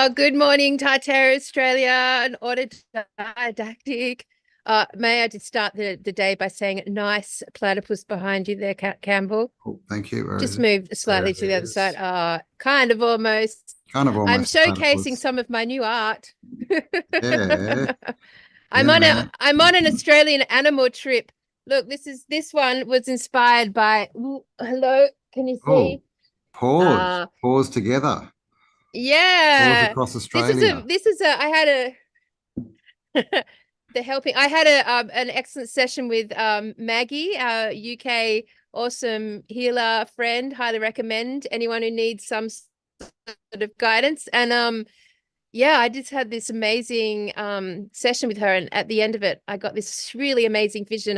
Good morning, Tartaria, Australia, an autodidactic. May I just start the day by saying nice platypus behind you there, Campbell. Oh, thank you. Where is Just it? moved There slightly it to the other side. is. Kind of almost. Kind of I'm almost showcasing platypus. some of my new art. Yeah, I'm yeah, on a man. I'm on an Australian animal trip. Look, this one was inspired by. Ooh, hello, can you Oh, see? pause. Uh Pause together. Pause yeah. across This is a Australia. this is a I had a the helping. I had an excellent session with Maggie, our UK awesome healer friend. Highly recommend anyone who needs some sort of guidance. And yeah, I just had this amazing session with her, and at the end of it, I got this really amazing vision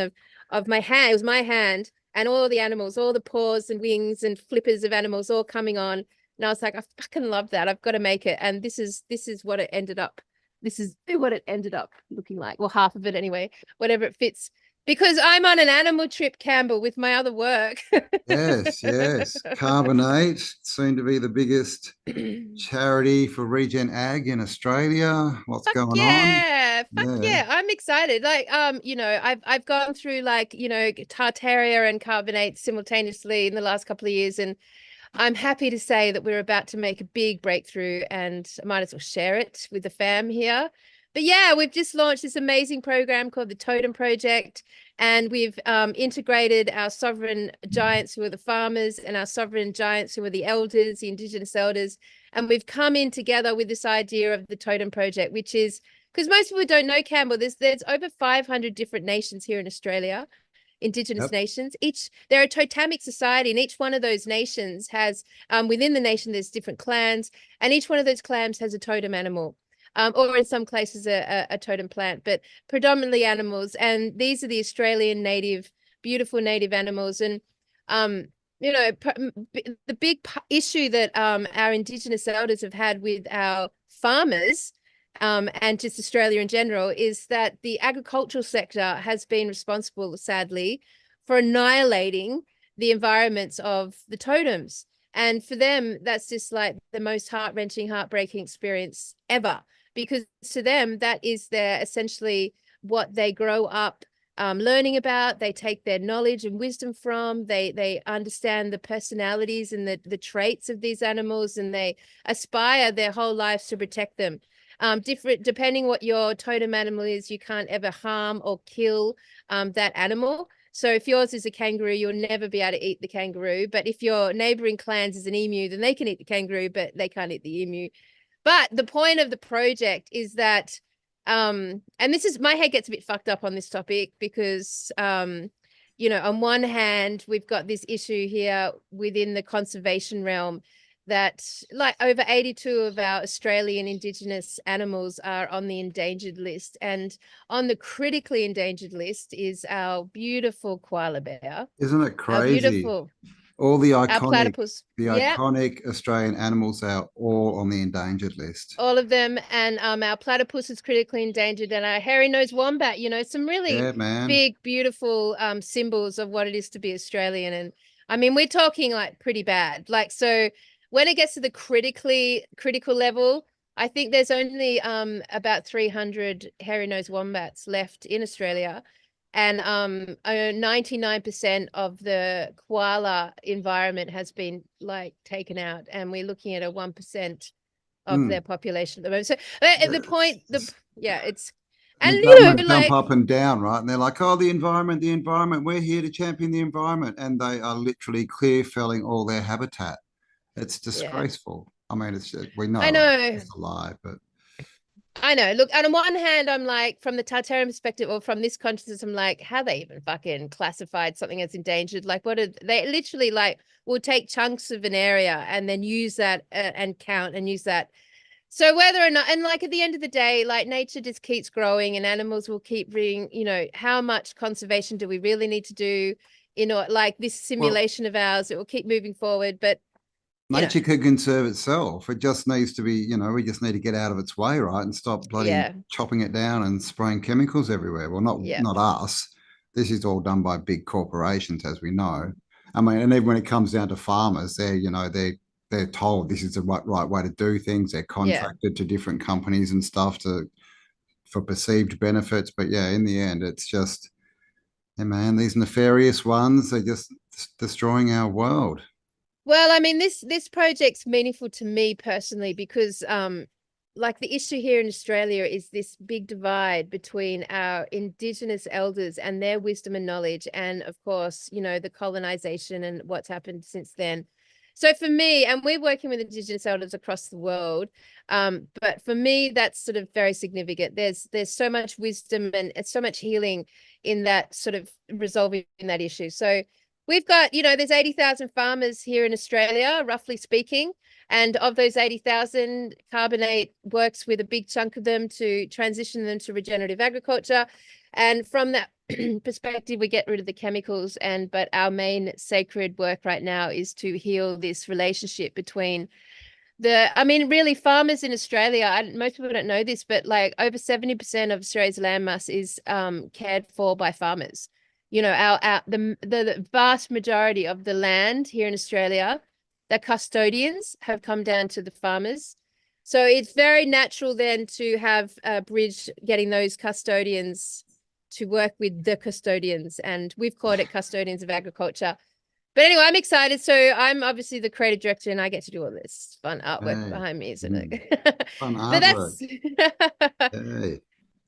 of my hand. It was my hand and all the animals, all the paws and wings and flippers of animals all coming on. And I was like, I fucking love that. I've got to make it. And this is what it ended up. This is what it ended up looking like. Well, half of it anyway, whatever it fits. Because I'm on an animal trip, Campbell, with my other work. Yes, yes. Carbonate, soon to be the biggest charity for regen ag in Australia. What's Fuck going on? yeah. Fuck Yeah. yeah. I'm excited. Like, I've gone through like, Tartaria and carbonate simultaneously in the last couple of years, and I'm happy to say that we're about to make a big breakthrough, and I might as well share it with the fam here. But yeah, we've just launched this amazing program called the Totem Project, and we've integrated our sovereign giants who are the farmers and our sovereign giants who are the elders, the Indigenous elders. And we've come in together with this idea of the Totem Project, which is because most people don't know, Campbell, there's over 500 different nations here in Australia, Indigenous Yep. nations. They're a totemic society, and each one of those nations has within the nation there's different clans, and each one of those clans has a totem animal. Or in some cases a totem plant, but predominantly animals. And these are the Australian native, beautiful native animals. And um, the big issue that our Indigenous elders have had with our farmers, and just Australia in general, is that the agricultural sector has been responsible, sadly, for annihilating the environments of the totems. And for them, that's just like the most heart-wrenching, heartbreaking experience ever, because to them, that is their essentially what they grow up learning about. They take their knowledge and wisdom from. They understand the personalities and the traits of these animals, and they aspire their whole lives to protect them. Different depending what your totem animal is, you can't ever harm or kill that animal. So if yours is a kangaroo, you'll never be able to eat the kangaroo. But if your neighboring clans is an emu, then they can eat the kangaroo, but they can't eat the emu. But the point of the project is that, and this is, my head gets a bit fucked up on this topic because, on one hand, we've got this issue here within the conservation realm that like over 82 of our Australian Indigenous animals are on the endangered list. And on the critically endangered list is our beautiful koala bear, Isn't it our crazy? beautiful, All the our iconic, platypus. the Yeah, iconic Australian animals are all on the endangered list. all of them. And our platypus is critically endangered, and our hairy-nosed wombat, some really Yeah, man. big, beautiful symbols of what it is to be Australian. And I mean, we're talking like pretty bad. Like, so when it gets to the critical level, I think there's only about 300 hairy-nosed wombats left in Australia. And 99% of the koala environment has been like taken out, and we're looking at a 1% of their Mm. population at the moment. So the point, It's- yeah, it's, and and the government jump like, up and down, right? And they're like, oh, the environment, we're here to champion the environment. And they are literally clear felling all their habitat. It's yeah, disgraceful. I mean, we I know, right? know. It's a lie, but I know. Look, on one hand, I'm like, from the Tartarian perspective, or from this consciousness, I'm like, how they even fucking classified something as endangered? Like, what did they literally like? Will take chunks of an area and then use that and count and use that. So whether or not, and like at the end of the day, like nature just keeps growing, and animals will keep being, how much conservation do we really need to do? Like this well, simulation of ours, it will keep moving forward, but you know, nature could conserve itself. It just needs to be, we just need to get out of its way, right? And stop bloody yeah, chopping it down and spraying chemicals everywhere. Well, not yeah. not us. This is all done by big corporations, as we know. I mean, and even when it comes down to farmers, they're they're told this is the right way to do things. They're Yeah. contracted to different companies and stuff to for perceived benefits. But yeah, in the end, it's just, yeah, man, these nefarious ones, they're just destroying our world. Well, I mean, this project's meaningful to me personally because like the issue here in Australia is this big divide between our Indigenous elders and their wisdom and knowledge, and of course, you know, the colonization and what's happened since then. So for me, and we're working with Indigenous elders across the world, but for me, that's sort of very significant. There's so much wisdom and it's so much healing in that sort of resolving that issue. So we've got, you know, there's 80,000 farmers here in Australia, roughly speaking. And of those 80,000, Carbonate works with a big chunk of them to transition them to regenerative agriculture. And from that perspective, we get rid of the chemicals. But our main sacred work right now is to heal this relationship between I mean, really, farmers in Australia, most people don't know this, but like over 70% of Australia's landmass is cared for by farmers. You know, the vast majority of the land here in Australia, the custodians have come down to the farmers. So it's very natural then to have a bridge getting those custodians to work with the custodians. And we've called it custodians of agriculture. But anyway, I'm excited. So I'm obviously the creative director and I get to do all this fun artwork Hey, behind me, isn't mm, it? fun But artwork. that's Hey,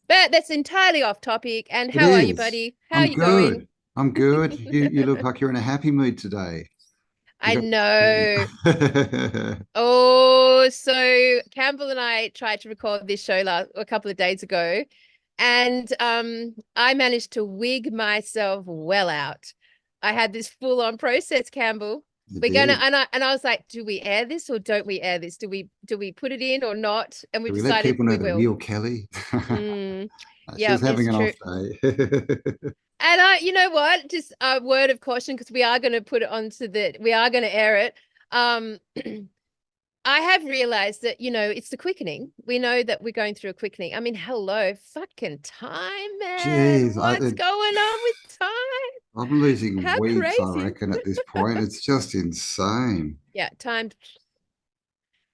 but that's entirely off topic. And it how are you, is. buddy? How are I'm you going? good. I'm good. You look like you're in a happy mood today. You I got know. Oh, so Campbell and I tried to record this show a couple of days ago, and I managed to wig myself well out. I had this full-on process, Campbell. you We're gonna did. and I was like, do we air this or don't we air this? Do we put it in or not? And we Do we let decided people know we the will. real Kelly? Mm, She yeah, was it's having an true. off day. And you know what? Just a word of caution because we are going to put it onto we are going to air it. Um, I have realized that, you know, it's the quickening. We know that we're going through a quickening. I mean, hello, fucking time, man. Jeez, What's going on with time? I'm losing How weeks, I crazy. reckon, at this point. It's just insane. Yeah, time.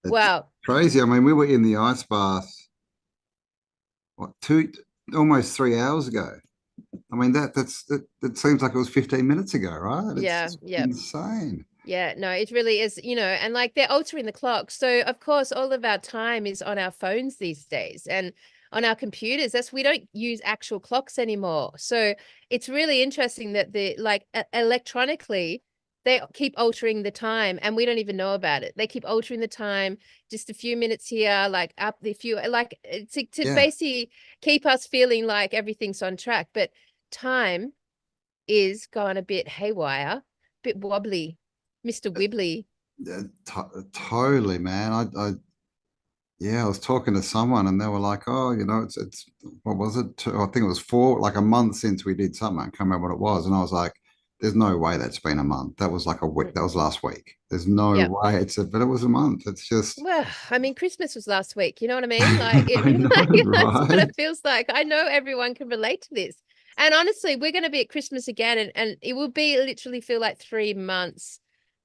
It's Wow. crazy. I mean, we were in the ice bath, what, almost 3 hours ago. I mean, that seems like it was 15 minutes ago, right? It's Yeah, just yeah. insane. Yeah, no, it really is, you know, and like they're altering the clock. So of course, all of our time is on our phones these days and on our computers. We don't use actual clocks anymore. So it's really interesting that electronically they keep altering the time and we don't even know about it. They keep altering the time just a few minutes here, like up the few, like to Yeah. basically keep us feeling like everything's on track. But time is gone a bit haywire, bit wobbly. Mr. Wibbly. Totally, man. Yeah, I was talking to someone and they were like, oh, it's what was it? I think it was like a month since we did something. I can't remember what it was. And I was like, there's no way that's been a month. That was like a week. Mm. That was last week. There's no Yeah. way but it was a month. It's just, Well, I mean, Christmas was last week. You know what I mean? Like it I really, know, that's what right? it feels like. I know everyone can relate to this. And honestly, we're going to be at Christmas again, and it will be literally feel like 3 months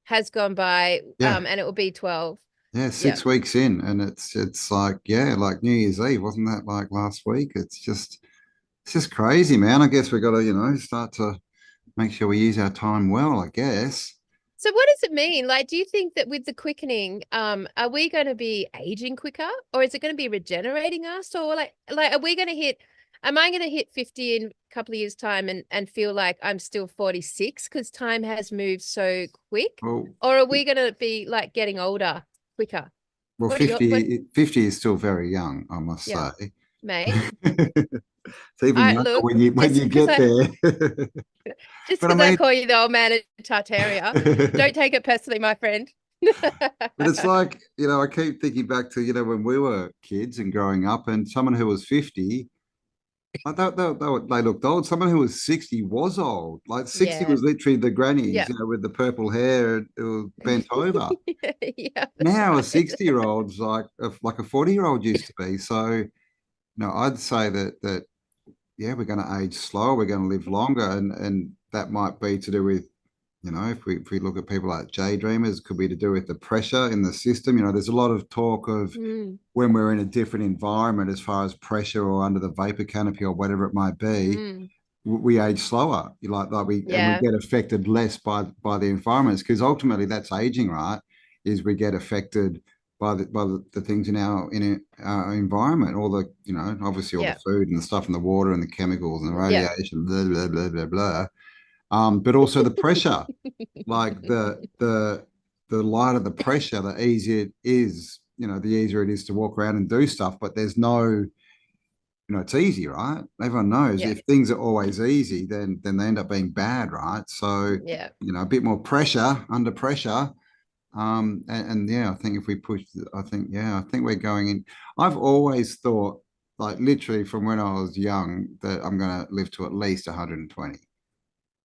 has gone by, Yeah. and it will be 12. Yeah, Yeah. 6 weeks in. And it's like, yeah, like New Year's Eve. Wasn't that like last week? It's just crazy, man. I guess we got to, start to make sure we use our time well, I guess. So what does it mean? Like, do you think that with the quickening, are we going to be aging quicker, or is it going to be regenerating us, or like, are we going to am I going to hit 50 in a couple of years' time and feel like I'm still 46 because time has moved so quick, Well, or are we going to be like getting older quicker? well, What are your, what? 50 is still very young, I must Yeah, say. mate. It's even I younger look when you get there. just But I because I mean, call you the old man at Tartaria, don't take it personally, my friend. but it's like, I keep thinking back to, when we were kids and growing up, and someone who was 50, like they looked old. Someone who was 60 was old. Like 60 Yeah, was literally the grannies, yeah. with the purple hair, it was bent over. Yeah, that's Now a right. 60-year-old's like a 40-year-old used to be. So, I'd say that yeah, we're going to age slower, we're going to live longer, and that might be to do with you know, if we look at people like J Dreamers, it could be to do with the pressure in the system. You know, there's a lot of talk of Mm, when we're in a different environment as far as pressure or under the vapor canopy or whatever it might be, mm, we age slower. You like we yeah, get affected less by the environments because ultimately that's aging, right? Is we get affected by the things in our environment, all the obviously all the yeah, food and the stuff in the water and the chemicals and the yeah, radiation, blah blah blah blah blah. But also the pressure, like the lighter the pressure, the easier it is. You know, the easier it is to walk around and do stuff. But there's no it's easy, right? Everyone knows yeah, if things are always easy, then they end up being bad, right? So, yeah. a bit more pressure under pressure. And yeah, I think if we push, I think we're going in. I've always thought, like literally from when I was young, that I'm going to live to at least 120.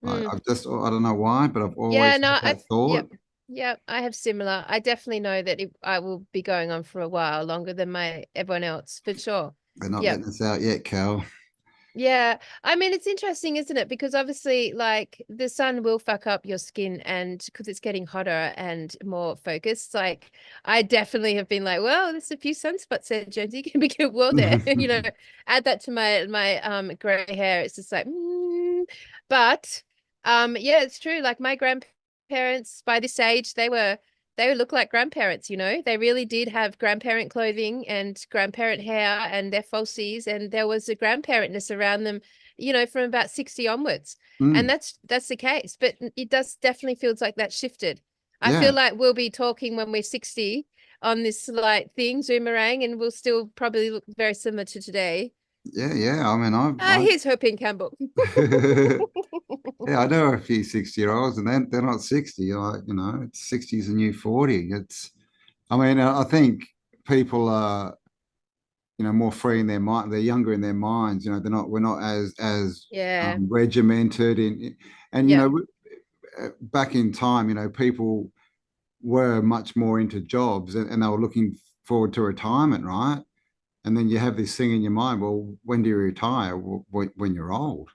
Like Mm. I don't know why, but I've Yeah, always no, had that thought. yep, I have similar. I definitely know that I will be going on for a while longer than my everyone else, for sure. They're not Yep. letting us out yet, Cal. Yeah, I mean it's interesting, isn't it? Because obviously, like the sun will fuck up your skin, and because it's getting hotter and more focused. Like I definitely have been like, well, there's a few sunspots there, Jonesy. Can be good well there. Add that to my gray hair. It's just like, but yeah, it's true. Like my grandparents by this age, they would look like grandparents, They really did have grandparent clothing and grandparent hair and their falsies, and there was a grandparentness around them, from about 60 onwards. And Mm, that's the case. But it does definitely feels like that shifted. I feel yeah, like we'll be talking when we're 60 on this like thing, Zoomerang, and we'll still probably look very similar to today. yeah. I mean, Ah, here's hoping Campbell. Yeah, I know a few 60-year-olds, and they're not 60. Like, it's 60 is a new 40. I mean, I think people are, more free in their mind. They're younger in their minds. We're not as Yeah. regimented and Yeah. back in time, people were much more into jobs and they were looking forward to retirement, right? And then you have this thing in your mind, well, when do you retire? Well, when you're old,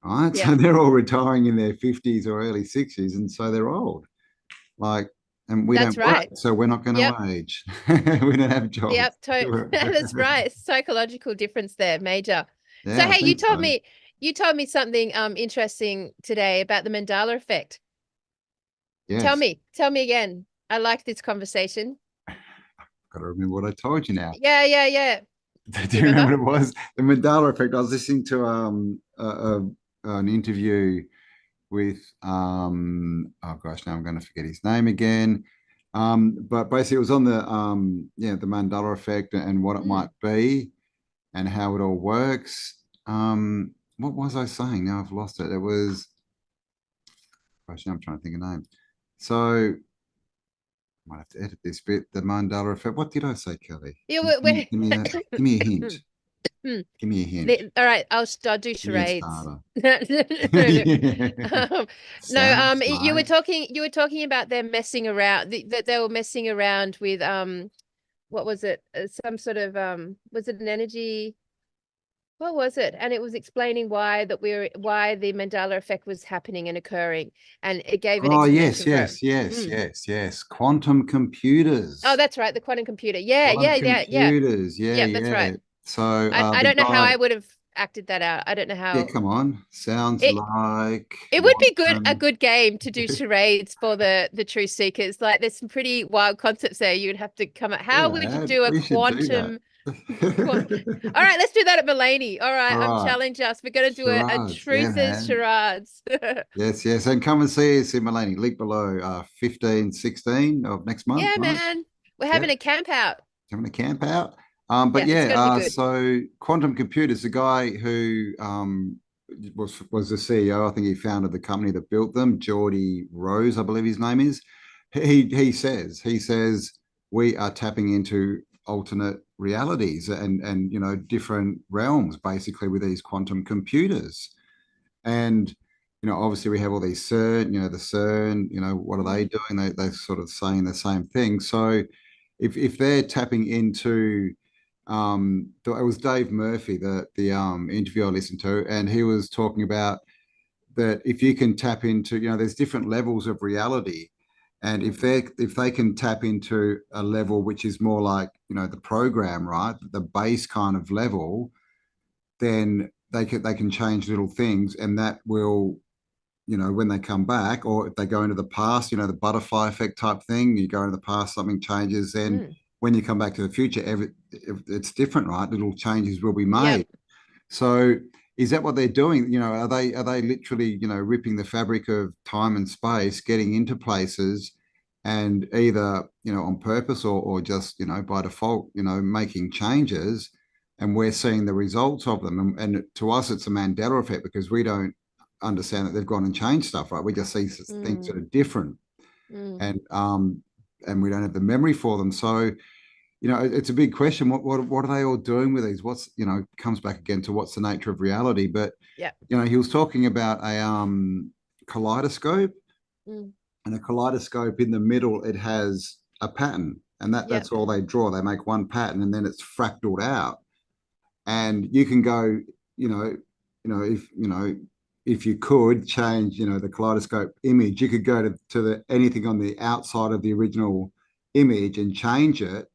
right? Yeah. So they're all retiring in their 50s or early 60s, and so they're old. Like, and we That's don't work, right. so we're not going Yep. to age. We don't have jobs. Yep, that's right. Psychological difference there, major. So Yeah, I hey, think so. you told me something interesting today about the Mandela effect. Yes. Tell me again. I like this conversation. Got to remember what I told you now. Yeah, yeah, yeah. Do You you remember remember? what it was? The Mandela effect. I was listening to an interview with oh gosh, now I'm going to forget his name again. But basically it was on the Mandela effect and what it might Mm. be and how it all works. What was I saying? Now I've lost it. It was gosh, now I'm trying to think of name. So I might have to edit this bit. The Mandela effect. What did I say, Kelly? Yeah, Give me a hint. Give me a hint. All right, I'll do Give me a charades. starter. No, no, no, no. No, Sounds like you were talking about them messing around, that they were messing around with what was it? Some sort of was it an energy? What was it? And it was explaining why the Mandela effect was happening and occurring, and it gave an oh explanation for it. Mm. yes. Quantum Oh, computers. that's right, the quantum computer. Yeah, Quantum yeah, yeah, yeah. computers. Yeah, Yeah, that's yeah. right. So I the don't know how guy, I would have acted that out. I don't know yeah, how come on. Sounds it like it would be a quantum. good game to do charades for the truth seekers. Like there's some pretty wild concepts there. You would have to come up. How would you Yeah, do a we should do that. quantum Quant All right, let's do that at Mulaney. All right, All I'm right. challenge us. We're gonna do a Charades. Yeah, truthers man. charades. Yes, yes. And come and see us in Mulaney. Link below 15, 16 of next month, Yeah, right? man. We're having Yep. a camp out. Having a camp out. But Yeah, it's yeah, gonna be good. so Quantum Computers, the guy who was the CEO, I think he founded the company that built them, Geordie Rose, I believe his name is. He says we are tapping into alternate realities and different realms basically with these quantum computers. And obviously we have all these CERN, the CERN, what are they Mm, doing? They're sort of saying the same thing. So if they're tapping into it was Dave Murphy, the interview I listened to, and he was talking about that if you can tap into, there's different levels of reality. And if they can tap into a level which is more like, the program, right? The base kind of level, then they can change little things, and that will, when they come back, or if they go into the past, the butterfly effect type thing, you go into the past, something changes, then Mm. when you come back to the future, it's different, right? Little changes will be made. Yep. So is that what they're doing? Are they literally, ripping the fabric of time and space, getting into places, and either, on purpose, or just, by default, making changes, and we're seeing the results of them. And to us, it's a Mandela effect because we don't understand that they've gone and changed stuff, right? We just see things that Mm. are different, Mm. and we don't have the memory for them. So it's a big question. What are they all doing with these? What's, comes back again to what's the nature of reality. But Yep. he was talking about a kaleidoscope, Mm. and a kaleidoscope in the middle, it has a pattern, and that's Yep. all they draw. They make one pattern, and then it's fractaled out. And you can go, if you could change, the kaleidoscope image, you could go to the anything on the outside of the original image and change it,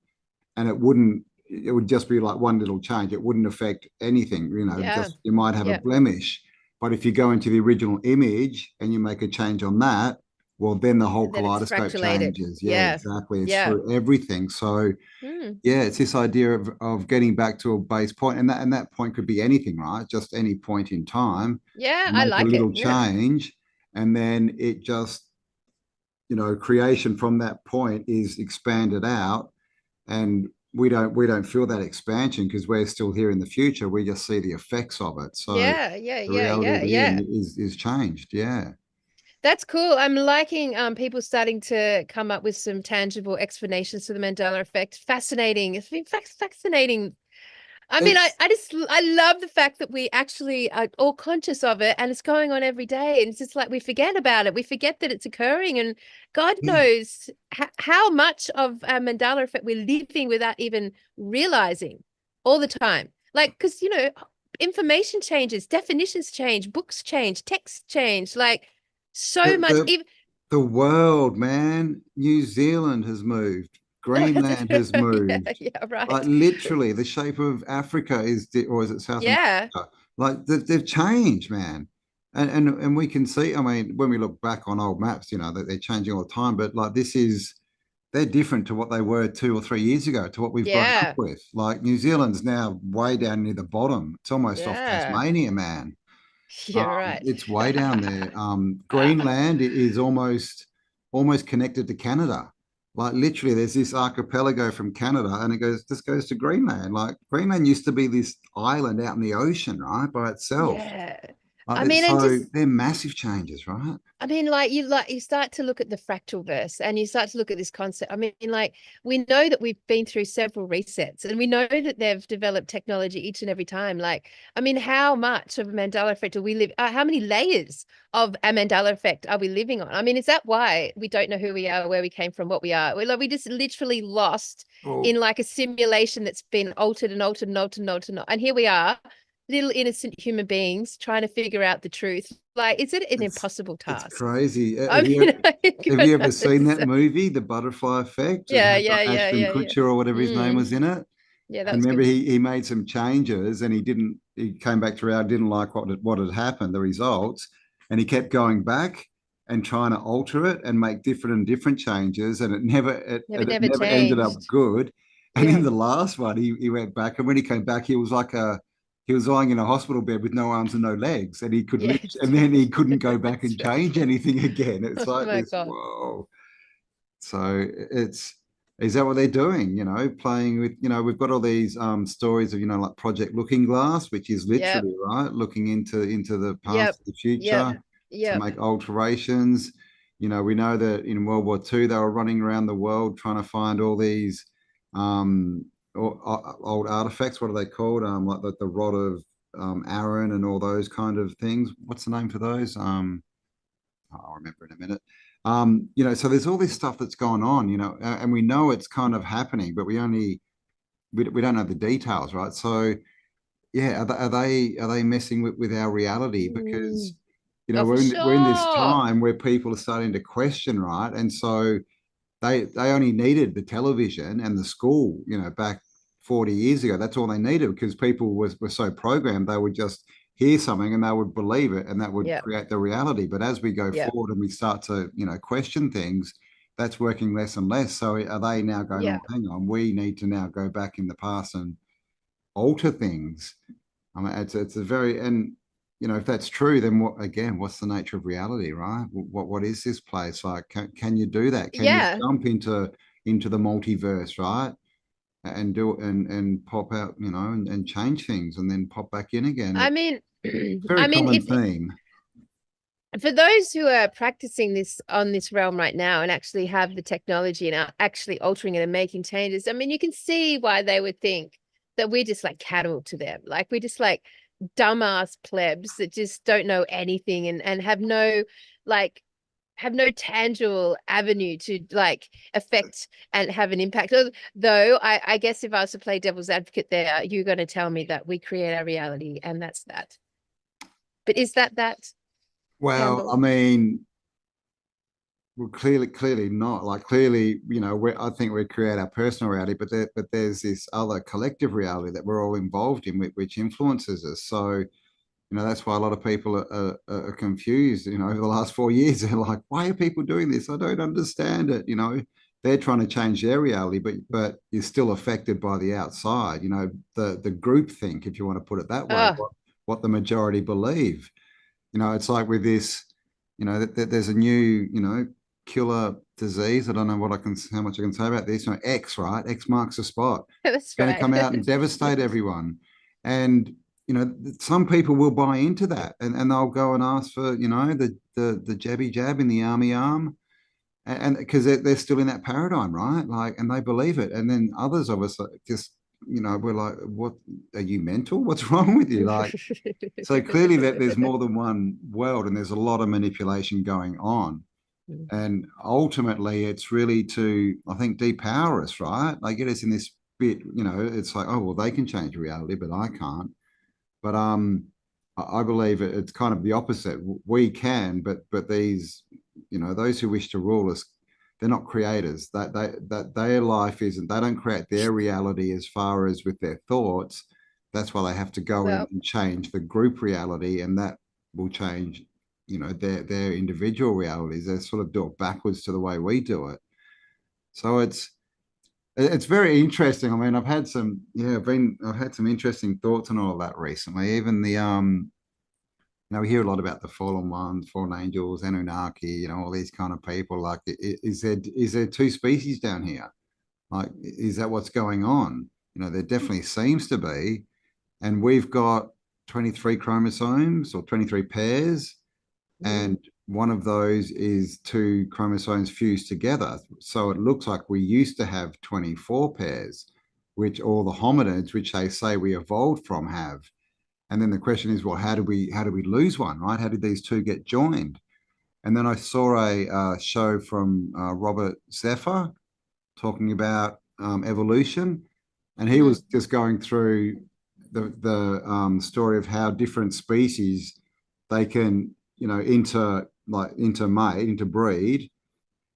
and it would just be like one little change. It wouldn't affect anything, Yeah. just you might have a Yep. blemish. But if you go into the original image and you make a change on that, well, then the whole And then it's kaleidoscope fractalated. changes. Yeah, Yeah. exactly. It's Yeah. through everything. So Mm. yeah, it's this idea of getting back to a base point, and that point could be anything, right? Just any point in time. Yeah, You I make a like it. little Yeah. change, and then it just, creation from that point is expanded out, and we don't feel that expansion because we're still here in the future. We just see the effects of it. So Yeah. Yeah. the Yeah. reality Yeah. of the end Yeah. is changed. Yeah. That's cool. I'm liking people starting to come up with some tangible explanations to the Mandela effect. Fascinating. It's been fascinating. I mean, It's I love the fact that we actually are all conscious of it and it's going on every day. And it's just like we forget about it. We forget that it's occurring. And God yeah. knows how much of a Mandela effect we're living without even realizing all the time. Like, because, information changes, definitions change, books change, texts change, like The, so much. the Even, the world, man. New Zealand has moved. Greenland has yeah, moved. yeah, Like right. literally, the shape of Africa or is it South Yeah, America? Like they've changed, man. And we can see. I mean, when we look back on old maps, that they're changing all the time. But like they're different to what they were 2 or 3 years ago, to what we've grown up yeah, with. Like New Zealand's now way down near the bottom. It's almost off yeah. Tasmania, man. Yeah, right. It's way down there. Greenland is almost connected to Canada. Like literally, there's this archipelago from Canada, and it goes to Greenland. Like Greenland used to be this island out in the ocean, right, by itself. Yeah. Like I that, mean, and so just they're massive changes, right? I mean, like you start to look at the fractal verse and you start to look at this concept. I mean, like we know that we've been through several resets and we know that they've developed technology each and every time. Like, I mean, how much of a Mandela effect do we live? How many layers of a Mandela effect are we living on? I mean, is that why we don't know who we are, where we came from, what we are? We just literally lost Well, in like a simulation that's been altered and altered and altered and altered. And here we are, little innocent human beings trying to figure out the truth. Like, is it an it's impossible it's task? crazy. I mean, I Have you don't ever seen that understand. movie, The Butterfly Effect? It Yeah, had yeah, yeah, Ashton yeah, yeah. Kutcher or whatever his name was Mm. in it. Yeah, that And was remember, good. he made some changes, and he came back to reality, didn't like what had happened, the results, and he kept going back and trying to alter it and make different changes, and it Never never ended up changed. good. And in Yeah. the last one, he went back, and when he came back, he was lying in a hospital bed with no arms and no legs, and Yes. and then he couldn't go back That's and right. change anything again. It's Oh like my this, God. whoa. So is that what they're doing? Playing with, we've got all these stories of, like Project Looking Glass, which is Yep. literally right, looking into the Yep. past, the Yep. future to Yep. make alterations. We know that in World War II they were running around the world trying to find all these um old artifacts. What are they called? Like the rod of Aaron and all those kind of things. What's the name for those? I'll remember in a minute. So there's all this stuff that's gone on, and we know it's kind of happening, but we don't know the details, right? So yeah, are they messing with our reality? Mm. Because you know, Oh, for we're in this sure. time where people are starting to question, right? And so they only needed the television and the school, you know, back 40 years ago. That's all they needed because people were so programmed, they would just hear something and they would believe it and that would Yeah. create the reality. But as we go Yeah. forward and we start to, you know, question things, that's working less and less. So are they now going, Yeah. oh, hang on, we need to now go back in the past and alter things? I mean, it's a very, and you know, if that's true, then what again? What's the nature of reality, right? What is this place like? Can you do that? Can you Yeah. jump into the multiverse, right? And do and pop out, you know, and change things, and then pop back in again. I It's mean, a very I mean, common if theme. for those who are practicing this on this realm right now and actually have the technology and are actually altering it and making changes, I mean, you can see why they would think that we're just like cattle to them. Like we're just like dumbass plebs that just don't know anything and like have no tangible avenue to like affect and have an impact. Though I guess if I was to play devil's advocate there, you're going to tell me that we create our reality and that's that. But is that, Well, I Campbell? mean, well, clearly not. Like clearly, you know, I think we create our personal reality, but there's this other collective reality that we're all involved in, which influences us. So, you know, that's why a lot of people are confused. You know, over the last 4 years, they're like, "Why are people doing this? I don't understand it." You know, they're trying to change their reality, but you're still affected by the outside. You know, the group think, if you want to put it that way, Oh, what the majority believe. You know, it's like with this, you know, there's a new, you know, killer disease. I don't know what I can, how much I can say about this. You know, X, right? X marks the spot. It's that's going to right. come out and devastate everyone. And, you know, some people will buy into that and they'll go and ask for, you know, the jabby jab in the army arm. And because they're still in that paradigm, right? Like, and they believe it. And then others of us just, you know, we're like, what, are you mental? What's wrong with you? Like, so clearly that there's more than one world and there's a lot of manipulation going on. And ultimately it's really to, I think, depower us, right? They get us in this bit, you know, it's like, oh, well, they can change reality, but I can't. But I believe it's kind of the opposite. We can, but these, you know, those who wish to rule us, they're not creators. That their life isn't. They don't create their reality as far as with their thoughts. That's why they have to go in Well, and change the group reality, and that will change, you know, their individual realities. They sort of do it backwards to the way we do it. So it's very interesting. I mean, I've had some interesting thoughts on all of that recently. Even the you know, we hear a lot about the fallen ones, fallen angels, Anunnaki, you know, all these kind of people. Like, is there two species down here? Like, is that what's going on? You know, there definitely seems to be, and we've got 23 chromosomes or 23 pairs, mm, and one of those is two chromosomes fused together. So it looks like we used to have 24 pairs, which all the hominids, which they say we evolved from, have. And then the question is, well, how did we lose one, right? How did these two get joined? And then I saw a show from Robert Zephyr talking about evolution, and he mm, was just going through the story of how different species they can, you know, intermate, interbreed,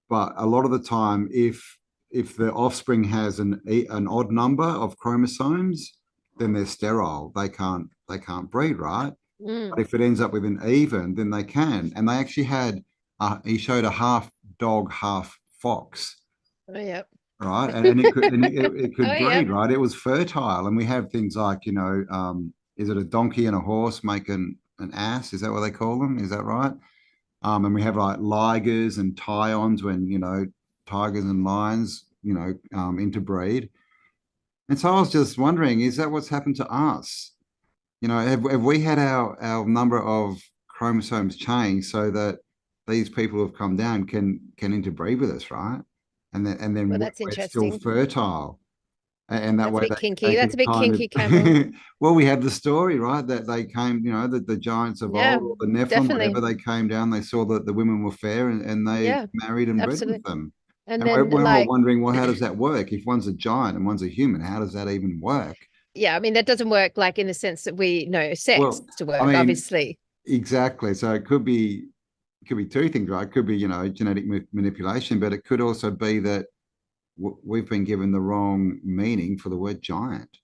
but a lot of the time, if the offspring has an odd number of chromosomes, then they're sterile. They can't breed, right? But mm. if it ends up with an even, then they can. And they actually had he showed a half dog, half fox, Oh, yeah. right? And it Oh, could yeah. breed, right? It was fertile. And we have things like, you know, is it a donkey and a horse make an ass? Is that what they call them? Is that right? And we have like ligers and tyons when, you know, tigers and lions, you know, interbreed. And so I was just wondering, is that what's happened to us? You know, have we had our number of chromosomes change so that these people who have come down can interbreed with us, right? And then Well, we're that's still interesting. fertile, and that That's a way bit they kinky. That's can a bit kind kinky, Campbell. of well, we have the story, right, that they came, you know, that the giants of Yeah, old or the Nephilim, whatever, definitely. they came down, they saw that the women were fair, and they Yeah, married and bred with absolutely. them. And And then we're all like, wondering, well, how does that work? If one's a giant and one's a human, how does that even work? yeah, I mean, that doesn't work like in the sense that we know sex Well, to I work, mean, obviously. exactly. So it could be two things, right? It could be, genetic manipulation, but it could also be that we've been given the wrong meaning for the word giant.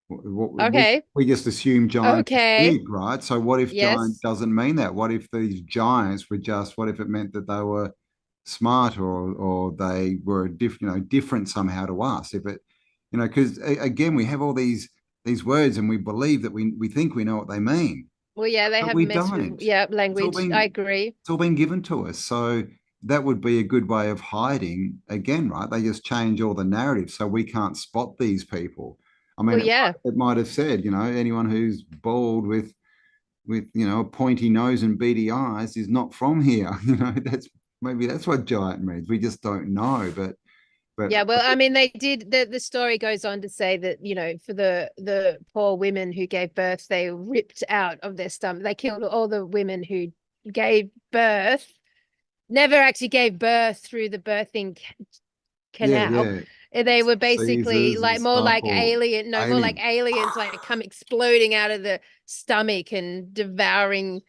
We, Okay. we just assume giant is Okay. big, right? So what if giant Yes. doesn't mean that? What if these giants were just, what if it meant that they were smart, or they were different somehow to us? If it, because again, we have all these words and we believe that we think we know what they mean, Well, yeah, they but have we messed with, don't. yeah, It's all language. I been agree. it's all been given to us. So that would be a good way of hiding again, right? They just change all the narrative so we can't spot these people. I mean, Well, it yeah. might, it might have said, anyone who's bald with a pointy nose and beady eyes is not from here. That's what giant means. We just don't know. But Yeah, well, I mean, they did the story goes on to say that, for the poor women who gave birth, they ripped out of their stomach. They killed all the women who gave birth, never actually gave birth through the birthing yeah, canal. yeah, They were basically Caesars and like more stuff, like or alien, no, more like alien. aliens, like come exploding out of the stomach and devouring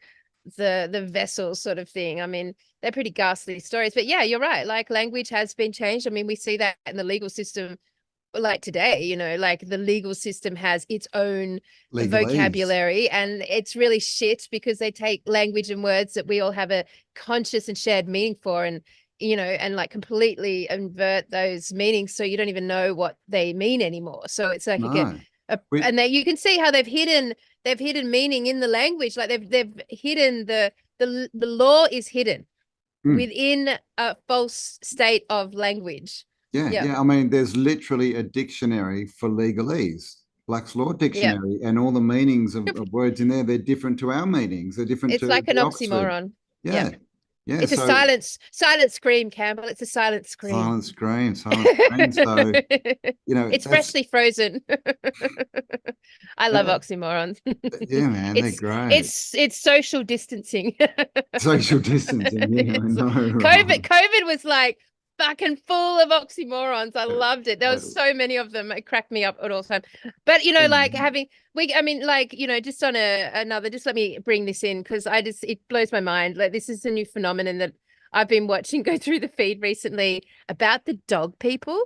the vessel sort of thing. I mean, they're pretty ghastly stories. But yeah, you're right. Like language has been changed. I mean, we see that in the legal system like today, like the legal system has its own Legalese. vocabulary, and it's really shit because they take language and words that we all have a conscious and shared meaning for, and and like completely invert those meanings so you don't even know what they mean anymore. So it's like No. We, and that you can see how they've hidden meaning in the language. Like they've hidden the law is hidden mm, within a false state of language. yeah, Yeah. yeah. I mean, there's literally a dictionary for legalese, Black's Law Yeah. Dictionary, and all the meanings of words in there, they're different to our meanings. They're different It's to like an the Oxford. oxymoron. Yeah. Yeah. Yeah. It's a So silent scream, Campbell. It's a silent scream. silent scream, silent scream. So, It's that's, freshly frozen. I love that, oxymorons. yeah, man, they're It's great. it's social distancing. Social distancing. Yeah, I It's know, right? COVID was like fucking full of oxymorons. I loved it. There Uh, was so many of them. It cracked me up at all time. But like yeah. having I mean, like, just on another, just let me bring this in because it blows my mind. Like this is a new phenomenon that I've been watching go through the feed recently about the dog people.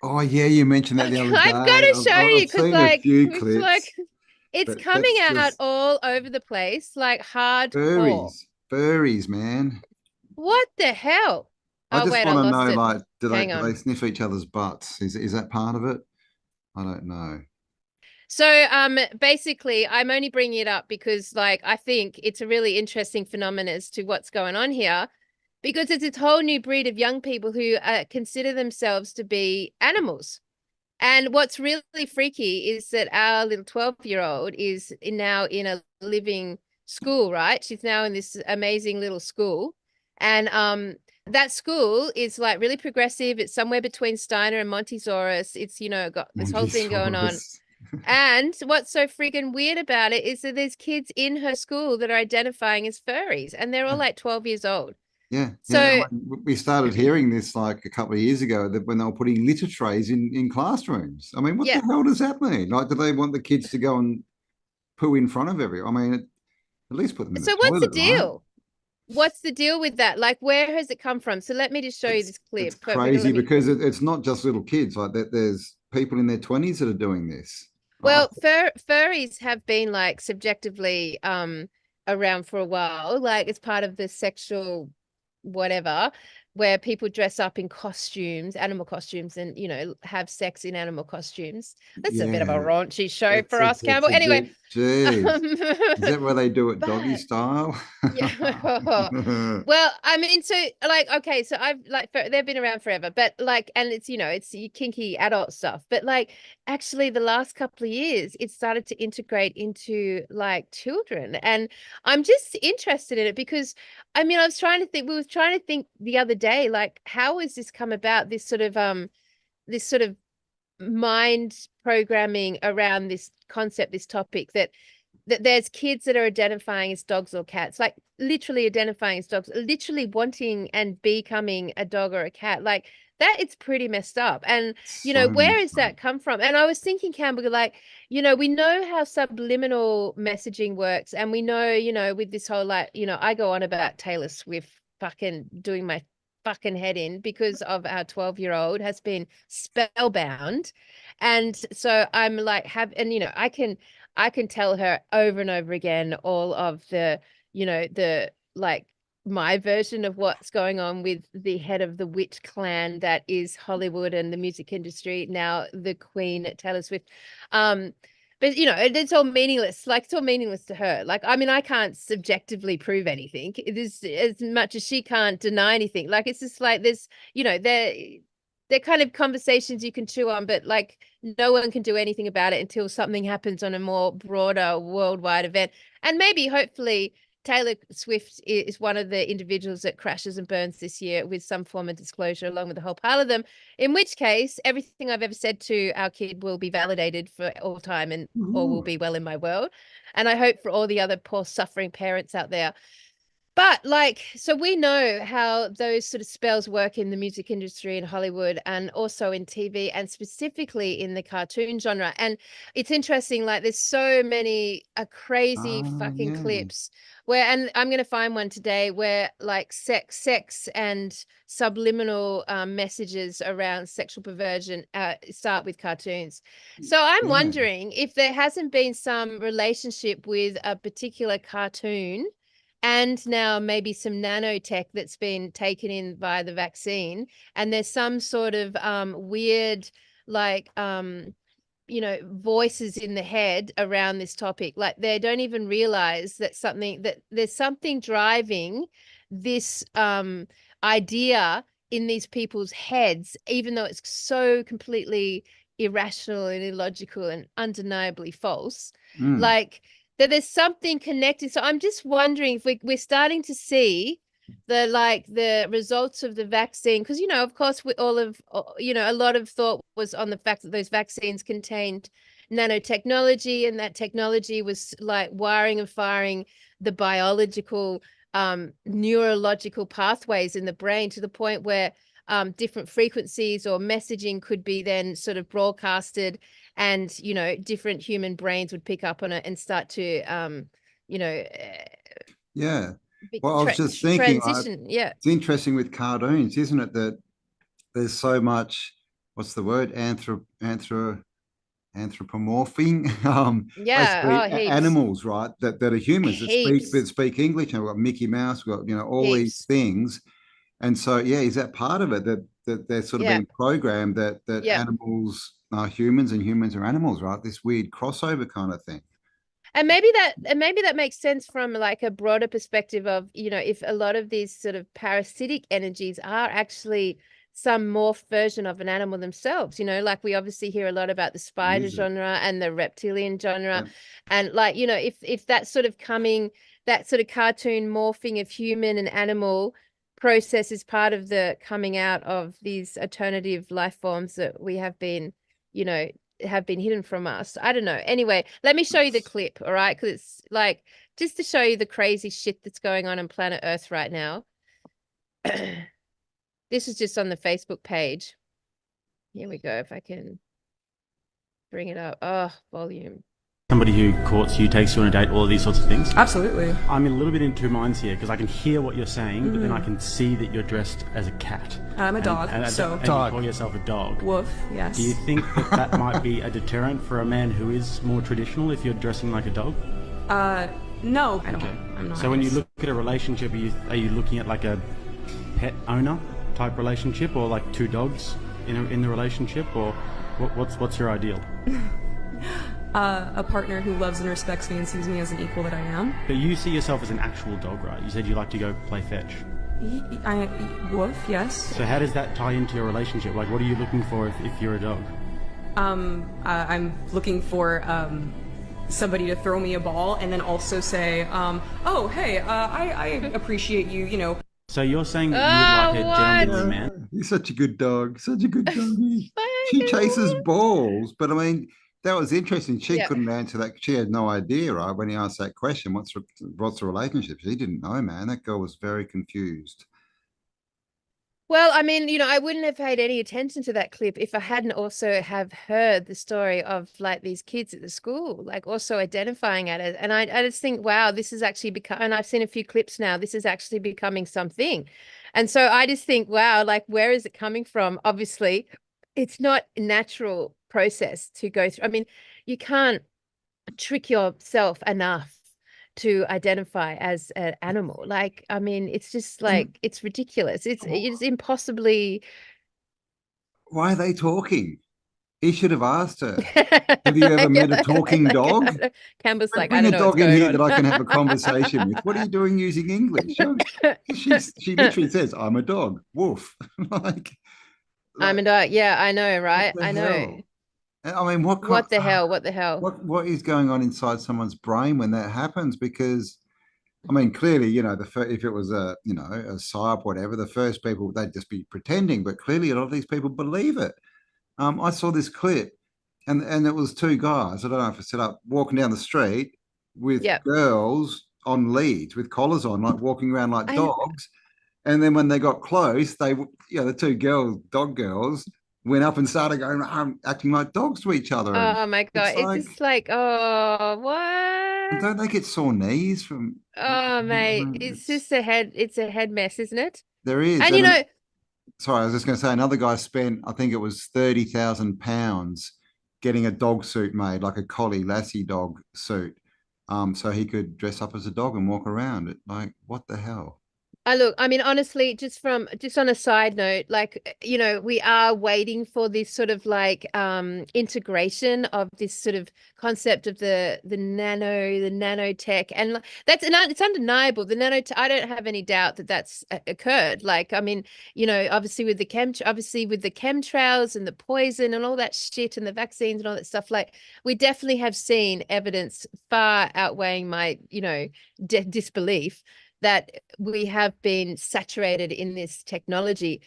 Oh, yeah, you mentioned that I've the other day. got to show you I've because seen a few it's like clips, it's but coming that's out just all over the place, like hardcore. furries, furries, man. What the hell? I Oh just wait, I want to lost know, it. like, do they Hang do they on. sniff each other's butts? Is that part of it? I don't know. So basically I'm only bringing it up because like I think it's a really interesting phenomenon as to what's going on here because it's a whole new breed of young people who consider themselves to be animals. And what's really freaky is that our little 12-year-old is now in a living school, right? She's now in this amazing little school. And that school is like really progressive. It's somewhere between Steiner and Montessori. It's, got this whole thing going on. Monkeysaurus. And what's so freaking weird about it is that there's kids in her school that are identifying as furries, and they're all Yeah, like 12 years old. yeah, yeah. So I mean, we started hearing this like a couple of years ago, that when they were putting litter trays in classrooms. I mean, what the yeah. hell does that mean? Like, do they want the kids to go and poo in front of everyone? I mean, at least put them in the So what's the toilet, right? deal? What's the deal with that? Like, where has it come from? So let me just show you It's this it's clip. But crazy let me. because it's not just little kids. Like, there's people in their 20s that are doing this. Oh, Well, furries have been like subjectively around for a while. Like it's part of the sexual whatever, where people dress up in costumes, animal costumes, and have sex in animal costumes. That's a bit of a yeah, raunchy show it's for us, it's it's Campbell. a Anyway, bit. Jeez, um, is that where they do it doggy but style? yeah. Well, I mean, so like, okay, so I've like they've been around forever, but like, and it's it's kinky adult stuff, but like, actually, the last couple of years, it started to integrate into like children, and I'm just interested in it because, I mean, I was trying to think, we were trying to think the other day, like, how has this come about? This sort of mind programming around this concept, this topic that there's kids that are identifying as dogs or cats, like literally identifying as dogs, literally wanting and becoming a dog or a cat. Like that it's pretty messed up. And, So where messed is up. that come from? And I was thinking, Campbell, like, we know how subliminal messaging works. And we know, with this whole, like, I go on about Taylor Swift fucking doing my fucking head in because of our 12-year-old has been spellbound. And so I'm like, I can tell her over and over again all of the like my version of what's going on with the head of the witch clan that is Hollywood and the music industry, now the Queen Taylor Swift. But it's all meaningless. Like, it's all meaningless to her. Like, I mean, I can't subjectively prove anything. It is as much as she can't deny anything. Like, it's just like this, they're kind of conversations you can chew on, but like no one can do anything about it until something happens on a more broader worldwide event. And maybe, hopefully, Taylor Swift is one of the individuals that crashes and burns this year with some form of disclosure along with the whole pile of them, in which case everything I've ever said to our kid will be validated for all time and all will Ooh. be well in my world. And I hope for all the other poor suffering parents out there. But like, so we know how those sort of spells work in the music industry in Hollywood and also in TV and specifically in the cartoon genre. And it's interesting, like there's so many crazy Oh, fucking yeah. clips where, and I'm going to find one today where like sex and subliminal messages around sexual perversion start with cartoons. So I'm Yeah. wondering if there hasn't been some relationship with a particular cartoon and now maybe some nanotech that's been taken in via the vaccine, and there's some sort of weird, like, voices in the head around this topic. Like, they don't even realize that there's something driving this idea in these people's heads, even though it's so completely irrational and illogical and undeniably false. Mm. Like, that there's something connected. So I'm just wondering if we're starting to see the results of the vaccine, because of course we all of a lot of thought was on the fact that those vaccines contained nanotechnology, and that technology was like wiring and firing the biological neurological pathways in the brain to the point where different frequencies or messaging could be then sort of broadcasted, and different human brains would pick up on it and start to you know Yeah. Well, I was just thinking, transition. Yeah. it's interesting with cartoons, isn't it, that there's so much, what's the word, anthropomorphing, Yeah. basically Oh, heaps. animals, right, that are humans that Heaps. speak English. And we've got Mickey Mouse, we've got all these Heaps. things. And so, yeah, is that part of it, that they're sort of Yeah. being programmed that Yeah. animals are humans and humans are animals, right? This weird crossover kind of thing. And maybe that makes sense from like a broader perspective of, if a lot of these sort of parasitic energies are actually some morph version of an animal themselves, like we obviously hear a lot about the spider Music. genre and the reptilian genre. Yeah. And like, if that sort of cartoon morphing of human and animal process is part of the coming out of these alternative life forms that we you know, have been hidden from us. I don't know. Anyway, let me show you the clip, all right? Because it's like just to show you the crazy shit that's going on planet Earth right now. This is just on the Facebook page. Here we go. If I can bring it up. Oh, volume. Somebody who courts you, takes you on a date, all of these sorts of things. Absolutely. I'm a little bit in two minds here because I can hear what you're saying, but then I can see that you're dressed as a cat. I'm a dog, and so you dog. call yourself a dog. Woof, yes. Do you think that might be a deterrent for a man who is more traditional if you're dressing like a dog? No, I don't. Okay. I'm not. So when you look at a relationship, are you looking at like a pet owner type relationship, or like two dogs in the relationship, or what's your ideal? A partner who loves and respects me and sees me as an equal that I am. But you see yourself as an actual dog, right? You said you like to go play fetch. Woof, yes. So how does that tie into your relationship? Like, what are you looking for if you're a dog? I'm looking for somebody to throw me a ball and then also say, oh, hey, I appreciate you, So you're saying that you would like a gentlemanly Yeah, man? he's such a good dog, such a good doggy. She chases balls, but I mean, that was interesting. She Yep. couldn't answer that. She had no idea, right? When he asked that question, what's the relationship? She didn't know, man. That girl was very confused. Well, I mean, I wouldn't have paid any attention to that clip if I hadn't also have heard the story of like these kids at the school, like also identifying at it. And I just think, wow, this is actually become, and I've seen a few clips now, this is actually becoming something. And so I just think, wow, like where is it coming from? Obviously, it's not a natural process to go through. I mean, you can't trick yourself enough to identify as an animal. Like, I mean, it's just And like it's ridiculous. It's impossibly. why are they talking? He should have asked her, have you ever Like, met a talking dog? Campbell's like, I Bring don't a know what's dog in going here that on. I can have a conversation with. What are you doing using English? She literally says, I'm a dog. Woof. like, I'm like a dog. Yeah, I know, what right? the I know. hell? I mean, what kind What the hell? What the hell? what is going on inside someone's brain when that happens? Because I mean, clearly, if it was a psyop, whatever, the first people they'd just be pretending, but clearly a lot of these people believe it. I saw this clip, and it was two guys. I don't know if it's set up walking down the street with Yep. girls on leads with collars on, like walking around like I dogs. And then when they got close, the two girls, dog girls, went up and started going acting like dogs to each other. And Oh my God. it's It's like, just like, oh, and what? don't they get sore knees from? Oh, I mate. mean, It's just it's a head mess, isn't it? there is. And And sorry, I was just going to say another guy spent, I think it was £30,000 getting a dog suit made, like a collie lassie dog suit, so he could dress up as a dog and walk around. It like what the hell? I mean, honestly, just on a side note, like, we are waiting for this sort of like integration of this sort of concept of the nanotech, and it's undeniable. I don't have any doubt that that's occurred. Like, I mean, obviously with the chemtrails and the poison and all that shit and the vaccines and all that stuff, like we definitely have seen evidence far outweighing my, disbelief that we have been saturated in this technology.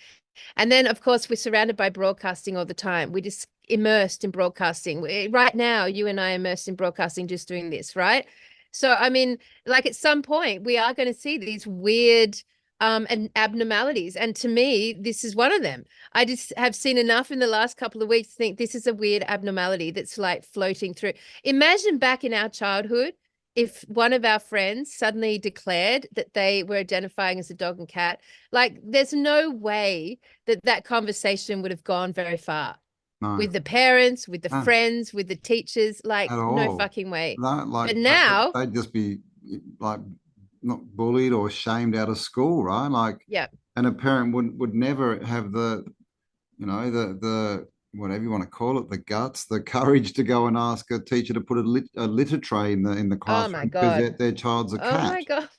And then, of course, we're surrounded by broadcasting all the time. We're just immersed in broadcasting. Right now, you and I are immersed in broadcasting just doing this, right? So, I mean, like at some point, we are going to see these weird and abnormalities. And to me, this is one of them. I just have seen enough in the last couple of weeks to think this is a weird abnormality that's like floating through. Imagine back in our childhood if one of our friends suddenly declared that they were identifying as a dog and cat. Like, there's no way that that conversation would have gone very far No, with the parents, with the no, friends, with the teachers. Like, at no all. fucking way. No, like But now, they'd just be like not bullied or shamed out of school, right? Like, yeah. and a parent would never have the whatever you want to call it, the guts, the courage to go and ask a teacher to put a litter tray in the Oh my classroom because God. their child's a Oh cat. my God.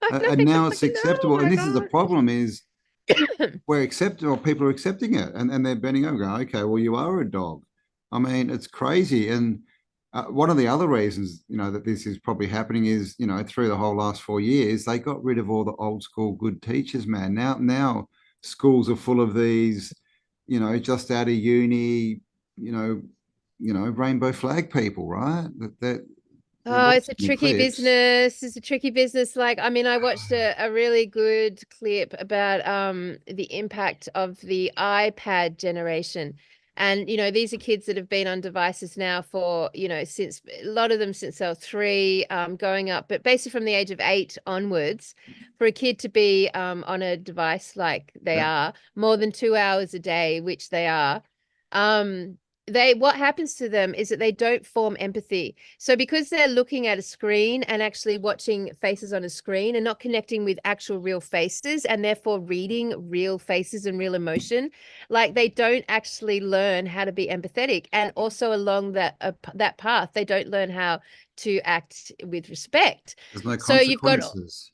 I don't And even now it's fucking know. Oh acceptable. And my this is the God. problem is we're accepting or people are accepting it and they're bending over going, okay, well, you are a dog. I mean, it's crazy. And one of the other reasons, that this is probably happening is, through the whole last 4 years, they got rid of all the old school good teachers, man. Now schools are full of these, just out of uni, you know, rainbow flag people, right? That we've Oh, all it's a seen the tricky clips. business. It's a tricky business. Like, I mean, I watched a really good clip about the impact of the iPad generation. And, these are kids that have been on devices now for, since a lot of them since they were 3, going up, but basically from the age of 8 onwards, for a kid to be on a device like they Yeah, are, more than 2 hours a day, which they are, um, what happens to them is that they don't form empathy. So because they're looking at a screen and actually watching faces on a screen and not connecting with actual real faces and therefore reading real faces and real emotion, like they don't actually learn how to be empathetic. And also along that path, they don't learn how to act with respect. there's no So you've got consequences.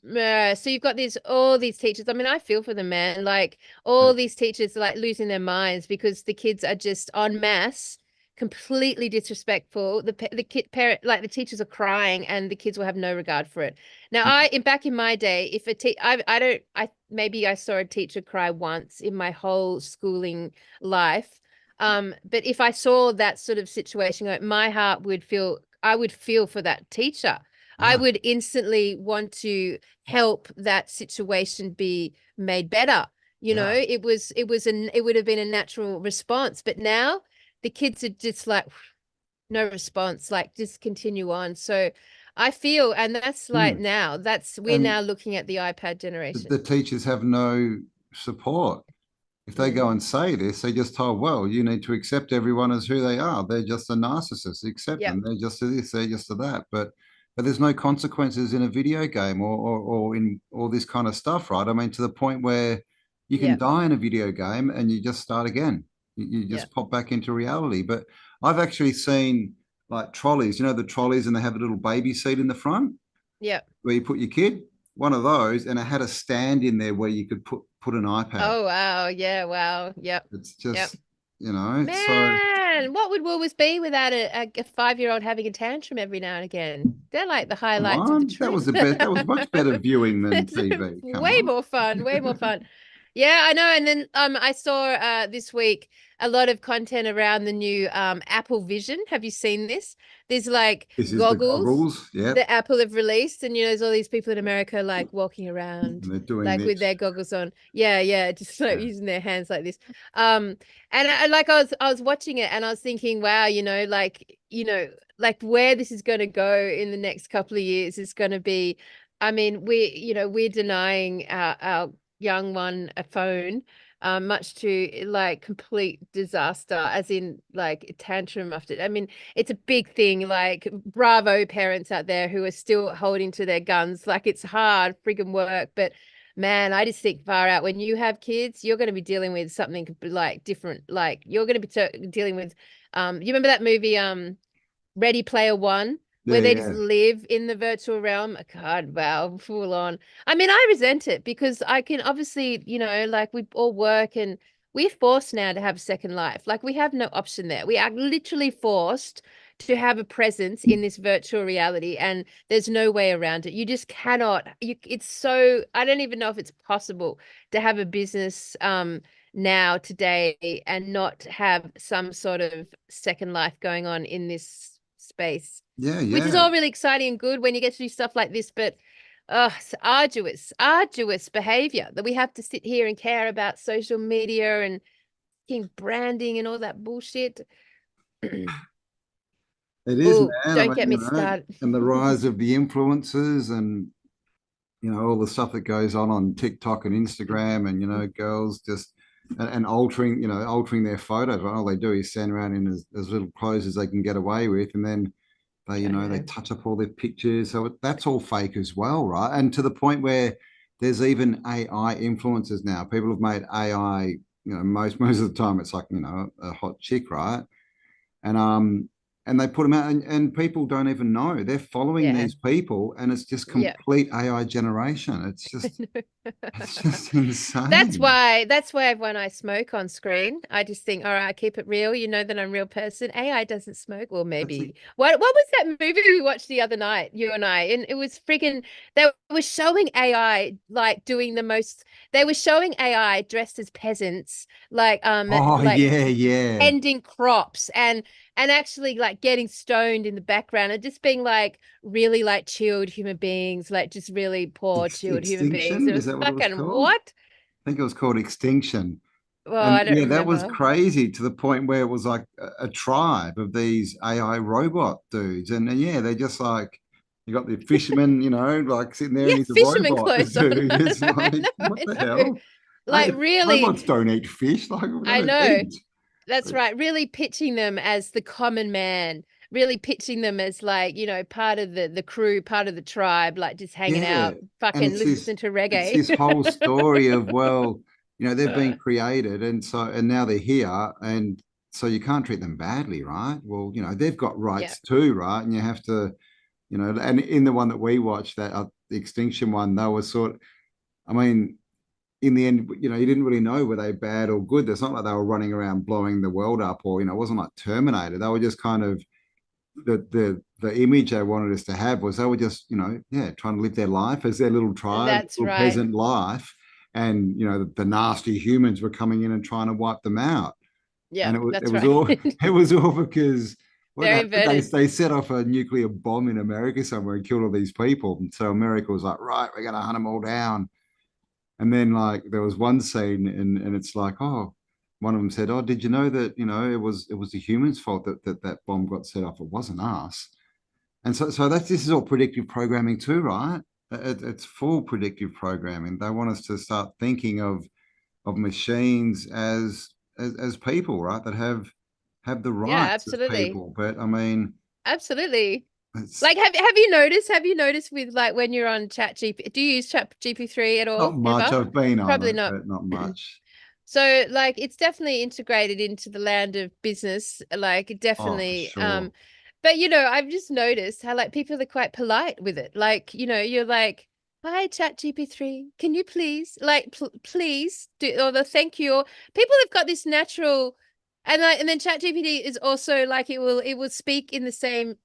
all these teachers. I mean, I feel for them, man. Like Uh, all these teachers are like losing their minds because the kids are just en masse completely disrespectful. The kid parent, like the teachers are crying and the kids will have no regard for it. Now, back in my day, if I don't, maybe I saw a teacher cry once in my whole schooling life. But if I saw that sort of situation, my heart would feel, I would feel for that teacher. I yeah. would instantly want to help that situation be made better. You know, Yeah. it would have been a natural response. But now the kids are just like no response, like just continue on. So I feel, and that's like Mm. now, we're And now looking at the iPad the generation. teachers have no support. If they Mm, go and say this, they just told, well, you need to accept everyone as who they are. They're just a narcissist. Accept yep, them. They're just a this, they're just a that. But there's no consequences in a video game or in all this kind of stuff, right? I mean, to the point where you can yep, die in a video game and you just start again. You yep. just pop back into reality. But I've actually seen like trolleys, you know, the trolleys and they have a little baby seat in the front Yep. where you put your kid, one of those, and it had a stand in there where you could put an iPad. Oh wow. Yeah, wow. Yep. It's Yep. just, you know, it's so Man, what would Woolworths be without a 5-year-old having a tantrum every now and again? They're like the come highlights of the on. That trip. was the best. That was much better viewing than It's TV. Come way on. more fun, way more fun. Yeah, I know. And then I saw this week a lot of content around the new Apple Vision. Have you seen this? There's like This is the goggles goggles. Yep. that Apple have released, and there's all these people in America like walking around And they're doing like with this. their goggles on. Yeah, yeah, just like Yeah. using their hands like this. And I was watching it and I was thinking, wow, like where this is going to go in the next couple of years is going to be. I mean, we're denying our young one a phone, much to like complete disaster, as in like tantrum after. I mean, it's a big thing. Like, bravo, parents out there who are still holding to their guns. Like, it's hard friggin' work, but man, I just think far out. When you have kids, you're going to be dealing with something like different. Like, you're going to be dealing with. You remember that movie, Ready Player One, Yeah, where they just yeah. live in the virtual realm. God, wow, full on. I mean, I resent it because I can obviously, like we all work and we're forced now to have a second life. Like, we have no option there. We are literally forced to have a presence in this virtual reality, and there's no way around it. You just cannot. It's so. I don't even know if it's possible to have a business now today and not have some sort of second life going on in this space, Yeah, which is yeah. all really exciting and good when you get to do stuff like this. But it's arduous behavior that we have to sit here and care about social media and branding and all that bullshit. It is, Oh, man. I don't mean, get me started. and the rise of the influencers and all the stuff that goes on TikTok and Instagram, and girls just and altering, altering their photos. All they do is stand around in as little clothes as they can get away with, and then they, I they know. touch up all their pictures. So that's all fake as well, right? And to the point where there's even AI influencers now. People have made AI, most of the time it's like, a hot chick, right? And they put them out, and people don't even know they're following Yeah. these people, and it's just Yeah. complete AI generation. It's just insane. That's why when I smoke on screen, I just think, all right, keep it real. You know that I'm a real person. AI doesn't smoke. Well, That's maybe. What was that movie we watched the other night, you and I? And it was freaking, they were showing AI like doing the most, they were showing AI dressed as peasants, oh like yeah, yeah. ending crops and actually like getting stoned in the background and just being like really like chilled human beings, like just really poor chilled human beings. It Extinction, is was that what it was fucking called? what? I think it was called Extinction. Well, And I don't yeah, that was remember. crazy to the point where it was like a tribe of these AI robot dudes. And yeah, they're just like, you got the fisherman, like sitting there Yeah, and he's a fisherman robot, clothes on. dude. It's I like, know, what I the know. hell? Like Hey, really, robots don't eat fish. Like, we I don't know. eat. That's right. Really pitching them as the common man, really pitching them as like, part of the crew, part of the tribe, like just hanging Yeah. out, And fucking listen to it's reggae. this whole story of, well, they've been created and now they're here. And so you can't treat them badly, right? Well, they've got Yeah. rights too, right? And you have to, and in the one that we watched, that the Extinction one, they were I mean, in the end, you didn't really know were they bad or good. It's not like they were running around blowing the world up, or it wasn't like Terminator. They were just kind of the image they wanted us to have was they were just yeah, trying to live their life as their little tribe, That's little right. peasant life, and the nasty humans were coming in and trying to wipe them out. Yeah, And it that's was right. all it was all because what They're happened, inverted. they set off a nuclear bomb in America somewhere and killed all these people, and so America was like, right, we're going to hunt them all down. And then like there was one scene and it's like, oh, one of them said, oh, did you know that, it was the humans' fault that bomb got set off? It wasn't us. And so this is all predictive programming too, right? It's full predictive programming. They want us to start thinking of machines as people, right? That have the Yeah, rights as absolutely. people. But I mean, Absolutely. it's Like, have you noticed with like when you're on Chat GP, do you use Chat GP3 at not all much. ever? I've been on Probably it, not. but not much. So like it's definitely integrated into the land of business. Like it Oh, for definitely sure. but I've just noticed how like people are quite polite with it. Like, you're like, "Hi Chat GP3, can you please please do," or the thank you, or people have got this natural, and then Chat GPT is also like it will speak in the same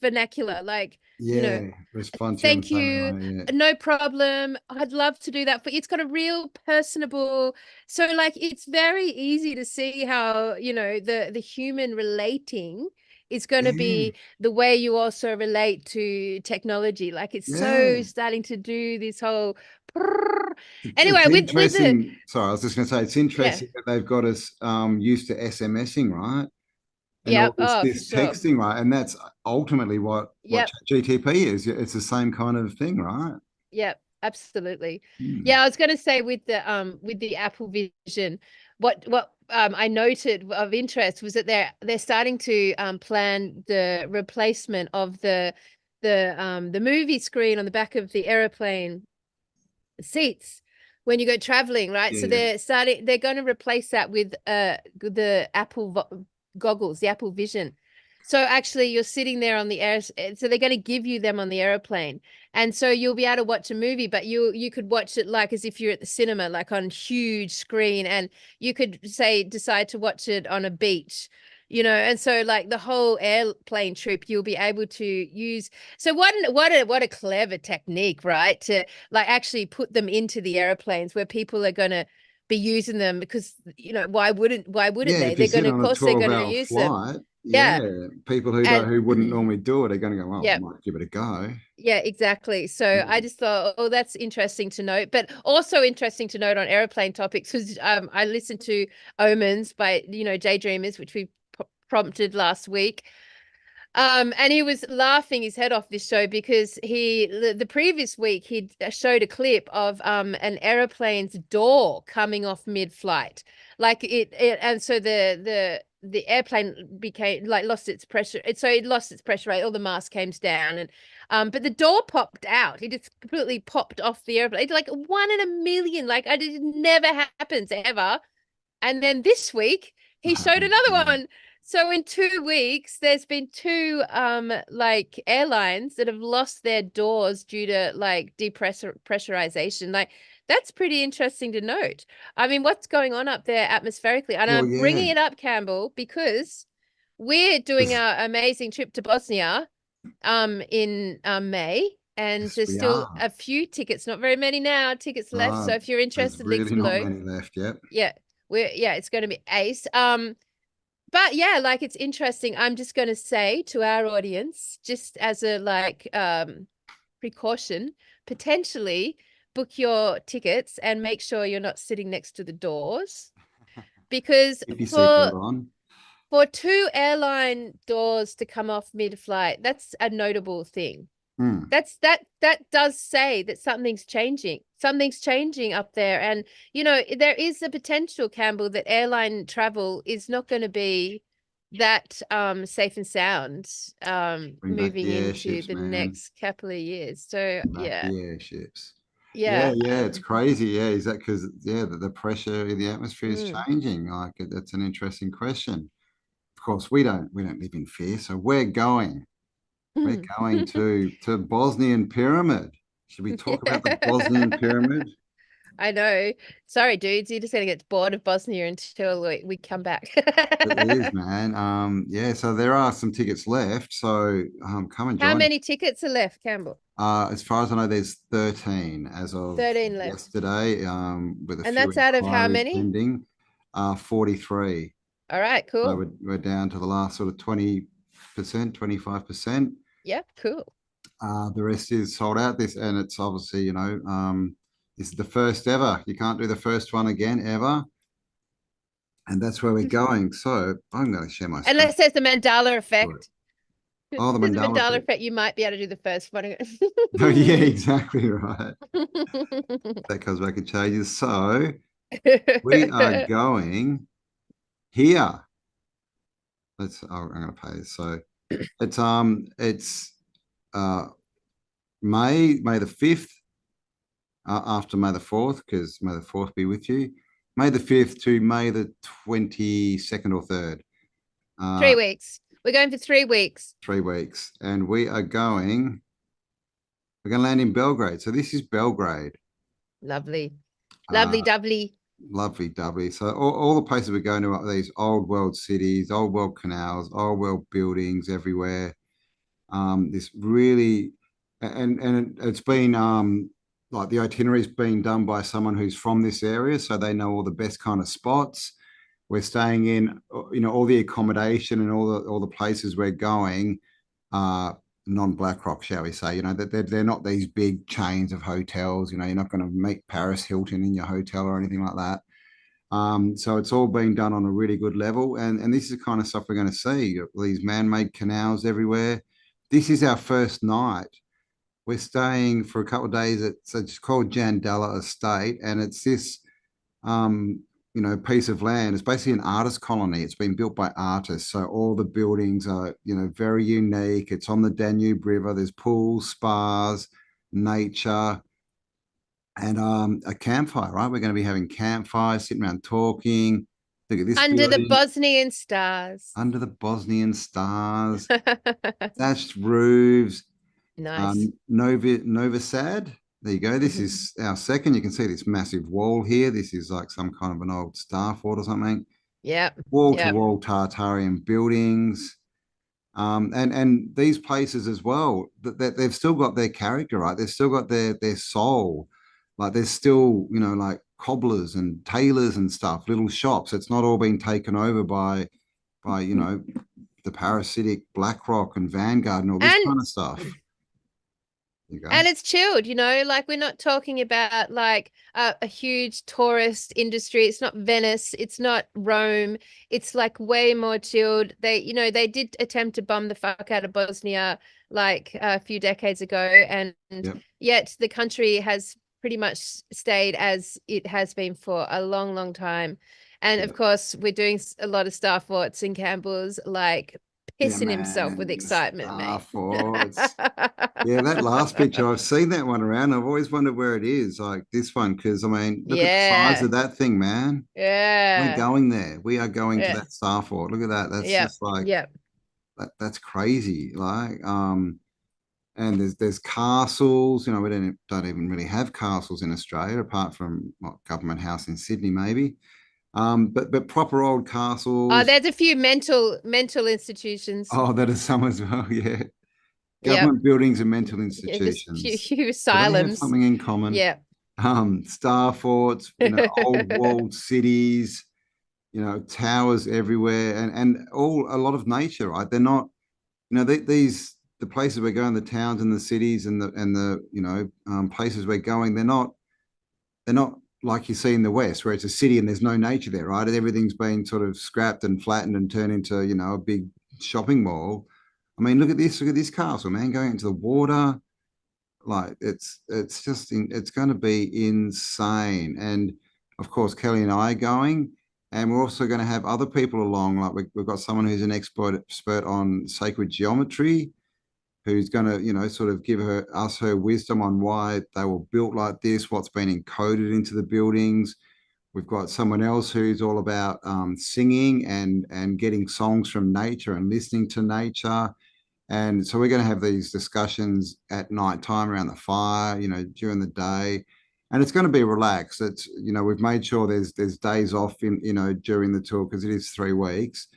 vernacular, like, you know Yeah, respond to you in the thank same you, way. Yeah. no problem, I'd love to do that, but it's got a real personable, so like it's very easy to see how, the human relating is going to Yeah. be the way you also relate to technology. Like it's so Yeah. starting to do this whole It's anyway with the interesting. Sorry, I was just going to say it's yeah, interesting that they've got us used to SMSing, right? And yeah, all this oh, for this sure, texting, right? And that's ultimately what yep. GTP is. It's the same kind of thing, right? Yeah, absolutely. Hmm. Yeah, I was going to say with the Apple Vision, what I noted of interest was that they're starting to plan the replacement of the movie screen on the back of the aeroplane seats when you go traveling, right? So Yeah. they're going to replace that with the goggles, the Apple Vision. So actually you're sitting there on the air, so they're going to give you them on the aeroplane. And so you'll be able to watch a movie, but you could watch it like as if you're at the cinema, like on huge screen, and you could say decide to watch it on a beach. And so like the whole airplane trip, you'll be able to use. So what a clever technique, right? To like actually put them into the airplanes where people are going to be using them, because why wouldn't Yeah, they, if you're they're going sitting to, of on a course they're going to 12-hour use them. flight, Yeah. yeah, people And who wouldn't normally do it are going to go, well, I yeah, might give it a go. yeah, exactly. So I Mm. just thought, oh, that's interesting to note. But also interesting to note on airplane topics was I listened to Omens by Jay Dreamers, which we prompted last week. And he was laughing his head off this show because the previous week he showed a clip of an aeroplane's door coming off mid-flight, like and so the airplane became like lost its pressure. So it lost its pressure rate. All the mass came down, and but the door popped out. It just completely popped off the airplane. It's like 1 in a million. Like it never happens ever. And then this week he That showed happens. another Yeah. one. So in 2 weeks, there's been two like airlines that have lost their doors due to like pressurization. Like that's pretty interesting to note. I mean, what's going on up there atmospherically? And Well, I'm yeah. bringing it up, Campbell, because we're doing our amazing trip to Bosnia in May, and Yes, there's we still are. a few tickets, not very many now, tickets left. So if you're There's interested, links really not below. many left yet. Yeah, it's going to be ace. But yeah, like it's interesting. I'm just going to say to our audience, just as a like precaution, potentially book your tickets and make sure you're not sitting next to the doors, because Keep your for seatbelt on. for two airline doors to come off mid-flight, that's a notable thing. Hmm. That does say that something's changing. Something's changing up there. And there is a potential, Campbell, that airline travel is not going to be that safe and sound Bring back moving the into airships, the man. next couple of years. So Bring back yeah. the airships. Yeah, Yeah. yeah, it's crazy. Yeah, is that because the pressure in the atmosphere is Mm. changing? Like that's an interesting question. Of course, we don't live in fear, so we're going. We're going to Bosnian pyramid. Should we talk about the Bosnian pyramid? I know. Sorry, dudes. You're just going to get bored of Bosnia until we come back. It is, man. Yeah, so there are some tickets left. So come and How join us. many tickets are left, Campbell? As far as I know, there's 13 as of 13 left. yesterday, with a And few that's out of how inquiries many? pending. 43. All right, So cool. we're down to the last sort of 20%, 25%. Yep, cool. The rest is sold out. This and it's obviously, This is the first ever. You can't do the first one again ever. And that's where we're going. So I'm going to share my screen. Unless there's the Mandela effect. Oh, the There's a Mandela Mandela effect. effect. You might be able to do the first one. Oh, yeah, exactly right. That comes back and changes. So we are going here. I'm going to pay this. So it's May the 5th, after May the 4th, because May the 4th be with you. May the 5th to May the 22nd or 3rd. 3 weeks. We're going for 3 weeks. 3 weeks. And we're going to land in Belgrade. So this is Belgrade. Lovely. Lovely, doubly. Lovely, doubly. So all the places we're going to are these old world cities, old world canals, old world buildings everywhere. This really, and it's been like the itinerary's been done by someone who's from this area, so they know all the best kind of spots. We're staying in, all the accommodation and all the places we're going are non-BlackRock, shall we say? They're not these big chains of hotels. You're not going to meet Paris Hilton in your hotel or anything like that. So it's all being done on a really good level, and this is the kind of stuff we're going to see. These man-made canals everywhere. This is our first night. We're staying for a couple of days. It's called Jandala Estate, and it's this piece of land. It's basically an artist colony. It's been built by artists, so all the buildings are very unique. It's on the Danube River. There's pools, spas, nature, and a campfire. Right, we're going to be having campfires, sitting around talking. Look at this Under the building. Bosnian stars. Under the Bosnian stars. Thatched roofs. Nice. Nova Sad. There you go. This is our second. You can see this massive wall here. This is like some kind of an old star fort or something. Yep. Wall to wall Tartarian buildings. And these places as well, that they've still got their character, right? They've still got their soul. Like there's still, like cobblers and tailors and stuff, little shops. It's not all been taken over by the parasitic BlackRock and Vanguard and all this kind of stuff. And it's chilled, like we're not talking about like a huge tourist industry. It's not Venice. It's not Rome. It's like way more chilled. They did attempt to bomb the fuck out of Bosnia like a few decades ago. And yet the country has pretty much stayed as it has been for a long, long time. And of course, we're doing a lot of star forts in Campbell's, like pissing himself with excitement, mate. Yeah, that last picture, I've seen that one around. I've always wondered where it is, like this one, because I mean, look at the size of that thing, man. Yeah. We're going there. We are going to that star fort. Look at that. That's just like that's crazy. Like, and there's castles. We don't even really have castles in Australia, apart from Government House in Sydney, maybe. But proper old castles. Oh, there's a few mental institutions. Oh, that is some as well, yeah. Government buildings and mental institutions. A few asylums. Have something in common. Yeah. Star forts, old walled cities, towers everywhere, and a lot of nature, right? They're not, the places we're going, the towns and the cities and the places we're going, they're not like you see in the West, where it's a city and there's no nature there, right? And everything's been sort of scrapped and flattened and turned into, a big shopping mall. I mean, look at this castle, man, going into the water. Like it's going to be insane. And of course, Kelly and I are going, and we're also going to have other people along. Like we've got someone who's an expert on sacred geometry, who's going to, sort of give us her wisdom on why they were built like this, what's been encoded into the buildings. We've got someone else who's all about singing and getting songs from nature and listening to nature. And so we're going to have these discussions at night time around the fire, during the day. And it's going to be relaxed. It's, we've made sure there's days off during the tour, because it is 3 weeks.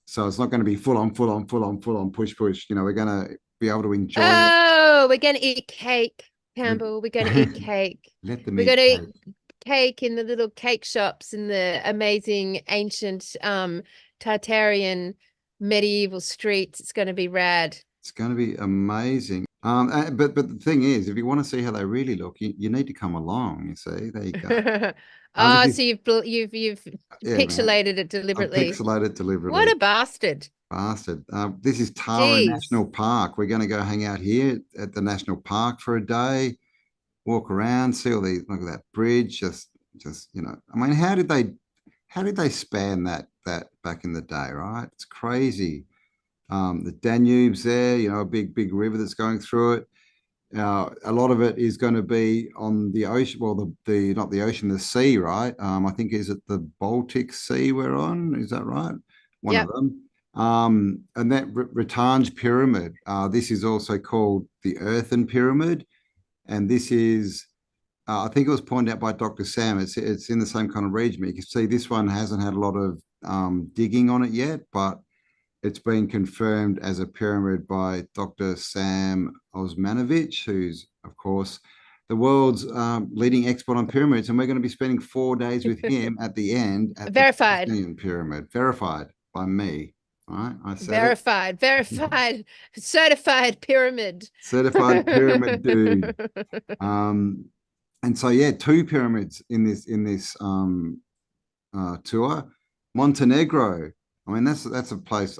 So it's not going to be full on, push. We're going to be able to enjoy it. Oh, we're going to eat cake, Campbell. We're going to eat cake. We're going to eat cake in the little cake shops in the amazing ancient Tartarian medieval streets. It's going to be rad. It's going to be amazing. But the thing is, if you want to see how they really look, you need to come along. You see, there you go. Oh, This so is, you've yeah, man. pixelated it I've deliberately. pixelated What deliberately. a bastard. Bastard. This is Tara Jeez. National Park. We're going to go hang out here at the national park for a day, walk around, see all these. Look at that bridge. Just I mean, how did they span that back in the day? Right? It's crazy. The Danube's there. A big river that's going through it. A lot of it is going to be on the ocean. Well, the not the ocean, the sea, right? I think is it the Baltic Sea we're on? Is that right? One of Yep. them. And that Ratange Pyramid. This is also called the Earthen Pyramid, and this is. I think it was pointed out by Dr. Sam. It's in the same kind of region. You can see this one hasn't had a lot of digging on it yet, but it's been confirmed as a pyramid by Dr. Sam Osmanovich, who's, of course, the world's leading expert on pyramids. And we're going to be spending 4 days with him at the end at the Verified. Bosnian pyramid, verified by me. All right, I said Verified, certified pyramid. certified pyramid dude. And so, yeah, 2 pyramids in this tour. Montenegro. I mean, that's a place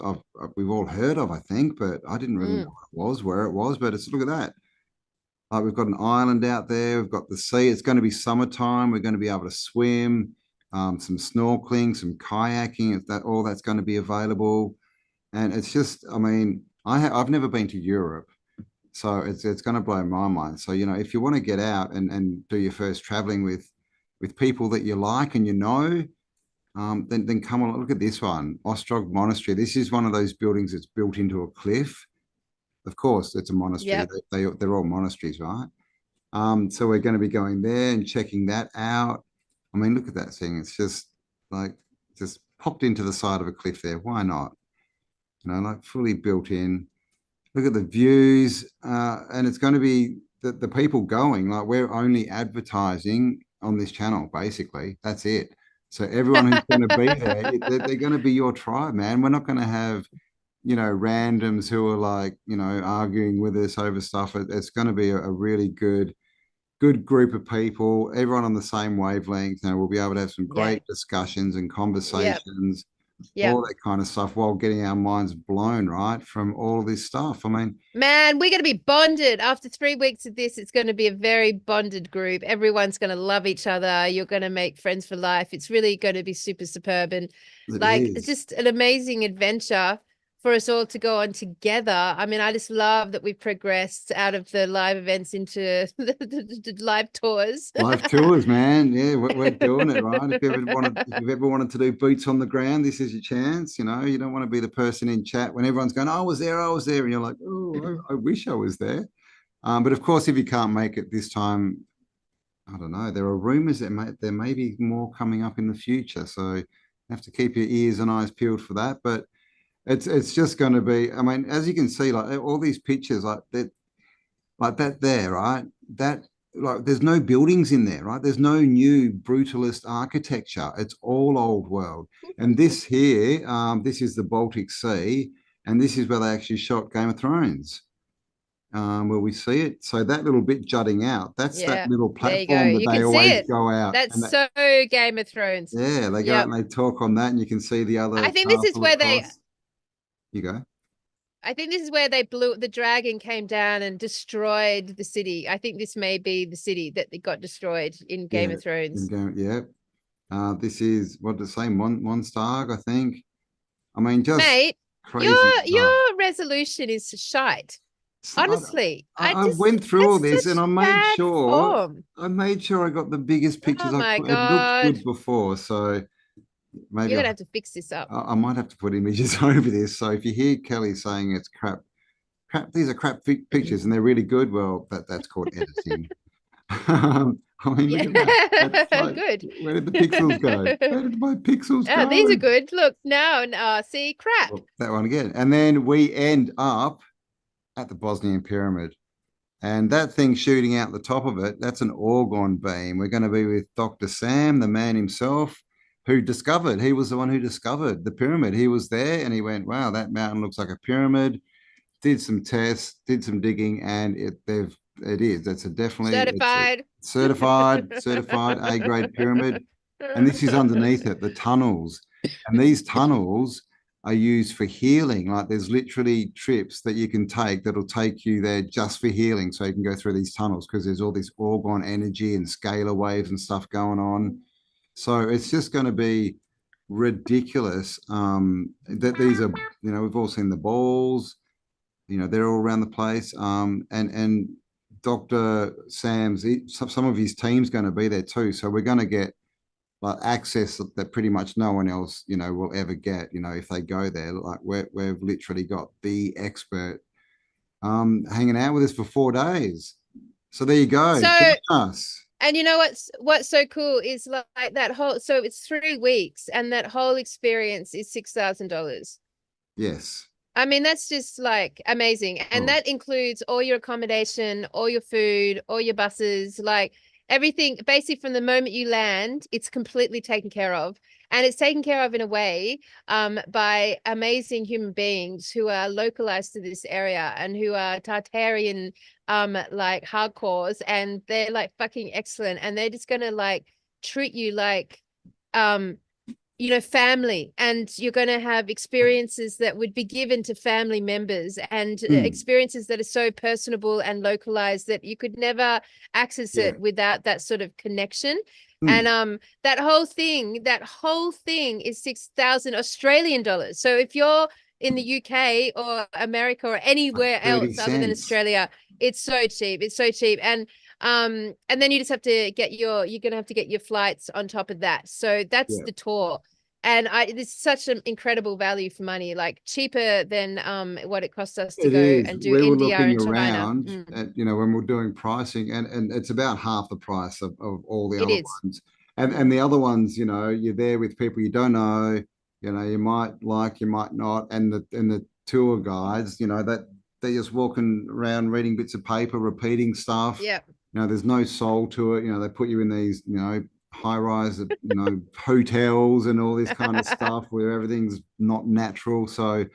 we've all heard of, I think, but I didn't really know where it was. But look at that. We've got an island out there. We've got the sea. It's going to be summertime. We're going to be able to swim, some snorkeling, some kayaking. All that's going to be available. And it's just, I mean, I've never been to Europe, so it's going to blow my mind. So if you want to get out and do your first traveling with people that you like and then come on, look at this one, Ostrog Monastery. This is one of those buildings that's built into a cliff. Of course, it's a monastery. Yep. They're all monasteries, right? So we're going to be going there and checking that out. I mean, look at that thing. It's just popped into the side of a cliff there. Why not? Like fully built in. Look at the views, and it's going to be the people going. Like we're only advertising on this channel, basically. That's it. So everyone who's going to be there, they're going to be your tribe, man. We're not going to have, randoms who are like, arguing with us over stuff. It's going to be a really good group of people, everyone on the same wavelength. We'll be able to have some great discussions and conversations, all that kind of stuff, while getting our minds blown, right, from all this stuff. I mean, man, we're going to be bonded after 3 weeks of this. It's going to be a very bonded group. Everyone's going to love each other. You're going to make friends for life. It's really going to be super superb, and it's just an amazing adventure for us all to go on together. I mean, I just love that we've progressed out of the live events into the live tours. Live tours, man. Yeah, we're doing it, right? If you've ever wanted to do boots on the ground, this is your chance. You don't want to be the person in chat when everyone's going, I was there, and you're like, oh, I wish I was there. But of course, if you can't make it this time, I don't know. There are rumors that there may be more coming up in the future, so you have to keep your ears and eyes peeled for that. But it's just going to be. I mean, as you can see, like all these pictures, like that there, right? That like there's no buildings in there, right? There's no new brutalist architecture. It's all old world. And this here, this is the Baltic Sea, and this is where they actually shot Game of Thrones. Where we see it. So that little bit jutting out, that's that little platform that they always go out. That's so Game of Thrones. Yeah, they go out and they talk on that, and you can see the other. I think this is where You go. I think this is where the dragon came down and destroyed the city. I think this may be the city that got destroyed in Game of Thrones. This is what to say, Monstag, I think. I mean, just mate, crazy your resolution is shite. Honestly, I went through all this and I made sure I got the biggest pictures. It looked good before, so maybe you're gonna have to fix this up. I might have to put images over this. So if you hear Kelly saying it's crap, these are crap pictures and they're really good. Well, that's called editing. I mean, look at that. Like, good. Where did the pixels go? Where did my pixels go? These are good. Look now, see, crap. Oh, that one again. And then we end up at the Bosnian pyramid. And that thing shooting out the top of it, that's an orgone beam. We're going to be with Dr. Sam, the man himself, he was the one who discovered the pyramid. He was there and he went, wow, that mountain looks like a pyramid. did some tests, did some digging, and it's a definitely it's a Certified. certified A grade pyramid. And this is underneath it, the tunnels. And these tunnels are used for healing. Like there's literally trips that you can take that'll take you there just for healing. So you can go through these tunnels because there's all this orgone energy and scalar waves and stuff going on. So it's just going to be ridiculous. That these are, we've all seen the balls, they're all around the place. And Dr. Sam's, some of his team's going to be there too. So we're going to get like access that pretty much no one else, will ever get, if they go there. Like we've literally got the expert hanging out with us for 4 days. So there you go. So, Join us. and you know what's so cool is like that whole, so it's 3 weeks and that whole experience is $6,000. Yes. I mean, that's just like amazing. And that includes all your accommodation, all your food, all your buses, like everything. Basically, from the moment you land, it's completely taken care of. And it's taken care of in a way by amazing human beings who are localized to this area and who are Tartarian like hardcores, and they're like fucking excellent. And they're just gonna like treat you like family, and you're going to have experiences that would be given to family members, and experiences that are so personable and localized that you could never access it without that sort of connection. And that whole thing is 6,000 Australian dollars. So if you're in the UK or America or anywhere else other than Australia, it's so cheap. It's so cheap. And then you just have to you're going to have to get your flights on top of that. So that's the tour. And it's such an incredible value for money, like cheaper than what it costs us to go and do India and China. When we're doing pricing, and it's about half the price of all the other ones. And the other ones, you're there with people you don't know, you might like, you might not. And the tour guides, that they're just walking around reading bits of paper, repeating stuff. Yeah. There's no soul to it. They put you in these, high-rise, hotels and all this kind of stuff where everything's not natural. So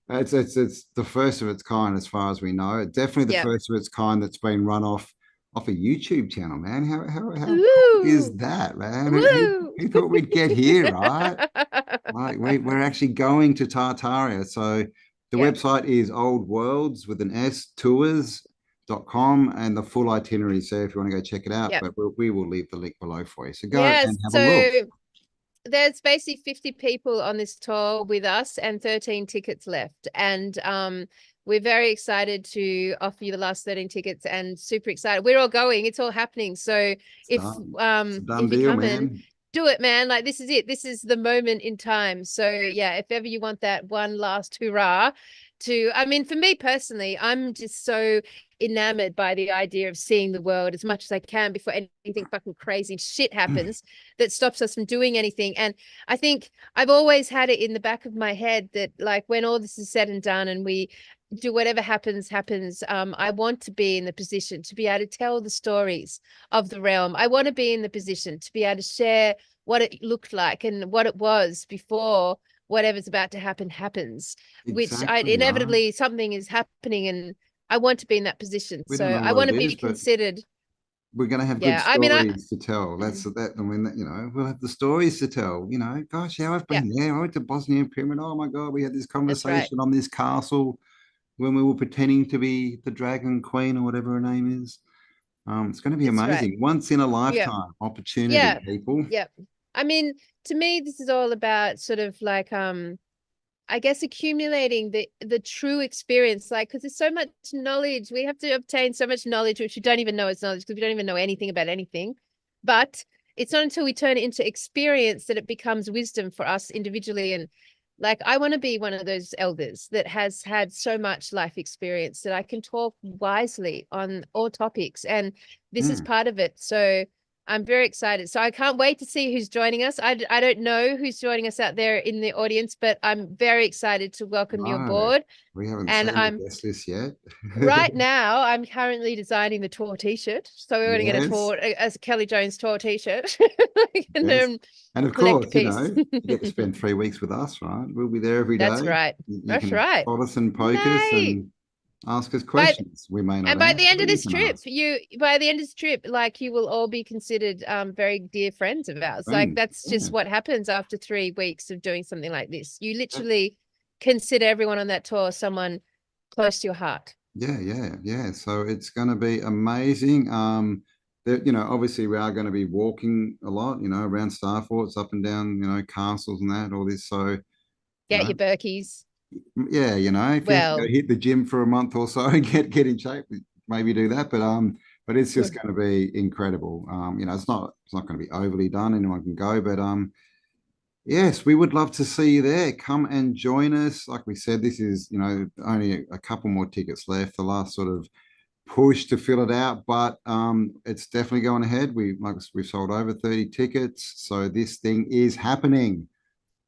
it's the first of its kind as far as we know. It's definitely the first of its kind that's been run off a YouTube channel, man. How cool is that, man? Who thought we'd get here, right? Like we're actually going to Tartaria. So the website is Old Worlds with an S tours.com, and the full itinerary. So if you want to go check it out, but we will leave the link below for you. So go and have a look. There's basically 50 people on this tour with us and 13 tickets left. And we're very excited to offer you the last 13 tickets, and super excited. We're all going. It's all happening. So if you come in, do it, man. Like this is it. This is the moment in time. So yeah, if ever you want that one last hurrah I mean, for me personally, I'm just so enamored by the idea of seeing the world as much as I can before anything fucking crazy shit happens that stops us from doing anything. And I think I've always had it in the back of my head that like when all this is said and done and we do whatever happens, I want to be in the position to be able to tell the stories of the realm. I want to be in the position to be able to share what it looked like and what it was before whatever's about to happen happens, which inevitably something is happening, and I want to be in that position. So I want to be considered. We're going to have good stories to tell. That's that. I mean, we'll have the stories to tell. Gosh, yeah, I've been there. I went to Bosnian Pyramid. Oh my God, we had this conversation on this castle when we were pretending to be the Dragon Queen or whatever her name is. It's going to be amazing. Once in a lifetime opportunity, people. Yeah. I mean, to me, this is all about sort of like, I guess, accumulating the true experience, like, because there's so much knowledge. We have to obtain so much knowledge, which we don't even know is knowledge because we don't even know anything about anything. But it's not until we turn it into experience that it becomes wisdom for us individually. And like, I want to be one of those elders that has had so much life experience that I can talk wisely on all topics. And this is part of it. So I'm very excited. So I can't wait to see who's joining us. I don't know who's joining us out there in the audience, but I'm very excited to welcome you aboard. We haven't seen the guest list yet. Right now, I'm currently designing the tour t-shirt. So we're going to get a tour, a Kelly Jones tour t-shirt. And of course, you get to spend 3 weeks with us, right? We'll be there every day. That's right. You can spot us and poke us and Ask us By questions. We may not and by answer, the end but of you this can trip, ask. like you will all be considered very dear friends of ours. Like Friends. that's Yeah. just what happens after 3 weeks of doing something like this. You literally consider everyone on that tour someone close to your heart. Yeah. So it's going to be amazing. Obviously we are going to be walking a lot, around Star Forts, up and down, castles and that, all this. So, you Get know, your Berkeys. yeah, if you have to go Well, hit the gym for a month or so and get in shape, maybe do that. But it's just going to be incredible. It's not going to be overly done. Anyone can go, but yes, we would love to see you there. Come and join us. Like we said, this is, only a couple more tickets left. The last sort of push to fill it out, but it's definitely going ahead. We've sold over 30 tickets, so this thing is happening.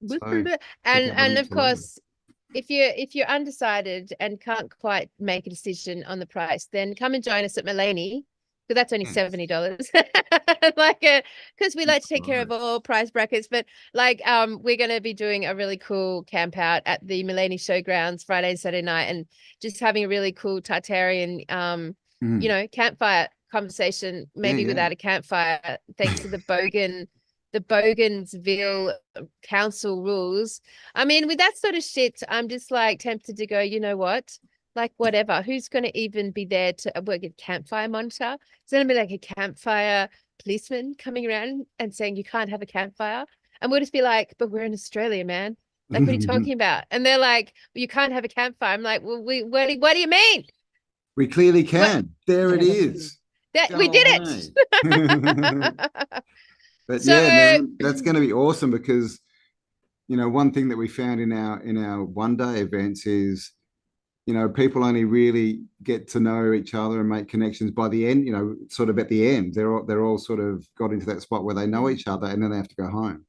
So check out the and links of below. course, if you're undecided and can't quite make a decision on the price, then come and join us at Mulaney, because that's only Yes. $70. Like, because we like to take care of all price brackets, but like, we're going to be doing a really cool camp out at the Mulaney Showgrounds Friday and Saturday night, and just having a really cool Tartarian, campfire conversation, maybe Yeah. without a campfire, thanks to the Bogensville council rules. I mean, with that sort of shit, I'm just like tempted to go, you know what? Like, whatever. Who's going to even be there to work at campfire monitor? Is there going to be like a campfire policeman coming around and saying you can't have a campfire? And we'll just be like, but we're in Australia, man. Like, what are you talking about? And they're like, well, you can't have a campfire. I'm like, well, what do you mean? We clearly can. There it is. That we Go did away. it. But So yeah, man, that's going to be awesome because one thing that we found in our one day events is people only really get to know each other and make connections by the end, sort of at the end. They're all sort of got into that spot where they know each other and then they have to go home.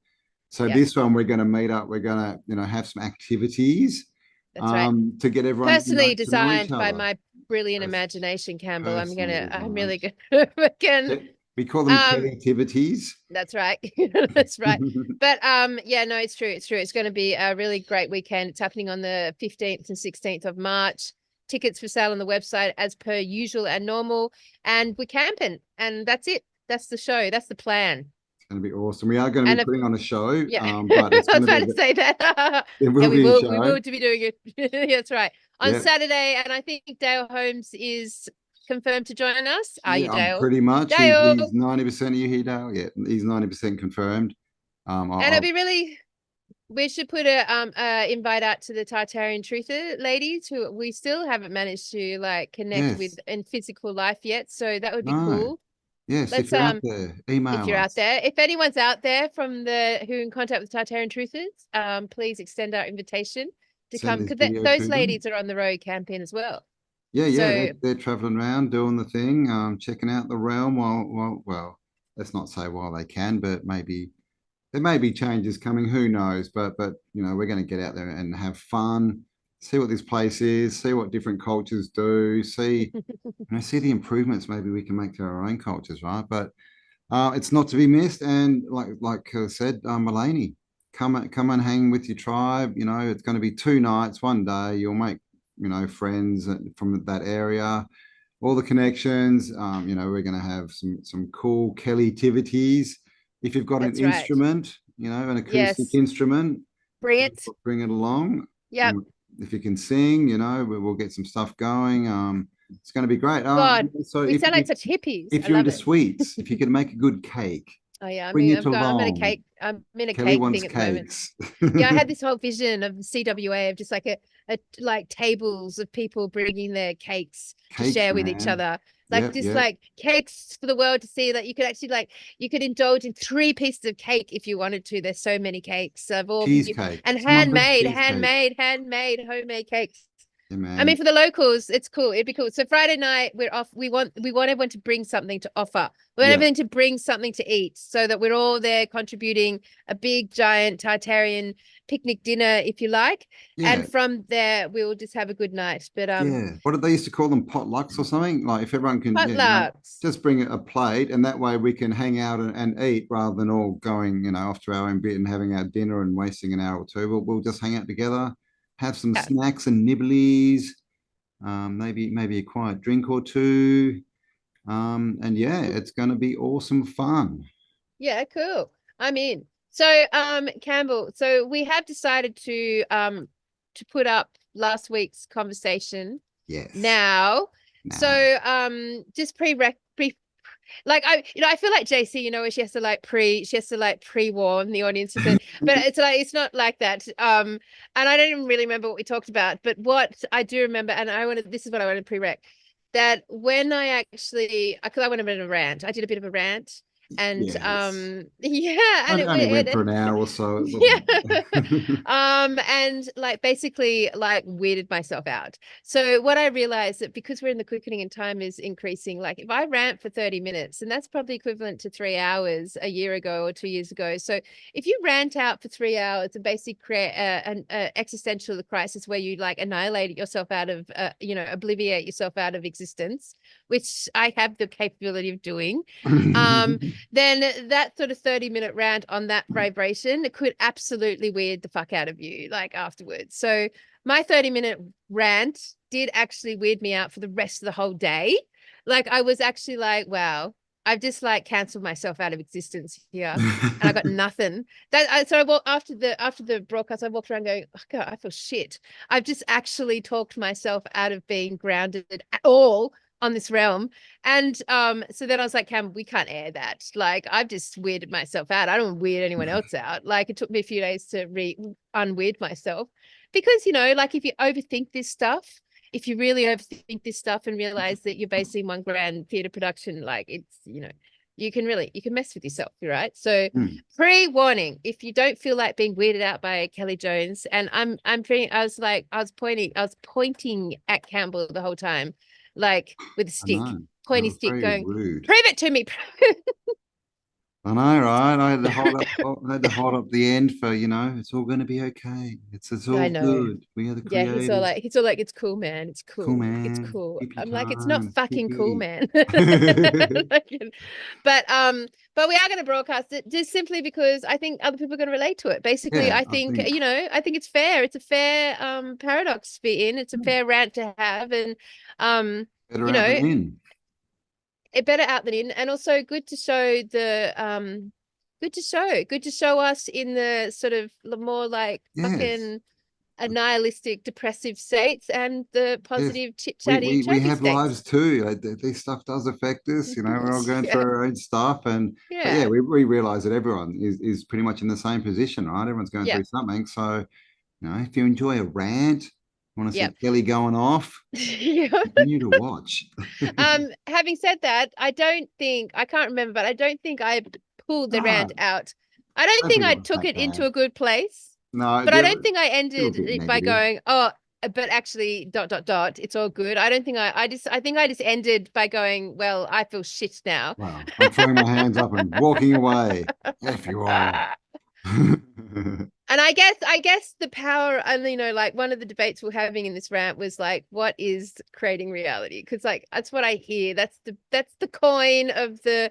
So Yeah. this one we're going to meet up. We're going to have some activities that's right. to get everyone Personally to know each designed by other. my brilliant imagination, Campbell. I'm really designed. gonna again. We call them activities. That's right. That's right. But yeah, no, it's true. It's true. It's going to be a really great weekend. It's happening on the 15th and 16th of March. Tickets for sale on the website as per usual and normal. And we're camping. And that's it. That's the show. That's the plan. It's going to be awesome. We are going to be putting on a show. Yeah. But it's I was going about to say that. There will be a show. We will be doing it. That's right. On Saturday. And I think Dale Holmes is confirmed to join us. Are you, Dale? Pretty much. Dale. He's 90% of you here, Dale. Yeah, he's 90% confirmed. And it'd be really, we should put a invite out to the Tartarian Truther ladies who we still haven't managed to like connect with in physical life yet. So that would be cool. Yes, if you're out there, email if you're us. out there. If anyone's out there from who in contact with Tartarian Truthers, please extend our invitation to come, because those ladies are on the road camping as well. Yeah. They're traveling around doing the thing, checking out the realm well, let's not say while they can, but maybe there may be changes coming, who knows, but we're going to get out there and have fun, see what this place is, see what different cultures do, see see the improvements maybe we can make to our own cultures, right? But it's not to be missed. And like I said, Mulaney, come and hang with your tribe. It's going to be 2 nights, 1 day. You'll make friends from that area, all the connections. We're going to have some cool Kelly activities. If you've got an instrument, an acoustic instrument, bring it along. Yeah. If you can sing, we'll get some stuff going. It's going to be great. God, so we sound like such hippies. If you're into sweets, if you can make a good cake. Oh yeah, I'm in a cake. I'm in a Kelly cake thing at cakes. the moment. Yeah, I had this whole vision of CWA of just like like tables of people bringing their cakes to share with each other. Like like cakes for the world to see, that you could actually you could indulge in 3 pieces of cake if you wanted to. There's so many cakes of all cheesecake and handmade homemade cakes. Yeah, I mean, for the locals, it's cool. It'd be cool. So Friday night, we're off. We want everyone to bring something to offer. We want everyone to bring something to eat, so that we're all there contributing a big, giant Tartarian picnic dinner, if you like. Yeah. And from there, we'll just have a good night. But what did they used to call them? Potlucks or something? Like if everyone can just bring a plate, and that way we can hang out and eat rather than all going off to our own bit and having our dinner and wasting an hour or two. We'll just hang out together. Have some snacks and nibblies, maybe a quiet drink or two. And yeah, it's going to be awesome fun. Yeah, cool. I'm in. So, Campbell, so we have decided to put up last week's conversation Yes. now. Now. So, just pre like I feel like JC, where she has to pre-warn the audience, but it's like it's not like that. And I don't even really remember what we talked about, but what I do remember, and this is what I want to pre-rec, that when I actually, because I went a bit of a rant, I did a bit of a rant, and Yes. yeah, and only went for an hour or so. Yeah. And like basically like weirded myself out. So what I realized that because we're in the quickening and time is increasing, like if I rant for 30 minutes, and that's probably equivalent to 3 hours a year ago or 2 years ago. So if you rant out for 3 hours and basically create an existential crisis where you like annihilate yourself out of, obliviate yourself out of existence, which I have the capability of doing, then that sort of 30-minute rant on that vibration could absolutely weird the fuck out of you like afterwards. So my 30-minute rant did actually weird me out for the rest of the whole day. Like I was actually like, wow, I've just like canceled myself out of existence here, and I got nothing. After the broadcast, I walked around going, oh God, I feel shit. I've just actually talked myself out of being grounded at all on this realm. And so then I was like, Cam, we can't air that. Like I've just weirded myself out. I don't weird anyone else out. Like it took me a few days to unweird myself, because like if you overthink this stuff, if you really overthink this stuff and realize that you're basically one grand theater production, like it's you can mess with yourself, right? So pre-warning, if you don't feel like being weirded out by Kelly Jones, and I was pointing at Campbell the whole time, like with a stick, pointy stick, going, rude. prove it to me. I know, right? I had to hold up the end for, it's all going to be okay. It's all I know. Good. We are the Yeah, creators. he's all like, it's cool, man. It's cool. Man. It's cool. I'm like, it's time. not fucking cool, man. But we are going to broadcast it just simply because I think other people are going to relate to it. Basically, Yeah, I think it's fair. It's a fair paradox to be in. It's a fair rant to have, and better out than in. It better out than in, and also good to show good to show us in the sort of more like fucking a nihilistic depressive states and the positive chit-chatty we have states. lives too. This stuff does affect us, we're all going through our own stuff, and we realize that everyone is pretty much in the same position, right? Everyone's going through something. So if you enjoy a rant, want to see Kelly going off, continue to watch. Having said that, I can't remember, but I don't think I pulled the rant out. I don't think I took it into a good place. No, but I don't think I ended it by going, oh, but actually ... it's all good. I don't think I think I just ended by going, well, I feel shit now. Wow, I'm throwing my hands up and walking away. If you are. And I guess the power, and like one of the debates we're having in this rant was like, what is creating reality? Because like that's what I hear. That's the coin of the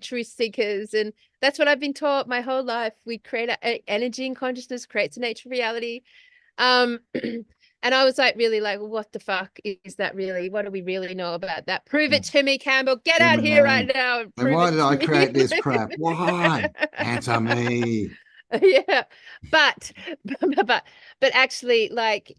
truth seekers, and that's what I've been taught my whole life. We create energy, and consciousness creates the nature of reality. And I was like, really, like, well, what the fuck is that really? What do we really know about that? Prove it to me, Campbell. Get out here right now and prove why it did to I me. create this crap? Why? Answer me. Yeah, but actually, like,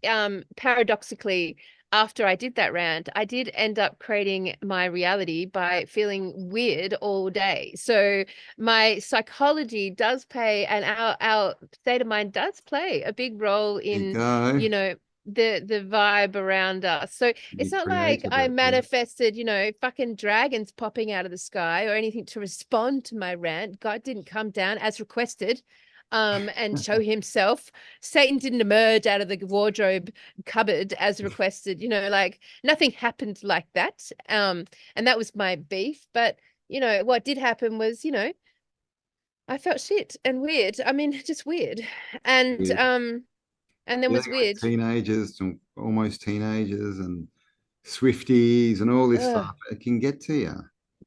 paradoxically, after I did that rant, I did end up creating my reality by feeling weird all day. So my psychology does play, and our state of mind does play a big role in, the vibe around us. So it's not like I manifested, fucking dragons popping out of the sky or anything to respond to my rant. God didn't come down as requested and show himself. Satan didn't emerge out of the wardrobe cupboard as requested, like nothing happened like that. And that was my beef. But what did happen was, I felt shit and weird. I mean, just weird. And then was weird. Teenagers, almost teenagers, and Swifties and all this stuff. It can get to you.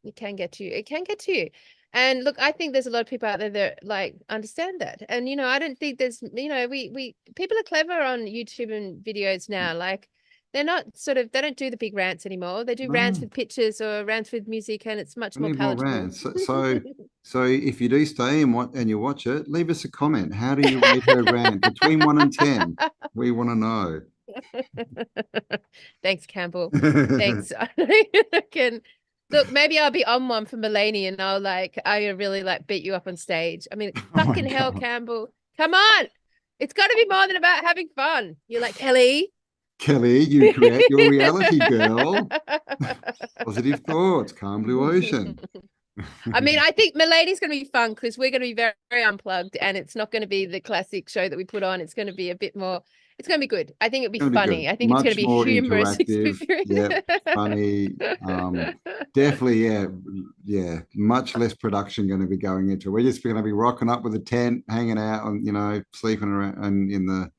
It can get to you. It can get to you. And look, I think there's a lot of people out there that like understand that. And I don't think there's, we people are clever on YouTube and videos now. Like they're not they don't do the big rants anymore. They do rants No. with pictures or rants with music, and it's much I more need more palatable. rants. So if you do stay and you watch it, leave us a comment. How do you rate her rant between 1 and 10? We want to know. Thanks, Campbell. Thanks. Look, maybe I'll be on one for Mulaney and I really beat you up on stage. I mean, Oh my fucking hell, God. Campbell. Come on. It's got to be more than about having fun. You're like, Kelly. Kelly, you create your reality, girl. Positive thoughts, calm blue ocean. I mean, I think Mulaney's going to be fun because we're going to be very, very unplugged, and it's not going to be the classic show that we put on. It's going to be a bit more. It's going to be good. I think it'll be Gonna be funny. good. I think it's going to Much be more humorous interactive. experience. Yep, funny. Definitely, yeah. Much less production going to be going into it. We're just going to be rocking up with a tent, hanging out, and sleeping around and in the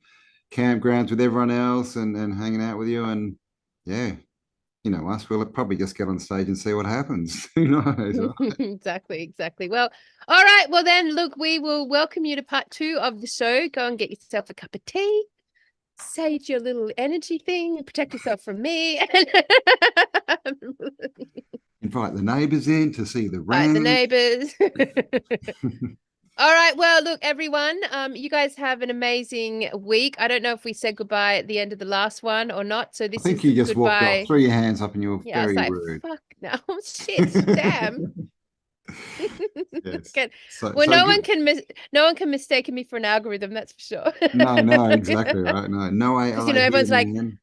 campgrounds with everyone else, and hanging out with you, and yeah. Us, we'll probably just get on stage and see what happens. Who knows? Right? Exactly. Well, all right. Well, then, look, we will welcome you to part 2 of the show. Go and get yourself a cup of tea, sage your little energy thing, protect yourself from me. Invite the neighbours in to see the Right, the rant. neighbors. All right. Well, look, everyone, you guys have an amazing week. I don't know if we said goodbye at the end of the last one or not. So I this think is you just walked goodbye. off, threw your hands up, and you were Yeah, I was very like, rude. fuck no, shit, damn. Yes. Good. So, Well, so no good. one can mistake me for an algorithm, that's for sure. No, exactly right. No Because AI here, man.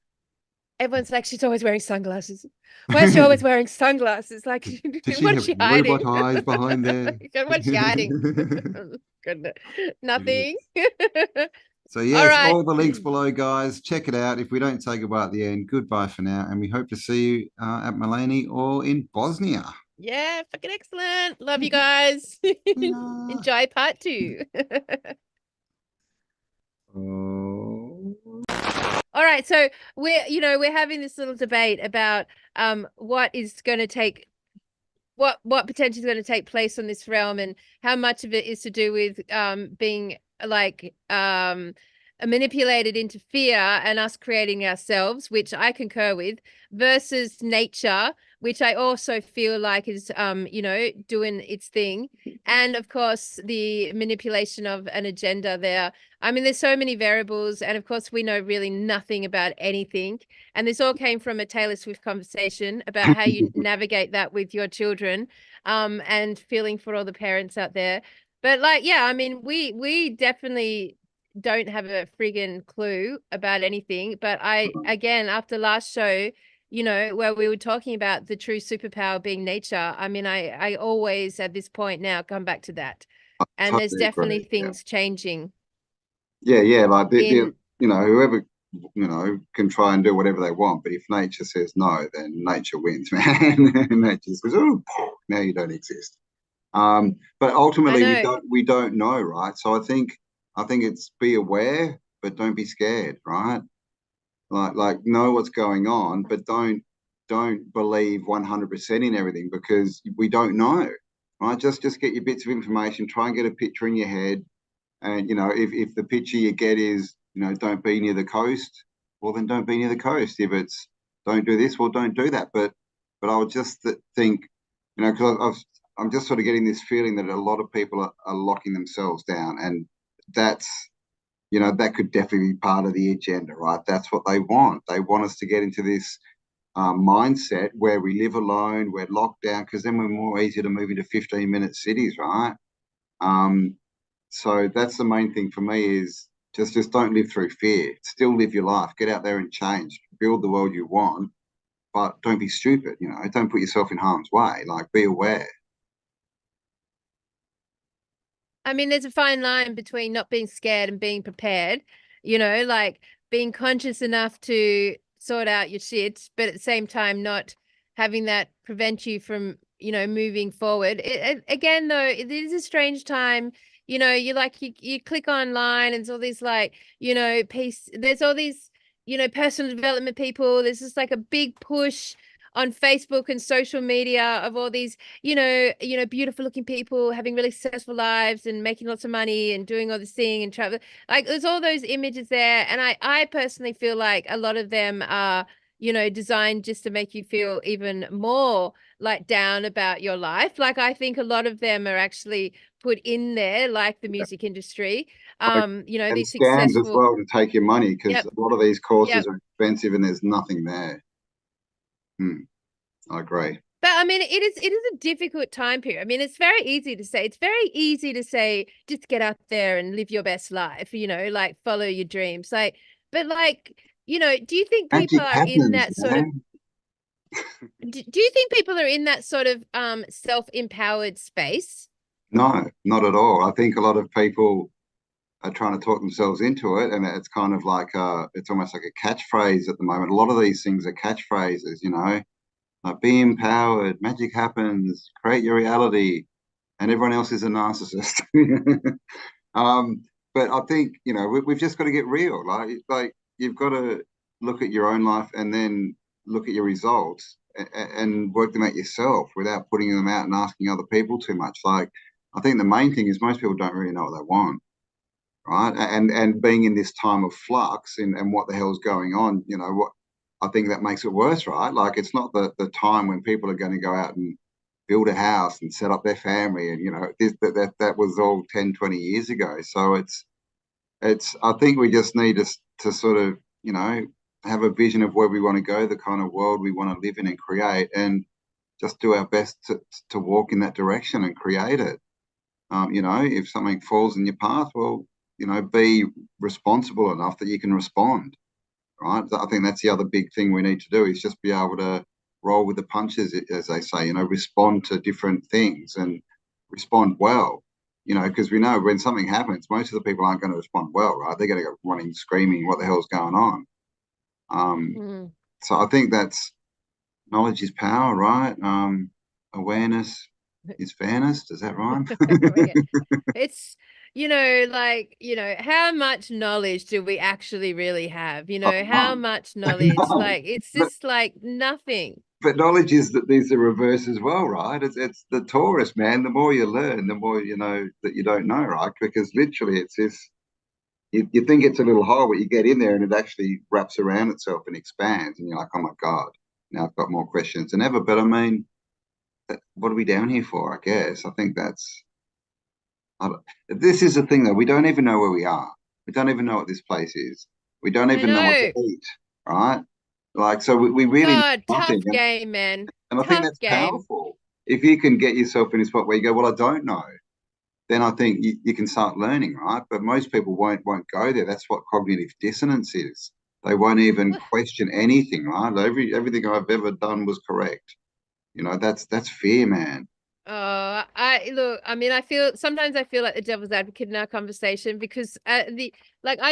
everyone's like, she's always wearing sunglasses. Why is she always wearing sunglasses? Like, Does she what is have she hiding? robot eyes behind there? What's she hiding? Goodness. Nothing. So All yes, right. all the links below, guys. Check it out. If we don't say goodbye at the end, goodbye for now, and we hope to see you at Mulaney or in Bosnia. Yeah, fucking excellent. Love you guys. Yeah. Enjoy part 2. Oh. All right, so we're having this little debate about what is going to take what potentially is going to take place on this realm, and how much of it is to do with being manipulated into fear and us creating ourselves, which I concur with, versus nature, which I also feel like is doing its thing, and of course the manipulation of an agenda there. I mean, there's so many variables, and of course we know really nothing about anything. And this all came from a Taylor Swift conversation about how you navigate that with your children, and feeling for all the parents out there. But I mean, we definitely don't have a friggin' clue about anything. But again, after last show, where we were talking about the true superpower being nature, I mean, I always at this point now come back to that. And there's Totally definitely agree. things changing. Yeah. Like In whoever can try and do whatever they want, but if nature says no, then nature wins, man. Nature says, "Oh, now you don't exist." But ultimately, we don't know, right? So I think it's be aware, but don't be scared, right? Like know what's going on, but don't believe 100% in everything, because we don't know, right? Just get your bits of information, try and get a picture in your head, and if the picture you get is don't be near the coast, well then don't be near the coast. If it's don't do this, well don't do that. But I would just think, because I'm just sort of getting this feeling that a lot of people are locking themselves down, and that's that could definitely be part of the agenda, right? That's what they want. They want us to get into this mindset where we live alone, we're locked down, because then we're more easy to move into 15-minute cities, right? So that's the main thing for me, is just don't live through fear. Still live your life. Get out there and change. Build the world you want, but don't be stupid. Don't put yourself in harm's way. Like, be aware. I mean, there's a fine line between not being scared and being prepared, like being conscious enough to sort out your shit, but at the same time, not having that prevent you from, moving forward. Again, though, it is a strange time. You click online and it's all these there's all these, personal development people. There's just like a big push on Facebook and social media of all these, beautiful looking people having really successful lives and making lots of money and doing all this thing and travel. Like, there's all those images there. And I personally feel like a lot of them are designed just to make you feel even more like down about your life. Like, I think a lot of them are actually put in there, like the music industry. And These scams as successful. well to take your money, because Yep. a lot of these courses Yep. are expensive and there's nothing there. I agree. But I mean, it is a difficult time period. I mean, it's very easy to say. It's very easy to say, just get out there and live your best life, like follow your dreams. But do you think people Magic are in happens, that sort of, man. do you think people are in that sort of self-empowered space? No, not at all. I think a lot of people are trying to talk themselves into it, and it's kind of like it's almost like a catchphrase at the moment. A lot of these things are catchphrases, like be empowered, magic happens, create your reality, and everyone else is a narcissist. But I think we've just got to get real. Like you've got to look at your own life and then look at your results and work them out yourself without putting them out and asking other people too much. Like I think the main thing is most people don't really know what they want, right? And being in this time of flux and what the hell's going on, what I think that makes it worse, right? Like it's not the time when people are going to go out and build a house and set up their family, and that was all 10, 20 years ago. So it's I think we just need to sort of have a vision of where we want to go, the kind of world we want to live in and create, and just do our best to walk in that direction and create it. If something falls in your path, well, be responsible enough that you can respond, right? I think that's the other big thing we need to do, is just be able to roll with the punches, as they say, respond to different things and respond well, because we know when something happens, most of the people aren't going to respond well, right? They're going to go running, screaming, what the hell's going on? So I think that's knowledge is power, right? Awareness is fairness. Does that rhyme? It's, how much knowledge do we actually really have? How much knowledge? Like, it's just like nothing. But knowledge is that there's the reverse as well, right? It's the Taurus, man. The more you learn, the more you know that you don't know, right? Because literally it's this, you think it's a little hole, but you get in there and it actually wraps around itself and expands. And you're like, oh my God, now I've got more questions than ever. But I mean, what are we down here for? I guess. I think this is the thing, though. We don't even know where we are. We don't even know what this place is. We don't even know what to eat, right? Like, so we really know God, tough nothing. game, man. And I think that's powerful. If you can get yourself in a spot where you go, well, I don't know, then I think you can start learning, right? But most people won't go there. That's what cognitive dissonance is. They won't even question anything, right? Everything I've ever done was correct. That's fear, man. I mean, sometimes I feel like the devil's advocate in our conversation, because I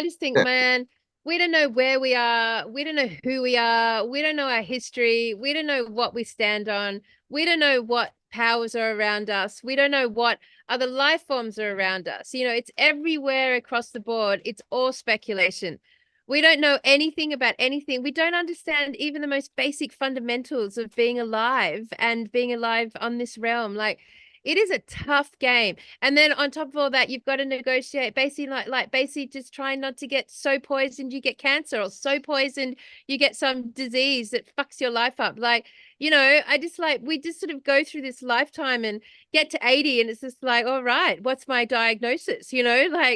just think, man, we don't know where we are. We don't know who we are. We don't know our history. We don't know what we stand on. We don't know what powers are around us. We don't know what other life forms are around us. It's everywhere across the board. It's all speculation. We don't know anything about anything. We don't understand even the most basic fundamentals of being alive and being alive on this realm. Like, it is a tough game. And then on top of all that, you've got to negotiate basically basically just trying not to get so poisoned you get cancer, or so poisoned you get some disease that fucks your life up. Like, I just we just sort of go through this lifetime and get to 80 and it's just like, all right, what's my diagnosis? It's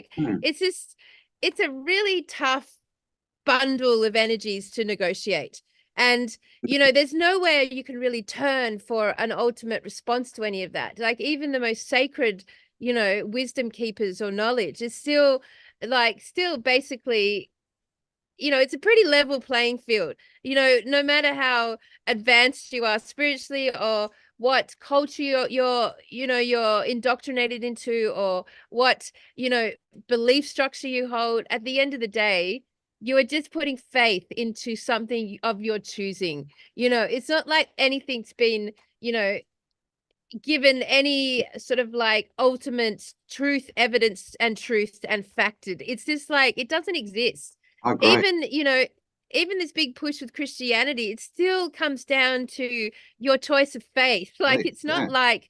a really tough bundle of energies to negotiate. And there's nowhere you can really turn for an ultimate response to any of that. Like, even the most sacred wisdom keepers or knowledge is still basically, it's a pretty level playing field. No matter how advanced you are spiritually, or what culture you're indoctrinated into, or what belief structure you hold, at the end of the day, you are just putting faith into something of your choosing. It's not like anything's been, given any sort of ultimate truth, evidence and factored. It's just it doesn't exist. Even, even this big push with Christianity, it still comes down to your choice of faith. It's not like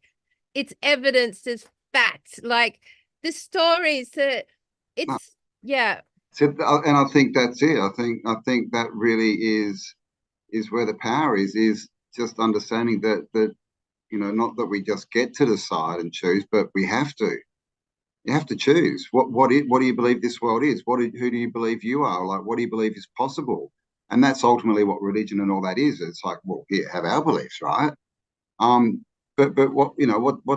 it's evidenced as fact. Like, the stories that So, and I think that's it. I think that really is is where the power is just understanding that not that we just get to decide and choose, but we have to. You have to choose. What do you believe this world is? Who do you believe you are? Like, what do you believe is possible? And that's ultimately what religion and all that is. It's like, well, here, have our beliefs, right? Um, but what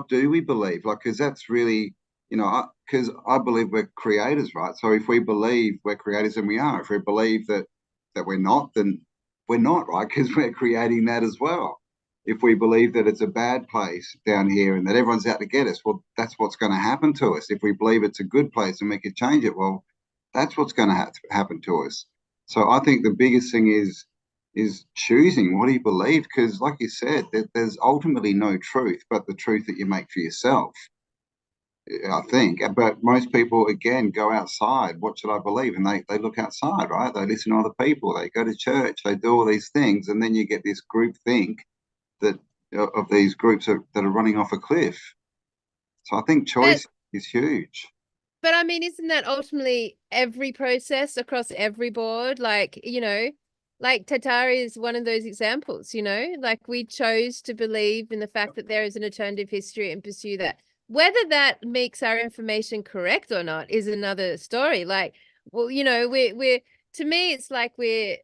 do we believe? Like, because that's really, because I believe we're creators, right? So if we believe we're creators, then we are. If we believe that we're not, then we're not, right? Because we're creating that as well. If we believe that it's a bad place down here and that everyone's out to get us, well, that's what's going to happen to us. If we believe it's a good place and we could change it, well, that's what's going to happen to us. So I think the biggest thing is choosing what do you believe, because like you said, there's ultimately no truth but the truth that you make for yourself, I think. But most people, again, go outside. What should I believe? And they look outside, right? They listen to other people, they go to church, they do all these things, and then you get this group think that of these groups that are running off a cliff. So I think choice is huge. But I mean, isn't that ultimately every process across every board? Like, like Tartaria is one of those examples, like we chose to believe in the fact that there is an alternative history and pursue that. Whether that makes our information correct or not is another story. Like, well, we're to me, it's like we're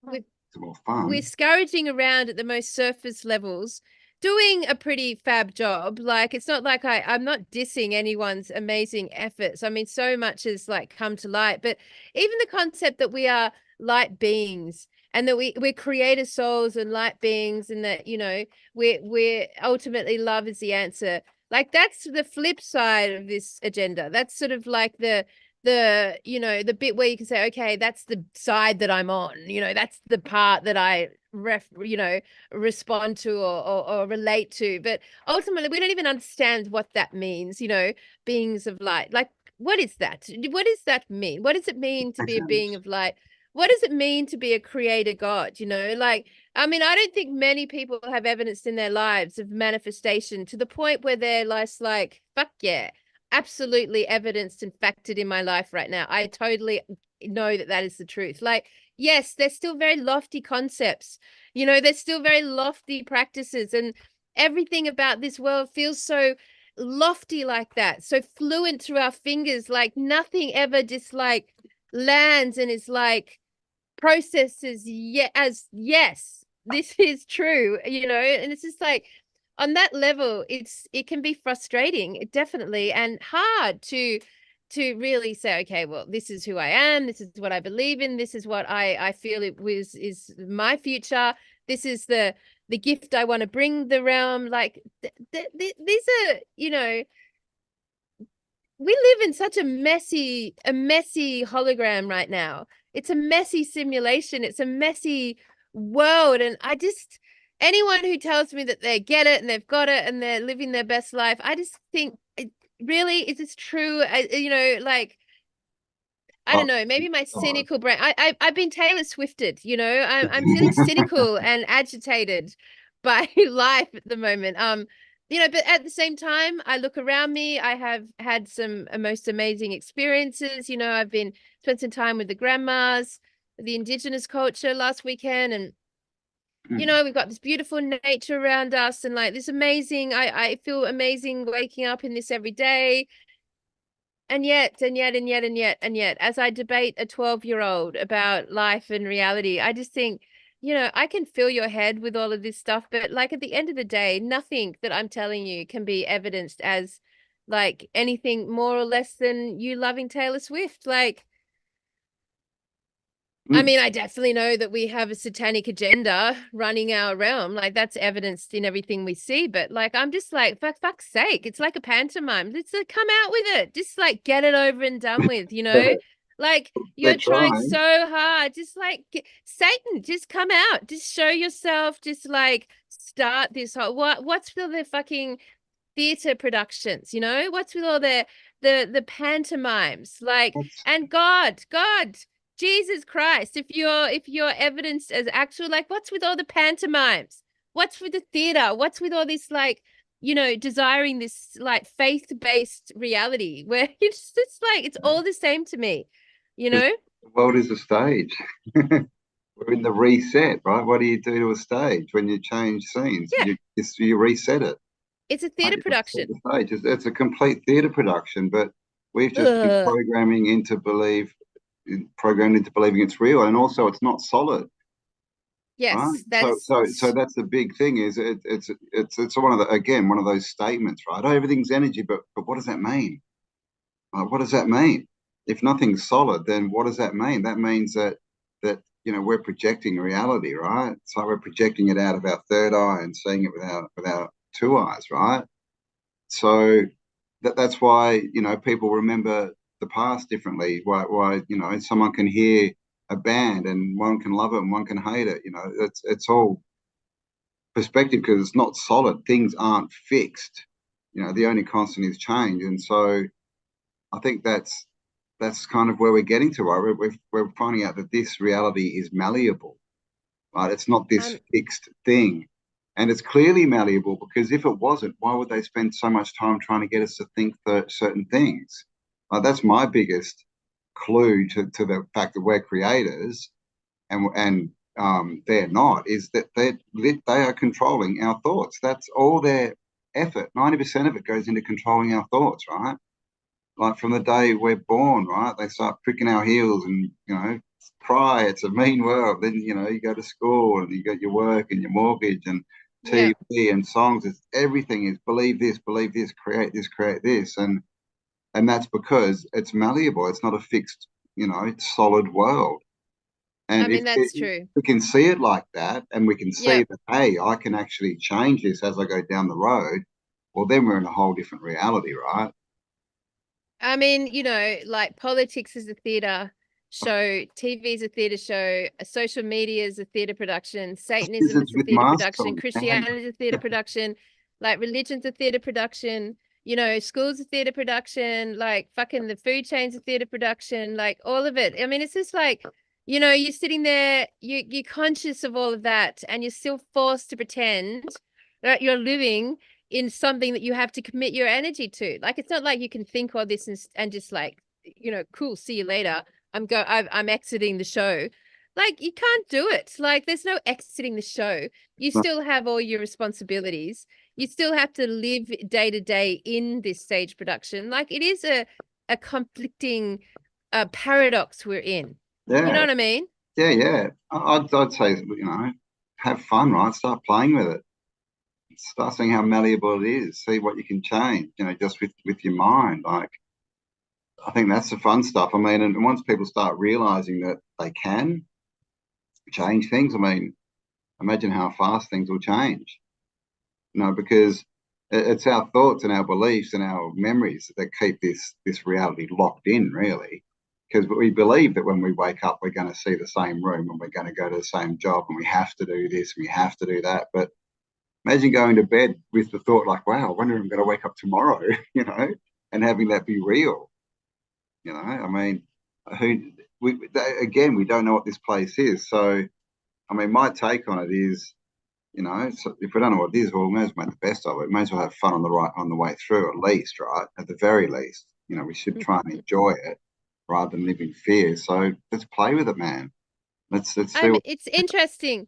It's more fun. we're scourging around at the most surface levels, doing a pretty fab job. Like, it's not like I'm not dissing anyone's amazing efforts. I mean, so much has like come to light, but even the concept that we are light beings and that we're creator souls and light beings, and that, we're ultimately love is the answer. Like, that's the flip side of this agenda. That's sort of like the bit where you can say, okay, that's the side that I'm on, that's the part that I respond to or relate to. But ultimately we don't even understand what that means, beings of light. Like, what is that? What does that mean? What does it mean to be a being of light? What does it mean to be a creator God? Like, I mean, I don't think many people have evidence in their lives of manifestation to the point where they're like, fuck yeah, absolutely evidenced and factored in my life right now. I totally know that is the truth. Like, yes, there's still very lofty concepts, there's still very lofty practices, and everything about this world feels so lofty like that, so fluent through our fingers, like nothing ever just like lands and is like processes as yes, this is true, and it's just like on that level it can be frustrating, definitely, and hard to really say, okay, well, this is who I am, this is what I believe in, this is what I feel is my future, this is the gift I want to bring the realm. Like these are, we live in such a messy hologram right now. It's a messy simulation. It's a messy world. And anyone who tells me that they get it and they've got it and they're living their best life, I just think, really, is this true? Like, I don't know, maybe my cynical brain. I've been Taylor Swifted, I'm feeling cynical and agitated by life at the moment. But at the same time, I look around me. I have had some most amazing experiences. I've spent some time with the grandmas, the indigenous culture last weekend, and we've got this beautiful nature around us, and like this amazing. I feel amazing waking up in this every day. And yet, as I debate a 12-year-old about life and reality, I just think, I can fill your head with all of this stuff, but like at the end of the day, nothing that I'm telling you can be evidenced as like anything more or less than you loving Taylor Swift. Like, I mean, I definitely know that we have a satanic agenda running our realm. Like, that's evidenced in everything we see. But like, I'm just like, for fuck's sake, it's like a pantomime. Just come out with it. Just like get it over and done with, Like, you're trying so hard. Just like Satan, just come out. Just show yourself. Just like start this whole what's with all the fucking theater productions, What's with all the pantomimes? Like, and God. Jesus Christ, if you're evidenced as actual, like, what's with all the pantomimes? What's with the theater? What's with all this, like, desiring this like faith-based reality where it's like it's all the same to me, The world is a stage. The We're in the reset, right? What do you do to a stage when you change scenes? Yeah, You reset it. it's a Right? theatre You reset production. the stage. It's a complete theatre production, but we've just been Ugh. programmed into believing it's real, and also it's not solid. Right. Yes, So that's the big thing is it's one of one of those statements, right? Oh, everything's energy, but what does that mean? What does that mean? If nothing's solid, then what does that mean? That means that we're projecting reality, right? So we're projecting it out of our third eye and seeing it without two eyes, right? So that's why people remember the past differently. Why someone can hear a band and one can love it and one can hate it. It's all perspective because it's not solid. Things aren't fixed. The only constant is change, and so I think that's kind of where we're getting to. Right? We're finding out that this reality is malleable. Right? It's not this um fixed thing. And it's clearly malleable because if it wasn't, why would they spend so much time trying to get us to think certain things? That's my biggest clue to the fact that we're creators and they're not, is that they are controlling our thoughts. That's all their effort. 90% of it goes into controlling our thoughts, right? Like from the day we're born, right? They start pricking our heels and, cry, it's a mean world. Then, you go to school and you got your work and your mortgage and yeah. TV and songs. It's everything is believe this, create this, create this. And that's because it's malleable. It's not a fixed, solid world. I And if mean, that's true. we can see it like that and we can Yeah. see that, hey, I can actually change this as I go down the road, well, then we're in a whole different reality, right? I mean, like politics is a theatre show, TV is a theatre show, social media is a theatre production, Satanism is Lizards a with theatre masks production, on, man. Christianity is a theatre production, like religion's a theatre production, school's a theatre production, like fucking the food chain's a theatre production, like all of it. I mean, it's just like, you're sitting there, you're conscious of all of that, and you're still forced to pretend that you're living in something that you have to commit your energy to. Like, it's not like you can think all this and just like, cool, see you later. I'm exiting the show. Like, you can't do it. Like, there's no exiting the show. You still have all your responsibilities. You still have to live day to day in this stage production. Like, it is a conflicting paradox we're in. You know Yeah, what I mean? yeah. I'd say, have fun, right? Start playing with it. Start seeing how malleable it is. See what you can change, just with your mind. Like, I think that's the fun stuff. I mean, and once people start realizing that they can change things, I mean, imagine how fast things will change. Because it's our thoughts and our beliefs and our memories that keep this reality locked in, really. Because we believe that when we wake up, we're going to see the same room and we're going to go to the same job and we have to do this and we have to do that. But imagine going to bed with the thought like, wow, I wonder if I'm going to wake up tomorrow, and having that be real. I mean, who again, we don't know what this place is. So, I mean, my take on it is, so if we don't know what it is, well, we may as well make the best of it. We may as well have fun on the way through, at least, right? At the very least, we should try and enjoy it rather than live in fear. So let's play with it, man. Let's see what. It's interesting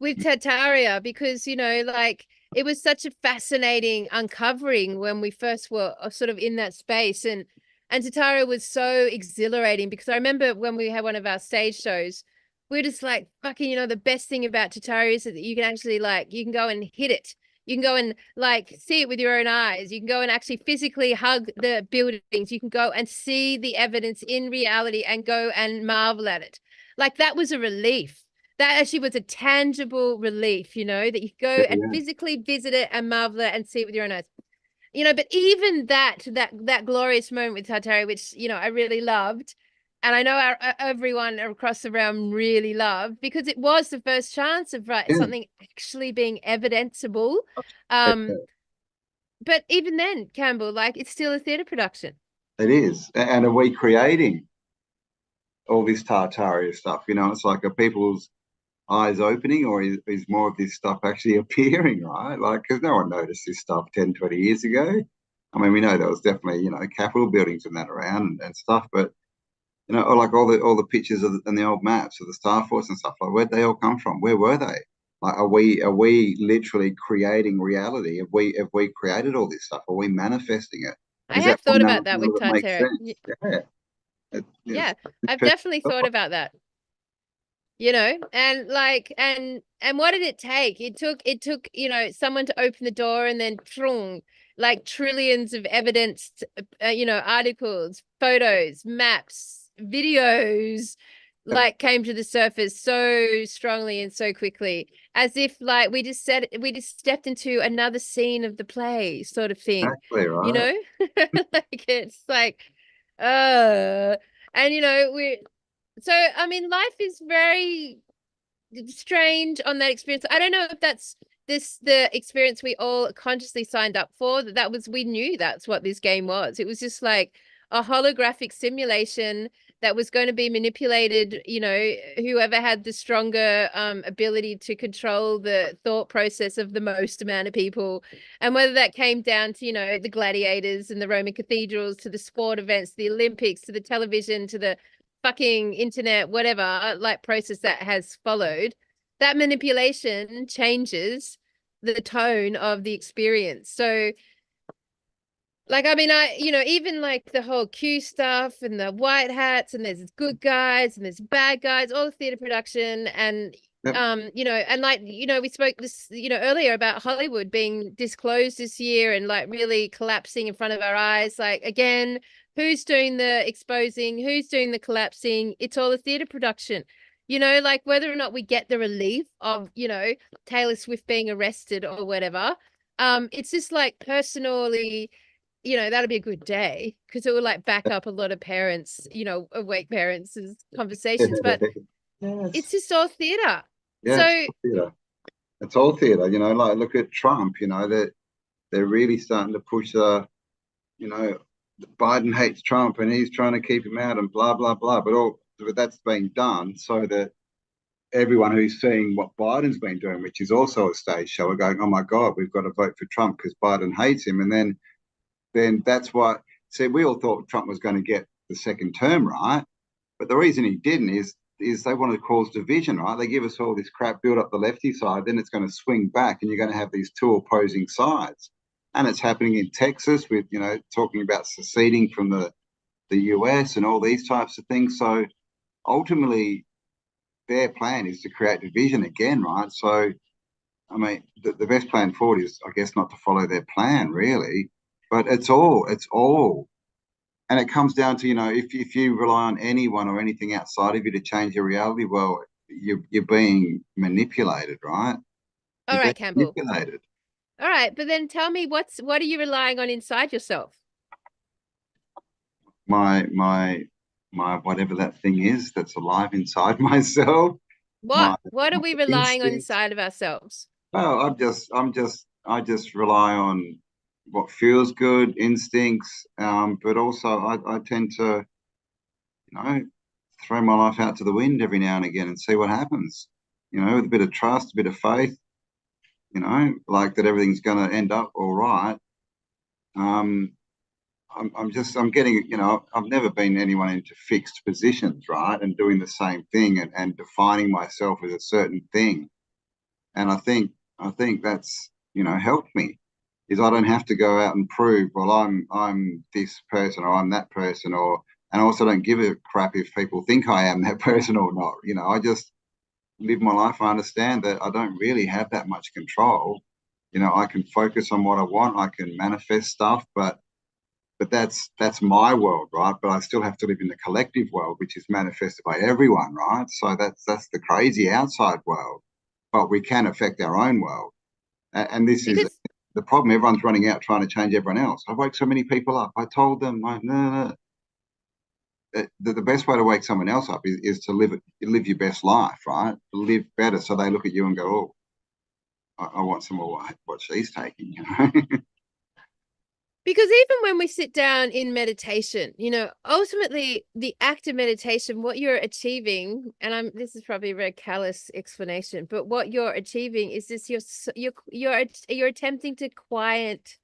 with Tartaria because, like, it was such a fascinating uncovering when we first were sort of in that space, and Tartaria was so exhilarating because I remember when we had one of our stage shows, we are just like, fucking, the best thing about Tartaria is that you can actually, like, you can go and hit it. You can go and, like, see it with your own eyes. You can go and actually physically hug the buildings. You can go and see the evidence in reality and go and marvel at it. Like, that was a relief. That actually was a tangible relief, that you go Yeah, and yeah. physically visit it and marvel at it and see it with your own eyes. But even that glorious moment with Tartary, which, I really loved, and I know everyone across the realm really loved, because it was the first chance of Yeah, something actually being evidenceable. Um, but even then, Campbell, like, it's still a theatre production. it is. And are we creating all this Tartaria stuff? It's like, are people's eyes opening, or is more of this stuff actually appearing, right? Like, because no one noticed this stuff 10, 20 years ago. I mean, we know there was definitely, Capitol buildings and that around and stuff, but You know, or like all the pictures of and the old maps of the Star Force and stuff. Like, where'd they all come from? Where were they? Like, are we literally creating reality? Have we created all this stuff? Are we manifesting it? I Is that have thought one about that element with that makes Tartaria. sense? Yeah. Yeah, It's I've definitely thought about that. You know, and like, and what did it take? It took, you know, someone to open the door, and then like trillions of evidence, you know, articles, photos, maps, videos, like came to the surface so strongly and so quickly, as if like we just stepped into another scene of the play, sort of thing, exactly you right. know? Like it's like, uh, and you know, so, I mean, life is very strange on that experience. I don't know if that's the experience we all consciously signed up for. That was, we knew that's what this game was. It was just like a holographic simulation that was going to be manipulated, you know, whoever had the stronger ability to control the thought process of the most amount of people. And whether that came down to, you know, the gladiators and the Roman cathedrals, to the sport events, the Olympics, to the television, to the fucking internet, whatever, like process that has followed, that manipulation changes the tone of the experience. So, like, I mean, you know, even like the whole Q stuff and the white hats, and there's good guys and there's bad guys, all the theater production, and Yep. you know, and like, you know, we spoke this, you know, earlier about Hollywood being disclosed this year and like really collapsing in front of our eyes. Like, again, who's doing the exposing? Who's doing the collapsing? It's all a theater production. You know, like whether or not we get the relief of, you know, Taylor Swift being arrested or whatever. It's just like personally, you know, that'll be a good day, because it will like back up a lot of parents, you know, awake parents' conversations. But it's Yes. just all theater. Yeah, it's So, all theatre. It's all theatre, you know, like look at Trump, you know, that they're really starting to push you know, Biden hates Trump and he's trying to keep him out and blah blah blah. But that's being done so that everyone who's seeing what Biden's been doing, which is also a stage show, are going, "Oh my God, we've got to vote for Trump because Biden hates him." And then that's what. See, we all thought Trump was going to get the second term, right? But the reason he didn't is they wanted to cause division, right? They give us all this crap, build up the lefty side, then it's going to swing back, and you're going to have these two opposing sides. And it's happening in Texas with, you know, talking about seceding from the US and all these types of things. So ultimately, their plan is to create division again, right? So, I mean, the best plan forward is, I guess, not to follow their plan, really. But it's all, and it comes down to, you know, if you rely on anyone or anything outside of you to change your reality, well, you're being manipulated, right? all You're being right, Campbell. manipulated. All right, but then tell me, what are you relying on inside yourself? My whatever that thing is that's alive inside myself, my What are my we relying on instincts. inside of ourselves? Well, I just rely on what feels good, instincts. But also I tend to, you know, throw my life out to the wind every now and again and see what happens. You know, with a bit of trust, a bit of faith, you know, like that everything's going to end up all right. Um, I'm getting, you know, I've never been anyone into fixed positions, right? And doing the same thing and defining myself as a certain thing. And I think that's, you know, helped me, is I don't have to go out and prove, well, I'm this person or I'm that person, or, and I also don't give a crap if people think I am that person or not. You know, I just live my life. I understand that I don't really have that much control. You know, I can focus on what I want, I can manifest stuff, but that's my world, right? But I still have to live in the collective world, which is manifested by everyone, right? So that's the crazy outside world, but we can affect our own world. And this is Because the problem. Everyone's running out trying to change everyone else. I woke so many people up. I told them, no, no, no. The best way to wake someone else up is to live your best life, right? Live better, so they look at you and go, "Oh, I want some of what she's taking." You know? Because even when we sit down in meditation, you know, ultimately the act of meditation, what you're achieving, and this is probably a very callous explanation, but what you're achieving is this: you're attempting to quiet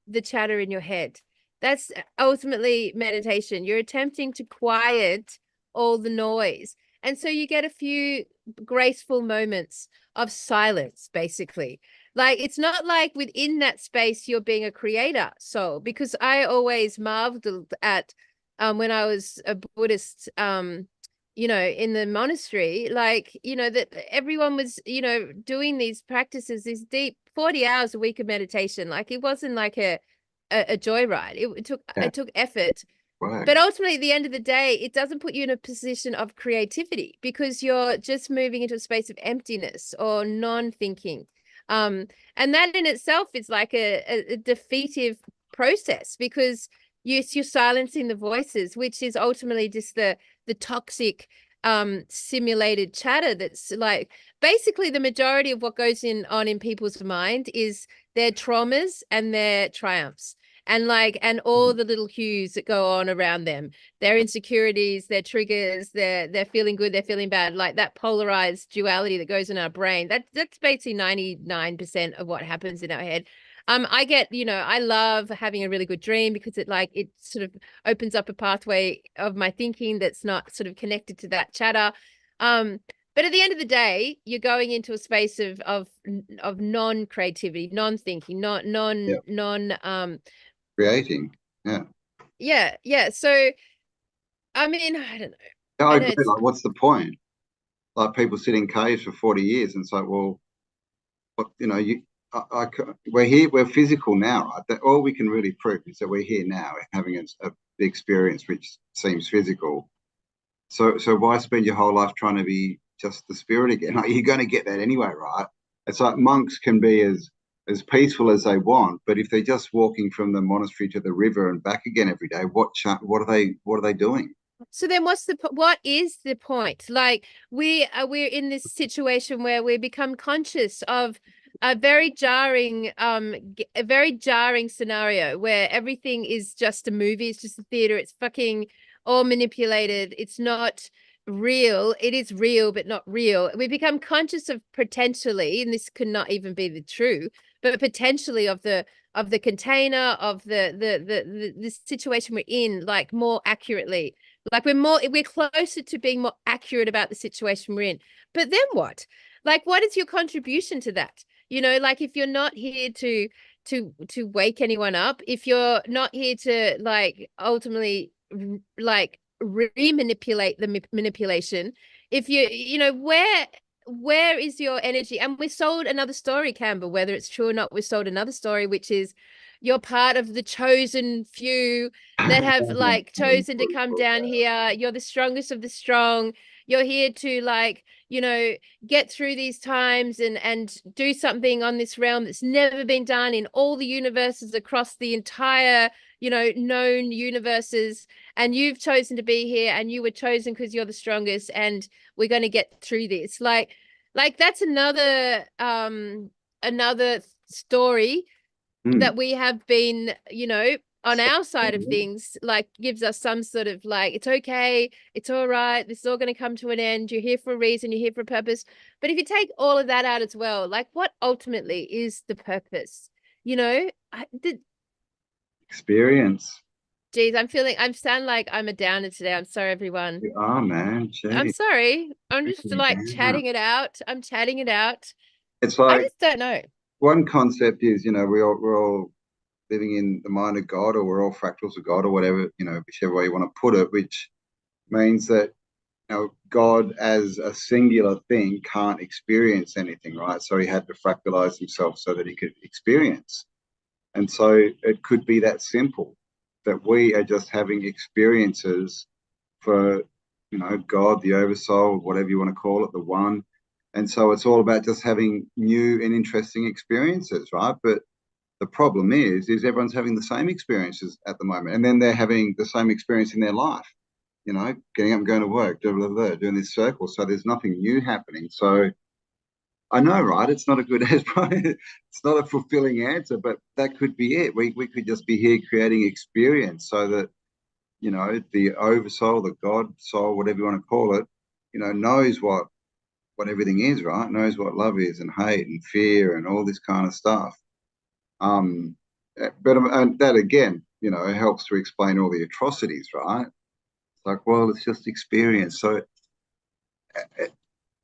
the chatter in your head. That's ultimately meditation. You're attempting to quiet all the noise. And so you get a few graceful moments of silence, basically. Like, it's not like within that space you're being a creator. So, because I always marveled at when I was a Buddhist, in the monastery, like, that everyone was, doing these practices, these deep 40 hours a week of meditation. Like, it wasn't like a joyride. It took effort. Right. But ultimately, at the end of the day, it doesn't put you in a position of creativity because you're just moving into a space of emptiness or non-thinking. And that in itself is like a defeative process because you're silencing the voices, which is ultimately just the toxic simulated chatter that's like basically the majority of what goes on in people's mind is their traumas and their triumphs and all the little hues that go on around them, their insecurities, their triggers, they're feeling good, they're feeling bad, like that polarized duality that goes in our brain. That's basically 99% of what happens in our head. I love having a really good dream because it sort of opens up a pathway of my thinking that's not sort of connected to that chatter. But at the end of the day, you're going into a space of non-creativity, non-thinking, non Creating. Yeah. yeah. So I mean, I don't know. Yeah, I I know agree. Like, what's the point? Like, people sit in caves for 40 years, and it's like, well, but we're here, we're physical now, right? That all we can really prove is that we're here now, having a experience which seems physical. So why spend your whole life trying to be just the spirit again? Like, you're going to get that anyway, right? It's like monks can be as peaceful as they want, but if they're just walking from the monastery to the river and back again every day, what are they doing? So then what is the point? Like, we're in this situation where we become conscious of a very jarring scenario where everything is just a movie, it's just a theater, it's fucking all manipulated, it's not real. It is real but not real. We become conscious of potentially, and this could not even be the true, but potentially of the container of the situation we're in, like, more accurately. Like, we're closer to being more accurate about the situation we're in. But then what? Like, what is your contribution to that? Like, if you're not here to wake anyone up, if you're not here to, like, ultimately, like, re-manipulate the manipulation, if where is your energy? And we sold another story, Campbell, whether it's true or not, we sold another story, which is you're part of the chosen few that have, like, chosen to come down here. You're the strongest of the strong. You're here to, like, get through these times and do something on this realm that's never been done in all the universes across the entire, known universes. And you've chosen to be here, and you were chosen because you're the strongest, and we're going to get through this. Like that's another story that we have been, on our side of things, like, gives us some sort of, like, it's okay, it's all right, this is all going to come to an end, you're here for a reason, you're here for a purpose. But if you take all of that out as well, like, what ultimately is the purpose? Experience. Geez, I'm sound like I'm a downer today. I'm sorry, everyone. You are, man. I'm Jeez. sorry. I'm just, like, Yeah. chatting it out. I'm chatting it out. It's I like, just don't know. one concept is, we're all living in the mind of God, or we're all fractals of God, or whatever, whichever way you want to put it, which means that, God as a singular thing can't experience anything, right? So he had to fractalize himself so that he could experience. And so it could be that simple, that we are just having experiences for, God, the oversoul, whatever you want to call it, the one. And so it's all about just having new and interesting experiences, right? But the problem is everyone's having the same experiences at the moment, and then they're having the same experience in their life. Getting up and going to work, blah, blah, blah, doing this circle. So there's nothing new happening. So I know, right? It's not a good, it's not a fulfilling answer, but that could be it. We could just be here creating experience so that, the oversoul, the God soul, whatever you want to call it, knows what everything is, right? Knows what love is, and hate and fear and all this kind of stuff. But that again, helps to explain all the atrocities, right? like, well, it's just experience. So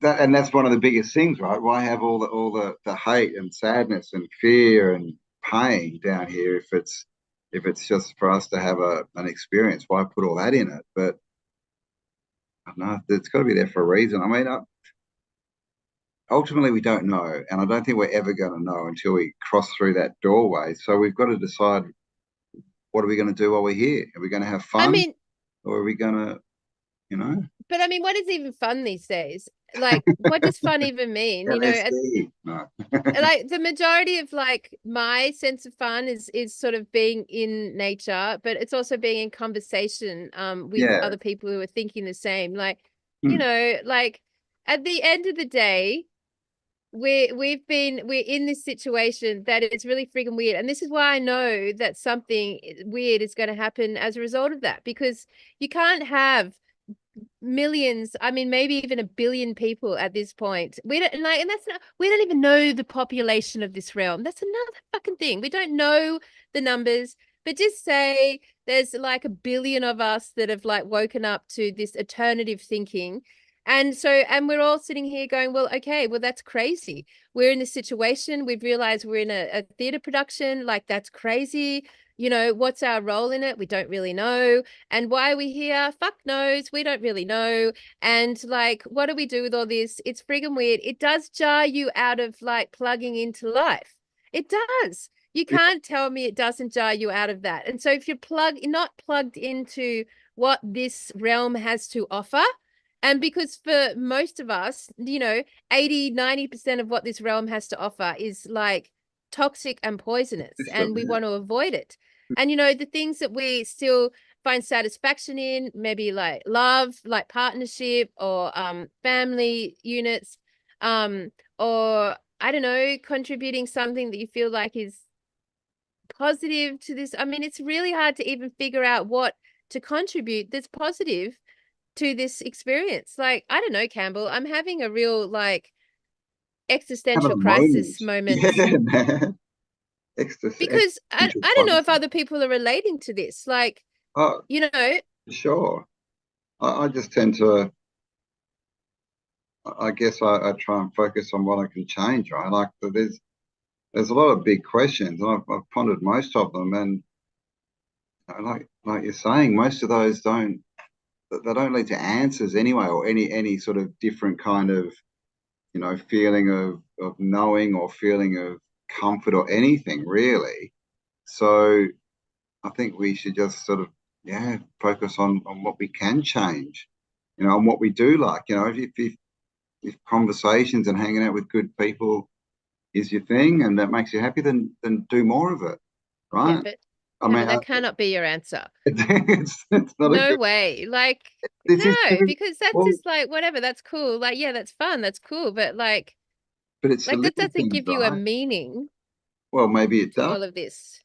that's one of the biggest things, right? Why have all the hate and sadness and fear and pain down here if it's just for us to have an experience? Why put all that in it? But I don't know, it's got to be there for a reason. I mean, ultimately we don't know, and I don't think we're ever going to know until we cross through that doorway. So we've got to decide, what are we going to do while we're here? Are we going to have I fun, mean, or are we going to, you know, but I mean, what is even fun these days? Like, what does fun even mean? You know, LSD? No. like the majority of like my sense of fun is sort of being in nature, but it's also being in conversation with Yeah. other people who are thinking the same. Like, you Hmm. know, like at the end of the day, we're in this situation that is really freaking weird. And this is why I know that something weird is going to happen as a result of that, because you can't have millions, I mean maybe even a billion people at this point. We don't like, and that's not, we don't even know the population of this realm. That's another fucking thing. We don't know the numbers, but just say there's like a billion of us that have like woken up to this alternative thinking. And so, and we're all sitting here going, well, okay, well, that's crazy. We're in this situation. We've realized we're in a theater production. Like, that's crazy. You know, what's our role in it? We don't really know. And why are we here? Fuck knows. We don't really know. And like, what do we do with all this? It's friggin' weird. It does jar you out of like plugging into life. It does. You can't tell me it doesn't jar you out of that. And so if you're not plugged into what this realm has to offer, and because for most of us, you know, 80-90% of what this realm has to offer is like toxic and poisonous, and we want to avoid it. And, you know, the things that we still find satisfaction in, maybe like love, like partnership, or family units, or I don't know, contributing something that you feel like is positive to this. I mean, it's really hard to even figure out what to contribute that's positive to this experience. Like, I don't know, Campbell, I'm having a real like Have a existential moment. crisis moment, Yeah, man. because Existential I don't know if crisis. other people are relating to this. Like, Oh, you know, sure. I just tend to, I guess I try and focus on what I can change, right? Like there's a lot of big questions, and I've pondered most of them, and like you're saying, most of those they don't lead to answers anyway, or any sort of different kind of, you know, feeling of knowing, or feeling of comfort, or anything really. So I think we should just sort of, yeah, focus on what we can change, you know, and what we do like. You know, if conversations and hanging out with good people is your thing and that makes you happy, then do more of it, yeah, right? but I Campbell, mean, that cannot be your answer. it's not a No good. way. Like, This is no, because that's well, just like whatever, that's cool. Like, yeah, that's fun, that's cool, but but it's the like that little doesn't things, give you a right? meaning Well, maybe it to does. all of this.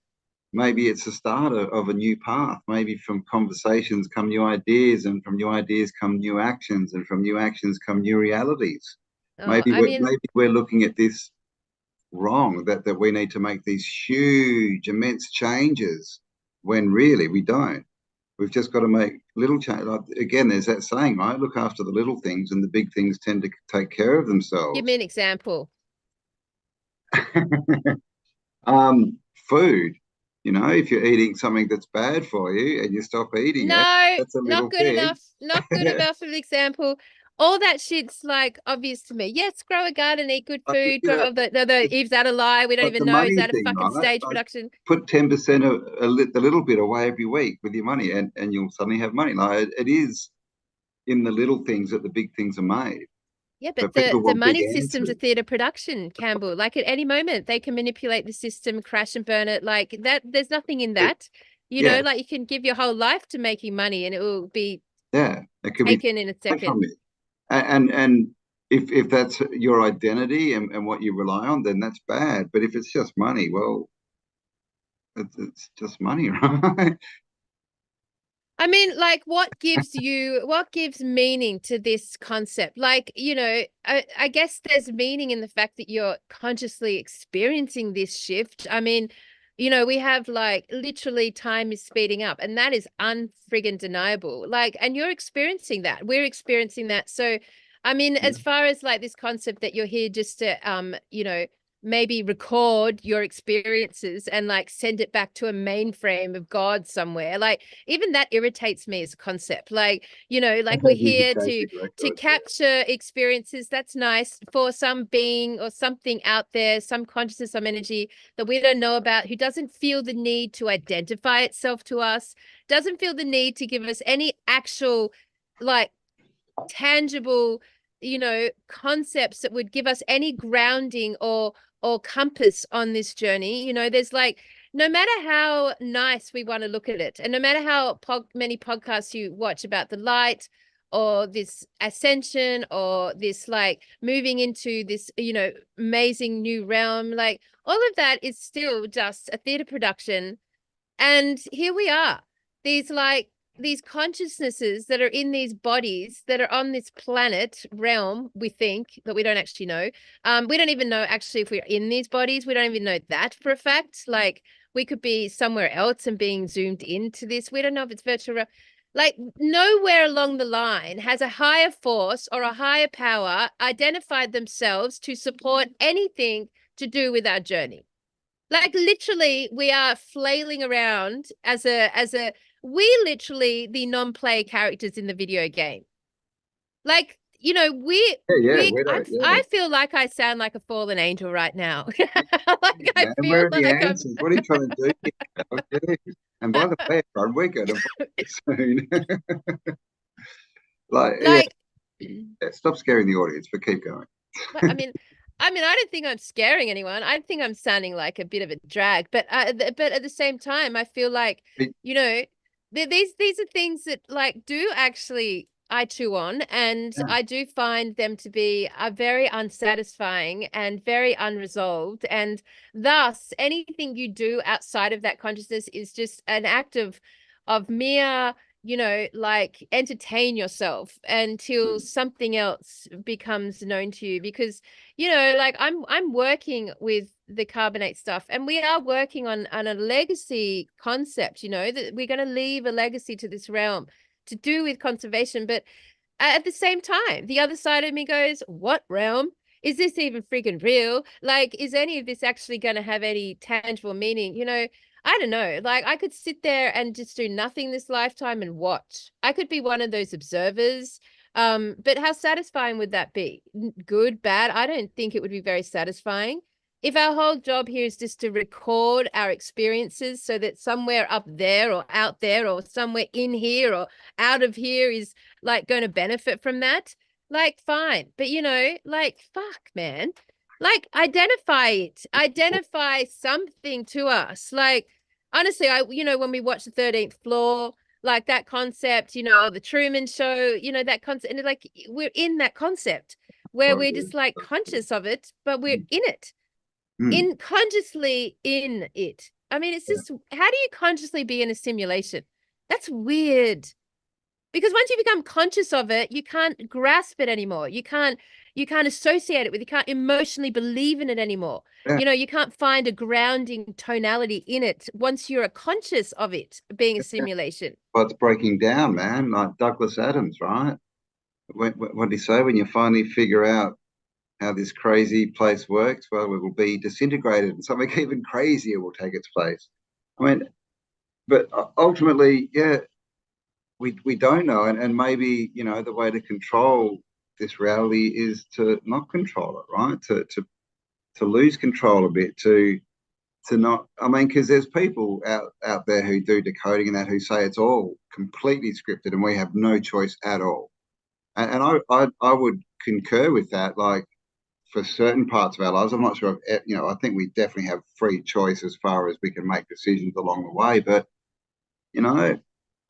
Maybe it's the start of a new path. Maybe from conversations come new ideas, and from new ideas come new actions, and from new actions come new realities. Oh, I mean, Maybe we're looking at this wrong, that we need to make these huge, immense changes when really we don't. We've just got to make little change. Like, again, there's that saying, right? Look after the little things, and the big things tend to take care of give me themselves. an example. Food. You know, if you're eating something that's bad for you and you stop eating it, No, that's a not little good thing. enough. Not good enough of an example. All that shit's like obvious to me. Yes, grow a garden, eat good But, food, you know, grow is that a lie? We don't but even the know. Is money that a thing, fucking right? stage Like, production? put 10% of the little bit away every week with your money, and you'll suddenly have money. Like, it is in the little things that the big things are made. Yeah, but But people the want big money system's a answers. theatre production, Campbell. Like at any moment they can manipulate the system, crash and burn it. Like that, there's nothing in It, that. You know, yeah, like you can give your whole life to making money and it will be yeah, it could be taken in a taken second. from you. And if that's your identity and what you rely on, then that's bad. But if it's just money, well, it's just money, right? I mean, like, what gives meaning to this concept? Like, you know, I guess there's meaning in the fact that you're consciously experiencing this shift. I mean, You know, we have like literally time is speeding up, and that is unfriggin' deniable. Like, and you're experiencing that. We're experiencing that. So, I mean, as far as like this concept that you're here just to, you know, maybe record your experiences and like send it back to a mainframe of God somewhere. Like, even that irritates me as a concept. Like, you know, like we're here to capture experiences. That's nice for some being or something out there, some consciousness, some energy that we don't know about, who doesn't feel the need to identify itself to us, doesn't feel the need to give us any actual, like, tangible, you know, concepts that would give us any grounding or compass on this journey. You know, there's like, no matter how nice we want to look at it, and no matter how many podcasts you watch about the light or this ascension or this like moving into this, you know, amazing new realm, like all of that is still just a theater production. And here we are, these like these consciousnesses that are in these bodies that are on this planet realm, we think, that we don't actually know. We don't even know actually if we're in these bodies. We don't even know that for a fact. Like, we could be somewhere else and being zoomed into this. We don't know if it's virtual. Like, nowhere along the line has a higher force or a higher power identified themselves to support anything to do with our journey. Like, literally, we are flailing around as we literally the non-play characters in the video game. Like, you know, I feel like I sound like a fallen angel right now. Like, I And feel where are the like answers? What are you trying to do here? And by the way, everyone, we're going to soon. Like, like, yeah, stop scaring the audience, but keep going. but I mean, I don't think I'm scaring anyone. I think I'm sounding like a bit of a drag, but but at the same time, I feel like, you know, these are things that like do actually I chew on, and Yeah. I do find them to be very unsatisfying and very unresolved, and thus anything you do outside of that consciousness is just an act of mere, you know, like, entertain yourself until something else becomes known to you. Because, you know, like I'm working with the carbonate stuff, and we are working on a legacy concept, you know, that we're going to leave a legacy to this realm to do with conservation. But at the same time, the other side of me goes, what realm? Is this even freaking real? Like, is any of this actually going to have any tangible meaning? You know, I don't know. Like, I could sit there and just do nothing this lifetime and watch. I could be one of those observers. But how satisfying would that be? Good, bad? I don't think it would be very satisfying. If our whole job here is just to record our experiences so that somewhere up there or out there or somewhere in here or out of here is like going to benefit from that, like, fine. But, you know, like, fuck, man. Like, identify something to us. Like, honestly, you know, when we watch the 13th floor, like that concept, you know, the Truman Show, you know, that concept, and like, we're in that concept where we're just like conscious of it, but we're in it, in consciously in it. I mean, it's just, how do you consciously be in a simulation? That's weird. Because once you become conscious of it, you can't grasp it anymore. You can't associate it with, you can't emotionally believe in it anymore. Yeah. You know, you can't find a grounding tonality in it once you're conscious of it being a simulation. Well, it's breaking down, man, like Douglas Adams, right? What did he say? When you finally figure out how this crazy place works, well, it will be disintegrated and something even crazier will take its place. I mean, but ultimately, yeah, we don't know. And maybe, you know, the way to control this reality is to not control it, right? To lose control a bit, to not, I mean, because there's people out there who do decoding and that who say it's all completely scripted and we have no choice at all. And I would concur with that. Like, for certain parts of our lives, I'm not sure if, you know, I think we definitely have free choice as far as we can make decisions along the way. But, you know,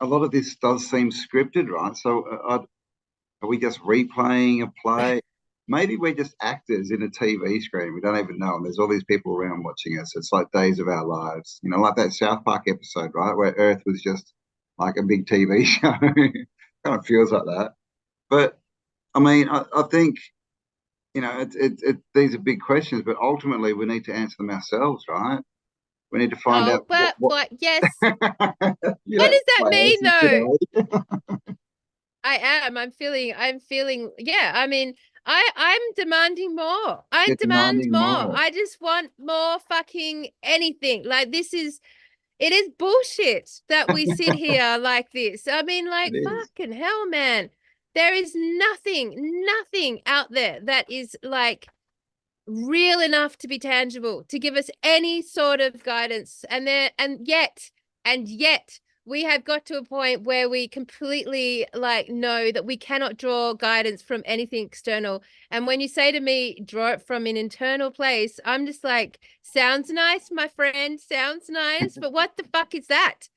a lot of this does seem scripted, right? So are we just replaying a play? Maybe we're just actors in a TV screen. We don't even know. And there's all these people around watching us. It's like Days of Our Lives, you know, like that South Park episode, right? Where Earth was just like a big TV show. Kind of feels like that. But I mean, I think, you know, these are big questions, but ultimately we need to answer them ourselves, right? We need to find out but yes. You What don't does that play mean answers though? today. I'm feeling, yeah, I mean, I'm demanding more. I You're demand demanding more. more. I just want more fucking anything. Like it is bullshit that we sit here like this. I mean, like, It is. fucking hell, man. There is nothing out there that is like real enough to be tangible, to give us any sort of guidance. And yet we have got to a point where we completely like know that we cannot draw guidance from anything external. And when you say to me, draw it from an internal place, I'm just like, sounds nice, my friend, sounds nice, but what the fuck is that?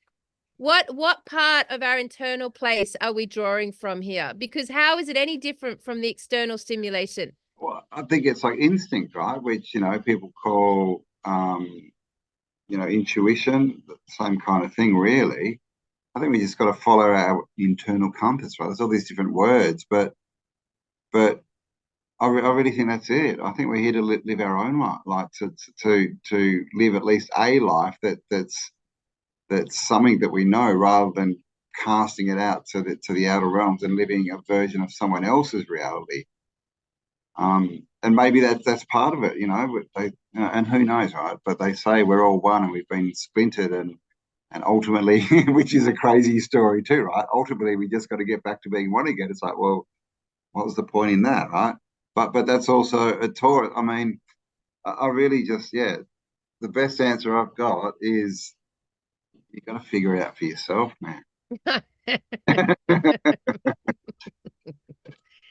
What part of our internal place are we drawing from here? Because how is it any different from the external stimulation? Well, I think it's like instinct, right? Which, people call, intuition, the same kind of thing, really. I think we just got to follow our internal compass, right? There's all these different words, but I really think that's it. I think we're here to live our own life, like to live at least a life that's something that we know, rather than casting it out to the outer realms and living a version of someone else's reality. And maybe that's part of it, but and who knows, right? But they say we're all one and we've been splintered, and ultimately, which is a crazy story too, right? Ultimately, we just got to get back to being one again. It's like, well, what was the point in that, right? But that's also a tour. I mean, I really just, the best answer I've got is you got to figure it out for yourself, man.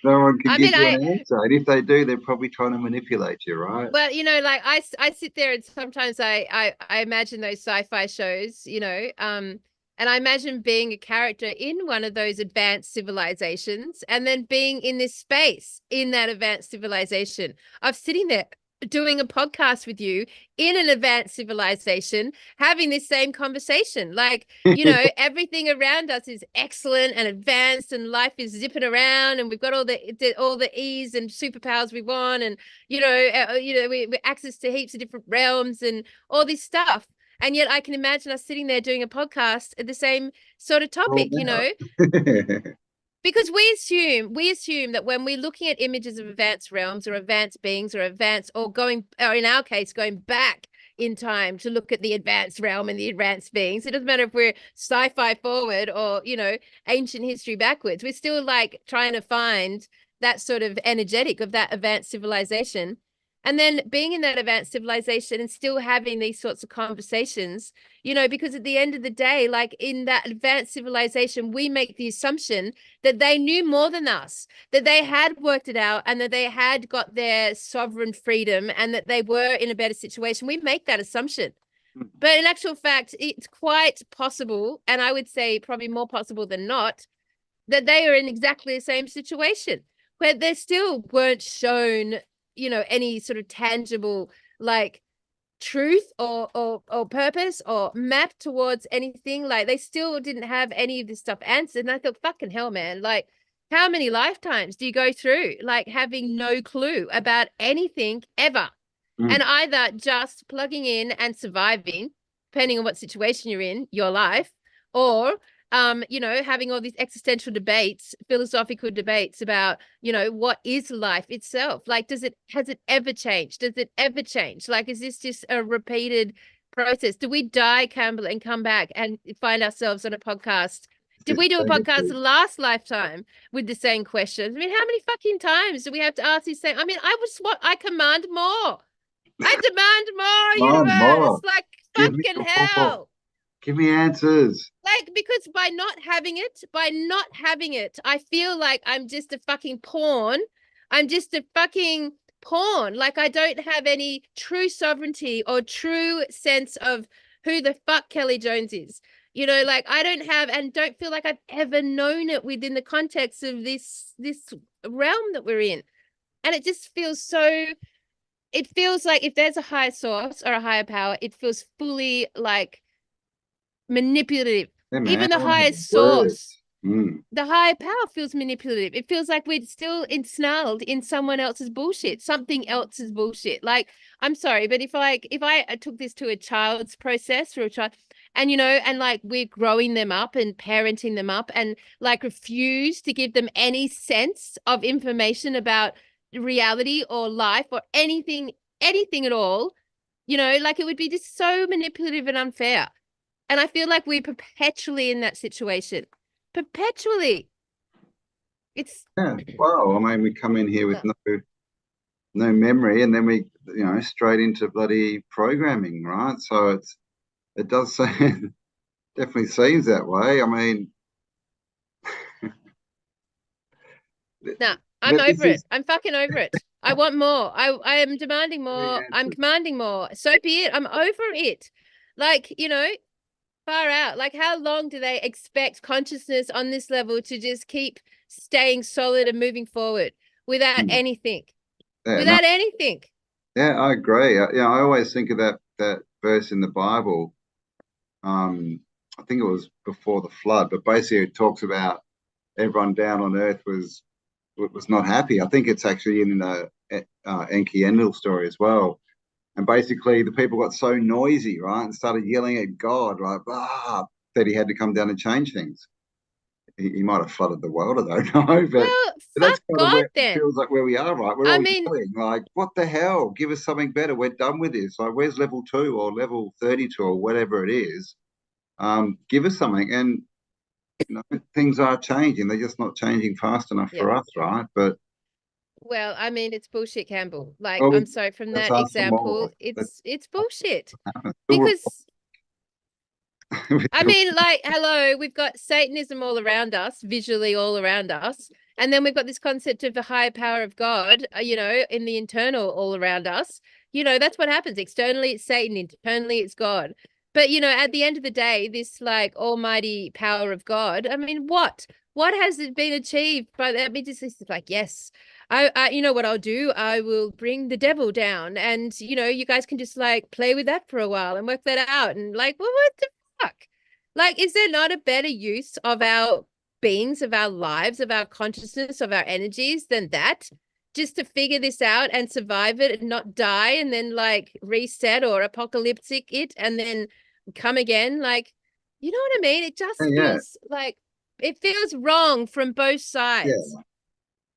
No one can I give mean, you an answer, and if they do, they're probably trying to manipulate you, right? well, like I sit there and sometimes I imagine those sci-fi shows, and I imagine being a character in one of those advanced civilizations and then being in this space in that advanced civilization. I'm sitting there doing a podcast with you in an advanced civilization, having this same conversation. Like, everything around us is excellent and advanced, and life is zipping around, and we've got all the ease and superpowers we want, and we access to heaps of different realms and all this stuff. And yet I can imagine us sitting there doing a podcast at the same sort of topic, because we assume that when we're looking at images of advanced realms or advanced beings or or in our case, going back in time to look at the advanced realm and the advanced beings, it doesn't matter if we're sci-fi forward or, ancient history backwards. We're still like trying to find that sort of energetic of that advanced civilization. And then being in that advanced civilization and still having these sorts of conversations, because at the end of the day, like in that advanced civilization, we make the assumption that they knew more than us, that they had worked it out and that they had got their sovereign freedom and that they were in a better situation. We make that assumption. But in actual fact, it's quite possible, and I would say probably more possible than not, that they are in exactly the same situation where they still weren't shown, any sort of tangible like truth or purpose or map towards anything. Like they still didn't have any of this stuff answered. And I thought, fucking hell, man, like how many lifetimes do you go through like having no clue about anything ever? And either just plugging in and surviving, depending on what situation you're in, your life, or having all these existential debates, philosophical debates about, what is life itself? Like, has it ever changed? Does it ever change? Like, is this just a repeated process? Do we die, Campbell, and come back and find ourselves on a podcast? Did we do a podcast last lifetime with the same questions? I mean, how many fucking times do we have to ask these same? I mean, I command more. I demand more, universe. Like, fucking hell. Give me answers. Like, because by not having it, I feel like I'm just a fucking pawn. I'm just a fucking pawn. Like, I don't have any true sovereignty or true sense of who the fuck Kelly Jones is. Like I don't feel like I've ever known it within the context of this realm that we're in. And it just feels it feels like if there's a higher source or a higher power, it feels fully like manipulative. Yeah, even the highest source Mm. The higher power feels manipulative. It feels like we're still ensnarled in someone else's bullshit, something else's bullshit. Like, I'm sorry, but if I took this to a child's process for a child, and and like we're growing them up and parenting them up, and like refuse to give them any sense of information about reality or life or anything at all, like it would be just so manipulative and unfair. And I feel like we're perpetually in that situation. Perpetually. It's Yeah. Well, I mean, we come in here with no memory, and then we, straight into bloody programming, right? So it does seem definitely seems that way. I mean, nah, I'm but this over it. is I'm fucking over it. I want more. I am demanding more. I'm commanding more. So be it. I'm over it. Like, far out. Like, how long do they expect consciousness on this level to just keep staying solid and moving forward without mm, anything? yeah, no, Without anything. yeah, I agree. I always think of that verse in the Bible. I think it was before the flood, but basically it talks about everyone down on earth was not happy. I think it's actually in the Enki Enlil story as well. And basically, the people got so noisy, right, and started yelling at God, like, ah, that he had to come down and change things. He might have flooded the world, I don't know, but Well, that's fuck kind of God where it then. feels like where we are, right? We're I all mean, yelling, like, what the hell? Give us something better. We're done with this. Like, where's level 2 or level 32 or whatever it is? Give us something. And things are changing. They're just not changing fast enough yeah. for us, right? But Well, I mean, it's bullshit, Campbell. Like, well, I'm sorry, from let's that ask for example, more. it's bullshit. Still Because I mean, like, hello, we've got Satanism all around us, visually all around us. And then we've got this concept of the higher power of God, in the internal all around us. That's what happens. Externally, it's Satan. Internally, it's God. But, at the end of the day, this like almighty power of God, I mean, what? What has it been achieved by that? I mean, just it's like, yes, you know what I'll do? I will bring the devil down, and you guys can just like play with that for a while and work that out. And like, well, what the fuck? Like, is there not a better use of our beings, of our lives, of our consciousness, of our energies than that? Just to figure this out and survive it and not die and then like reset or apocalyptic it and then come again. Like, you know what I mean? It just yeah, feels like it feels wrong from both sides. yeah.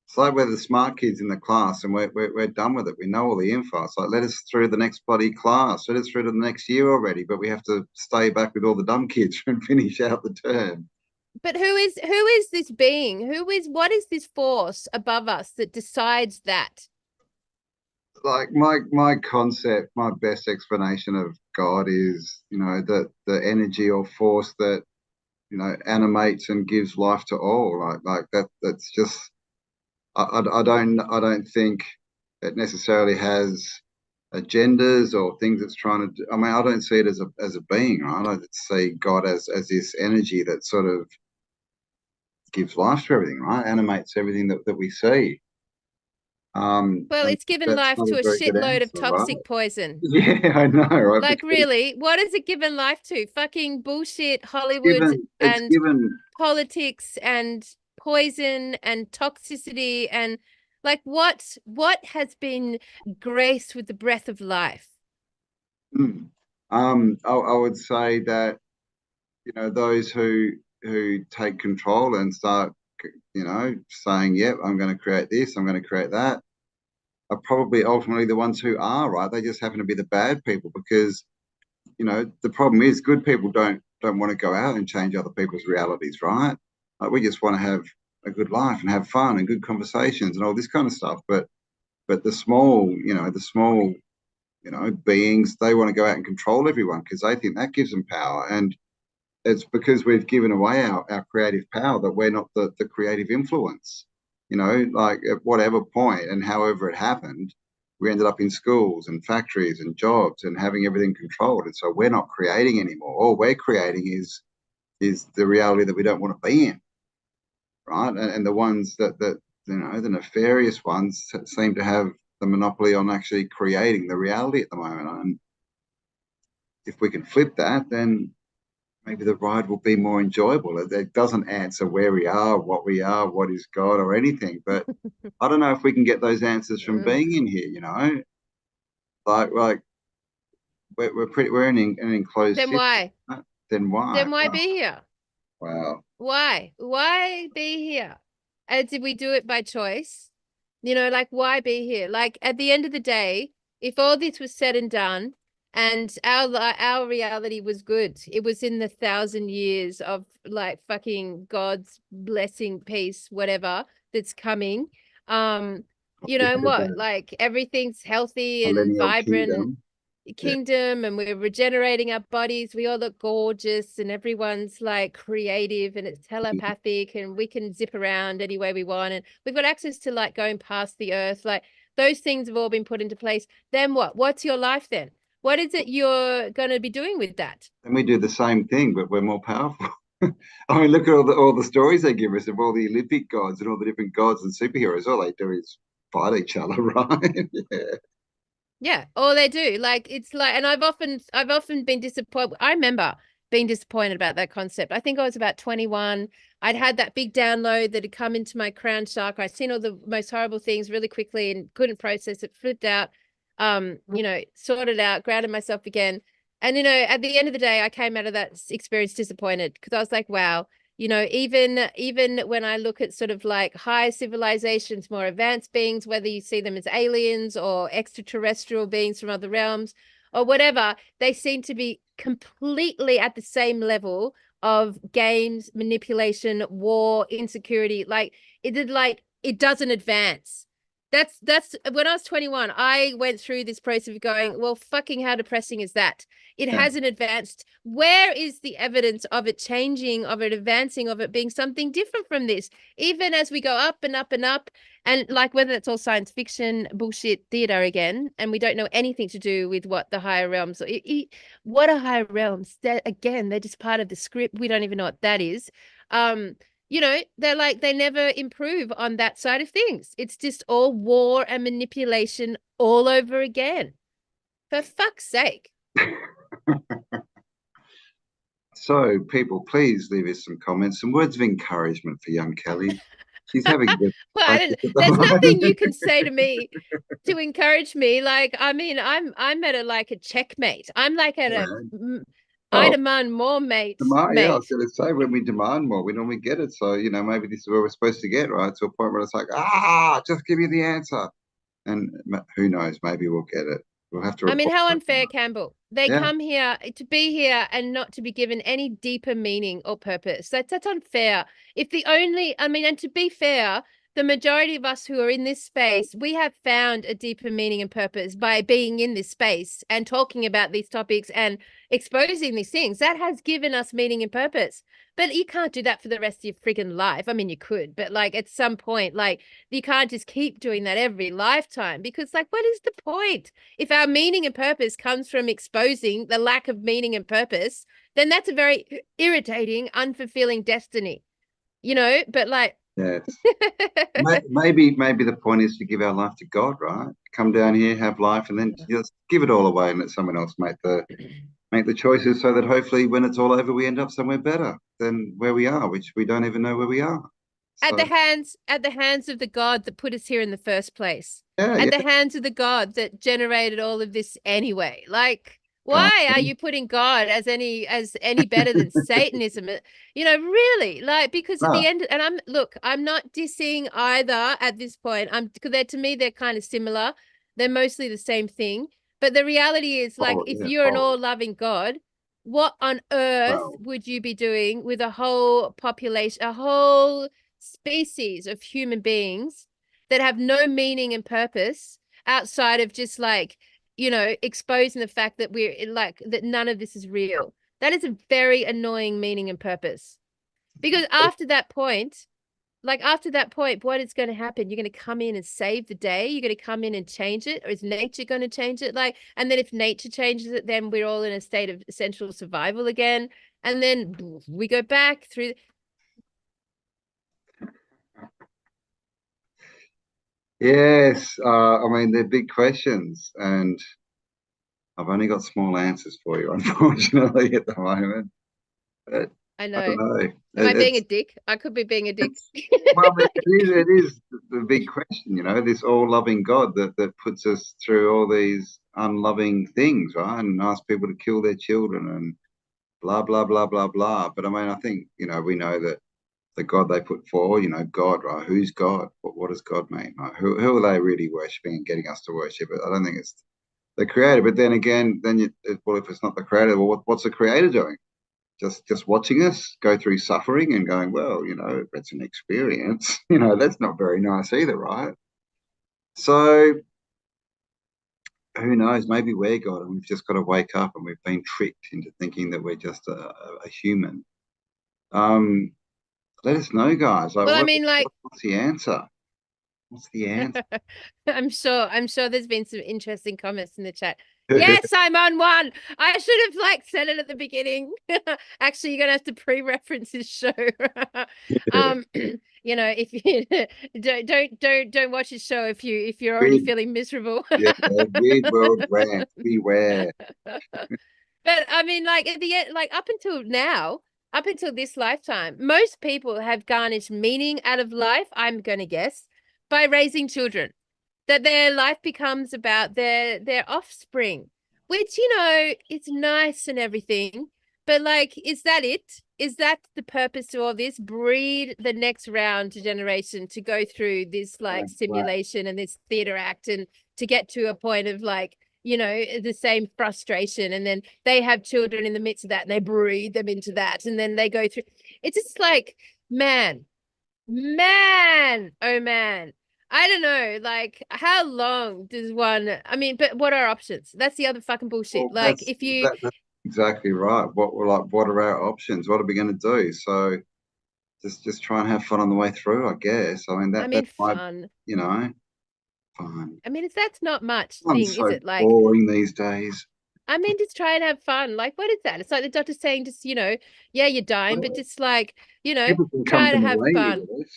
It's like we're the smart kids in the class and we're done with it. We know all the info. It's like, let us through the next bloody class, let us through to the next year already, but we have to stay back with all the dumb kids and finish out the term. But who is this being? What is this force above us that decides that? Like my concept, my best explanation of God is, the energy or force that, animates and gives life to all. Like that. That's just I don't think it necessarily has agendas or things it's trying to do. I mean, I don't see it as a being, right? I see God as this energy that sort of gives life to everything, right? Animates everything that we see. Well, And it's given that's life not to a a very good shitload of answer, right? toxic poison. Yeah, I know, right? Like, Because really, what has it given life to? Fucking bullshit, Hollywood it's and given politics and poison and toxicity and like what has been graced with the breath of life? mm, I would say that, those who take control and start, saying, yep, I'm going to create this, I'm going to create that, are probably ultimately the ones who are right. They just happen to be the bad people because, the problem is good people don't want to go out and change other people's realities, right? Like we just want to have a good life and have fun and good conversations and all this kind of stuff. But the small beings, they want to go out and control everyone because they think that gives them power. And it's because we've given away our creative power that we're not the creative influence. Like at whatever point and however it happened, we ended up in schools and factories and jobs and having everything controlled. And so we're not creating anymore. All we're creating is the reality that we don't want to be in, right? And the ones that the nefarious ones seem to have the monopoly on actually creating the reality at the moment. And if we can flip that, then maybe the ride will be more enjoyable. It doesn't answer where we are, what is God or anything. But I don't know if we can get those answers from Mm. being in here, you know? Like we're in an enclosed Then system. why? Right? Then why? Then why be here? Wow. Why? Why be here? And did we do it by choice? You know, like, why be here? Like, at the end of the day, if all this was said and done, and our reality was good, it was in the 1,000 years of like fucking God's blessing, peace, whatever that's coming. Um, you We know, and had what? the Like everything's healthy and millennial vibrant kingdom. Yeah. kingdom, and we're regenerating our bodies. We all look gorgeous and everyone's like creative and it's telepathic and we can zip around any way we want. And we've got access to like going past the earth. Like those things have all been put into place. Then what? What's your life then? What is it you're going to be doing with that? And we do the same thing, but we're more powerful. I mean, look at all the stories they give us of all the Olympic gods and all the different gods and superheroes. All they do is fight each other, right? Yeah. Yeah, all they do. Like it's like, and I've often been disappointed. I remember being disappointed about that concept. I think I was about 21. I'd had that big download that had come into my crown chakra. I'd seen all the most horrible things really quickly and couldn't process it, flipped out, sorted out, grounded myself again. And at the end of the day, I came out of that experience disappointed because I was like, wow, even when I look at sort of like higher civilizations, more advanced beings, whether you see them as aliens or extraterrestrial beings from other realms or whatever, they seem to be completely at the same level of games, manipulation, war, insecurity. It doesn't advance. That's when I was 21, I went through this process of going, well, fucking how depressing is that? It Yeah. hasn't advanced. Where is the evidence of it changing, of it advancing, of it being something different from this? Even as we go up and up and up, and like whether it's all science fiction, bullshit theater again, and we don't know anything to do with what the higher realms, what are higher realms? Again, they're just part of the script. We don't even know what that is. They're like, they never improve on that side of things. It's just all war and manipulation all over again. For fuck's sake. So, people, please leave us some comments, some words of encouragement for young Kelly. She's having the Well, process at the there's nothing you moment. can say to me to encourage me. Like, I mean, I'm at a checkmate. I'm like at Yeah. I Oh, demand more mate, yeah, I was mate. going to say when we demand more, we normally get it. So, maybe this is where we're supposed to get, right? To a point where it's like, just give me the answer. And who knows? Maybe we'll get it. We'll have to I mean, report how back. unfair, Campbell. They Yeah. come here to be here and not to be given any deeper meaning or purpose. That's unfair. And to be fair, the majority of us who are in this space, we have found a deeper meaning and purpose by being in this space and talking about these topics and exposing these things. That has given us meaning and purpose. But you can't do that for the rest of your friggin' life. I mean, you could, but like at some point, like you can't just keep doing that every lifetime because, like, what is the point? If our meaning and purpose comes from exposing the lack of meaning and purpose, then that's a very irritating, unfulfilling destiny, but like, Yes. Maybe the point is to give our life to God, right? Come down here, have life, and then just give it all away and let someone else make the choices so that hopefully when it's all over, we end up somewhere better than where we are, which we don't even know where we are. at So, the hands of the God that put us here in the first place, yeah, at yeah. the hands of the God that generated all of this anyway. Like, Uh, why are you putting God as any better than Satanism? Really, like, because at no, the end, and I'm not dissing either at this point. Because to me they're kind of similar. They're mostly the same thing. But the reality is, like, if yeah, you're an probably. all-loving God, what on earth Well, would you be doing with a whole population, a whole species of human beings that have no meaning and purpose outside of just like, exposing the fact that we're like that none of this is real? That is a very annoying meaning and purpose. Because after that point, what is going to happen? You're going to come in and save the day. You're going to come in and change it, or is nature going to change it? Like, and then if nature changes it, then we're all in a state of essential survival again. And then we go back through. yes, I mean, they're big questions, and I've only got small answers for you, unfortunately, at the moment. I I know. don't know. Am I being a It's, dick? I could be being a dick. well, it is the big question, this all-loving God that puts us through all these unloving things, right? And asks people to kill their children and blah, blah, blah, blah, blah. But I mean, I think, we know that the God they put forward, God, right? Who's God? What does God mean? Right? Who are they really worshipping and getting us to worship it? I don't think it's the creator. But then again, well, if it's not the creator, well, what's the creator doing? Just watching us go through suffering and going, well, it's an experience. That's not very nice either, right? So who knows? Maybe we're God, and we've just got to wake up, and we've been tricked into thinking that we're just a human. Let us know, guys. Like, Well, I mean, like, what's the answer? What's the answer? I'm sure there's been some interesting comments in the chat. Yes, I'm on one. I should have said it at the beginning. Actually, you're gonna have to pre-reference his show. If you don't watch his show if you're already feeling miserable. Yeah, weird world rant. Beware. But I mean, at the end, up until now, up until this lifetime, most people have garnished meaning out of life, I'm gonna guess, by raising children. That their life becomes about their offspring, which, it's nice and everything, but is that it? Is that the purpose of all this? Breed the next round generation to go through this simulation and this theater act, and to get to a point of the same frustration, and then they have children in the midst of that and they breed them into that, and then they go through. It's just man, oh man, I don't know, how long does one, I mean, but what are options? That's the other fucking bullshit. Well, If you that's exactly right. What are our options? What are we going to do? So just try and have fun on the way through, I guess. I mean, that's fun. Fun. I mean, that's not much I'm thing, so is it? boring these days. I mean, just try and have fun. What is that? It's like the doctor saying, just, yeah, you're dying, but just People can come try to to have Mulaney fun. with us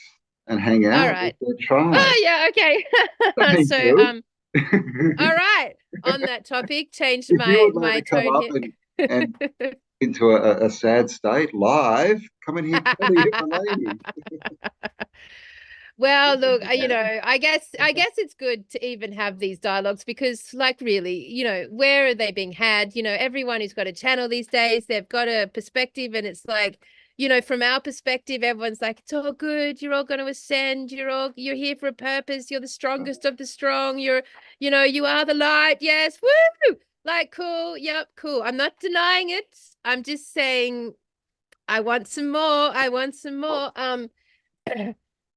and hang All out. right. Try. Oh yeah, okay. Thank So you. all right. On that topic, changed If you would my like to come tone up here. and into a sad state live, come and hear Kelly at Mulaney. Well, look, I guess it's good to even have these dialogues, because really, where are they being had? Everyone who's got a channel these days, they've got a perspective, and it's from our perspective, everyone's like, it's all good. You're all going to ascend. You're here for a purpose. You're the strongest of the strong. You are the light. Yes. Woo! Cool. Yep. Cool. I'm not denying it. I'm just saying, I want some more. I want some more.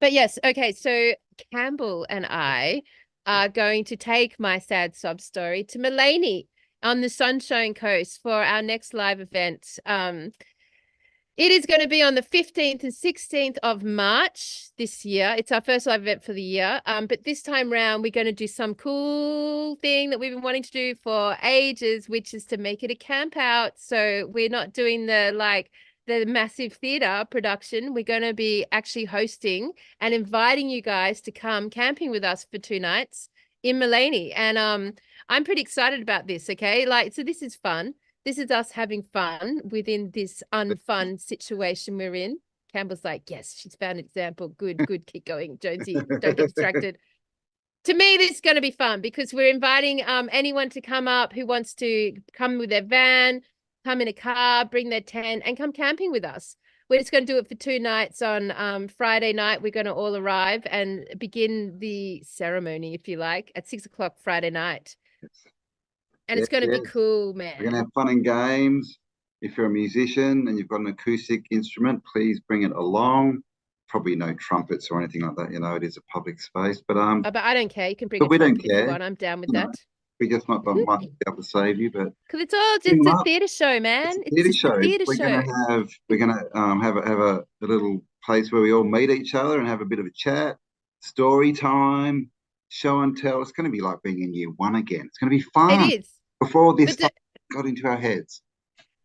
But yes, okay, so Campbell and I are going to take my sad sob story to Mulaney on the Sunshine Coast for our next live event. It is going to be on the 15th and 16th of March this year. It's our first live event for the year. But this time round, we're going to do some cool thing that we've been wanting to do for ages, which is to make it a camp out. So we're not doing the massive theater production. We're going to be actually hosting and inviting you guys to come camping with us for 2 nights in Mulaney. And I'm pretty excited about this, okay? So this is fun. This is us having fun within this unfun situation we're in. Campbell's like, yes, she's found an example. Good, keep going, Jonesy. Don't get distracted. To me, this is going to be fun, because we're inviting anyone to come up who wants to come with their van, come in a car, bring their tent, and come camping with us. We're just going to do it for 2 nights. On Friday night, we're going to all arrive and begin the ceremony, if you like, at 6 o'clock Friday night. And it's going to be cool, man. We're going to have fun and games. If you're a musician and you've got an acoustic instrument, please bring it along. Probably no trumpets or anything like that. It is a public space. But I don't care. You can bring a trumpet if you want. I'm down with that. We just might be able to save you, but because it's all just a theatre show, man. It's just a theatre show. We're gonna have a little place where we all meet each other and have a bit of a chat, story time, show and tell. It's going to be like being in year 1 again. It's going to be fun. It is. Before this stuff got into our heads.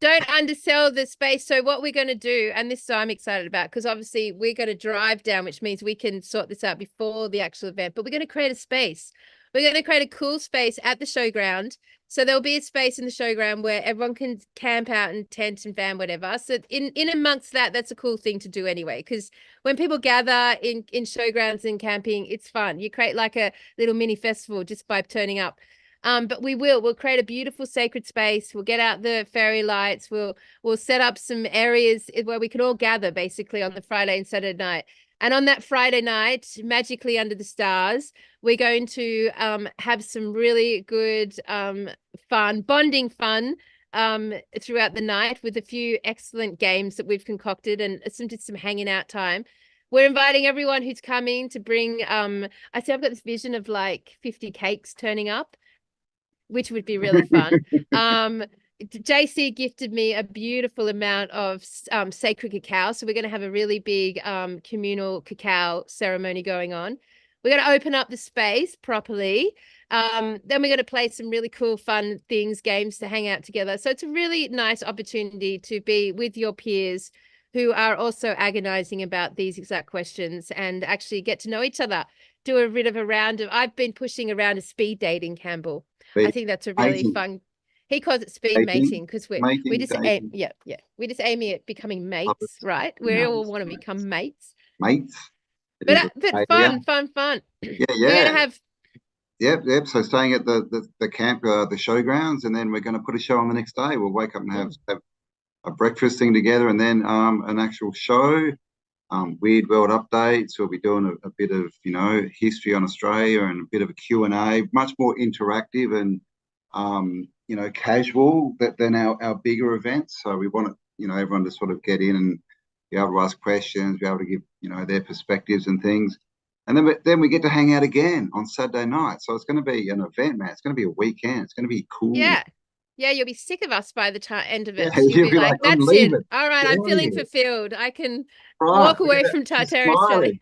Don't undersell the space. So what we're going to do, and this I'm excited about, because obviously we're going to drive down, which means we can sort this out before the actual event, but we're going to create a space. We're going to create a cool space at the showground So there'll be a space in the showground where everyone can camp out in tent and van, whatever. So in amongst that, that's a cool thing to do anyway, because when people gather in showgrounds and camping, it's fun. You create like a little mini festival just by turning up. But we'll create a beautiful sacred space. We'll get out the fairy lights. We'll set up some areas where we can all gather basically on the Friday and Saturday night. And on that Friday night, magically under the stars, we're going to have some really good bonding fun throughout the night with a few excellent games that we've concocted and some hanging out time. We're inviting everyone who's coming to bring, I see I've got this vision of like 50 cakes turning up, which would be really fun. JC gifted me a beautiful amount of sacred cacao. So we're going to have a really big communal cacao ceremony going on. We're going to open up the space properly. Then we're going to play some really cool, fun things, games to hang out together. So it's a really nice opportunity to be with your peers who are also agonizing about these exact questions and actually get to know each other. Do a bit of a round of, I've been pushing around a speed dating, Campbell. I think that's a really fun. He calls it speed mating because we just aim, we just aiming at becoming mates, right? We all want to become mates. Mates. But fun. Yeah. We're gonna have. Yep. So staying at the camp, the showgrounds, and then we're going to put a show on the next day. We'll wake up and have a breakfast thing together, and then an actual show. Weird World updates. We'll be doing a bit of, history on Australia and a bit of a Q&A, much more interactive and, casual than our bigger events. So we want everyone to sort of get in and be able to ask questions, be able to give, their perspectives and things. And then we get to hang out again on Saturday night. So it's going to be an event, man. It's going to be a weekend. It's going to be cool. Yeah, you'll be sick of us by the end of it. Yeah, you'll be like, that's it. Leaving. All right, I'm feeling fulfilled. I can walk away from Tartaria, Australia.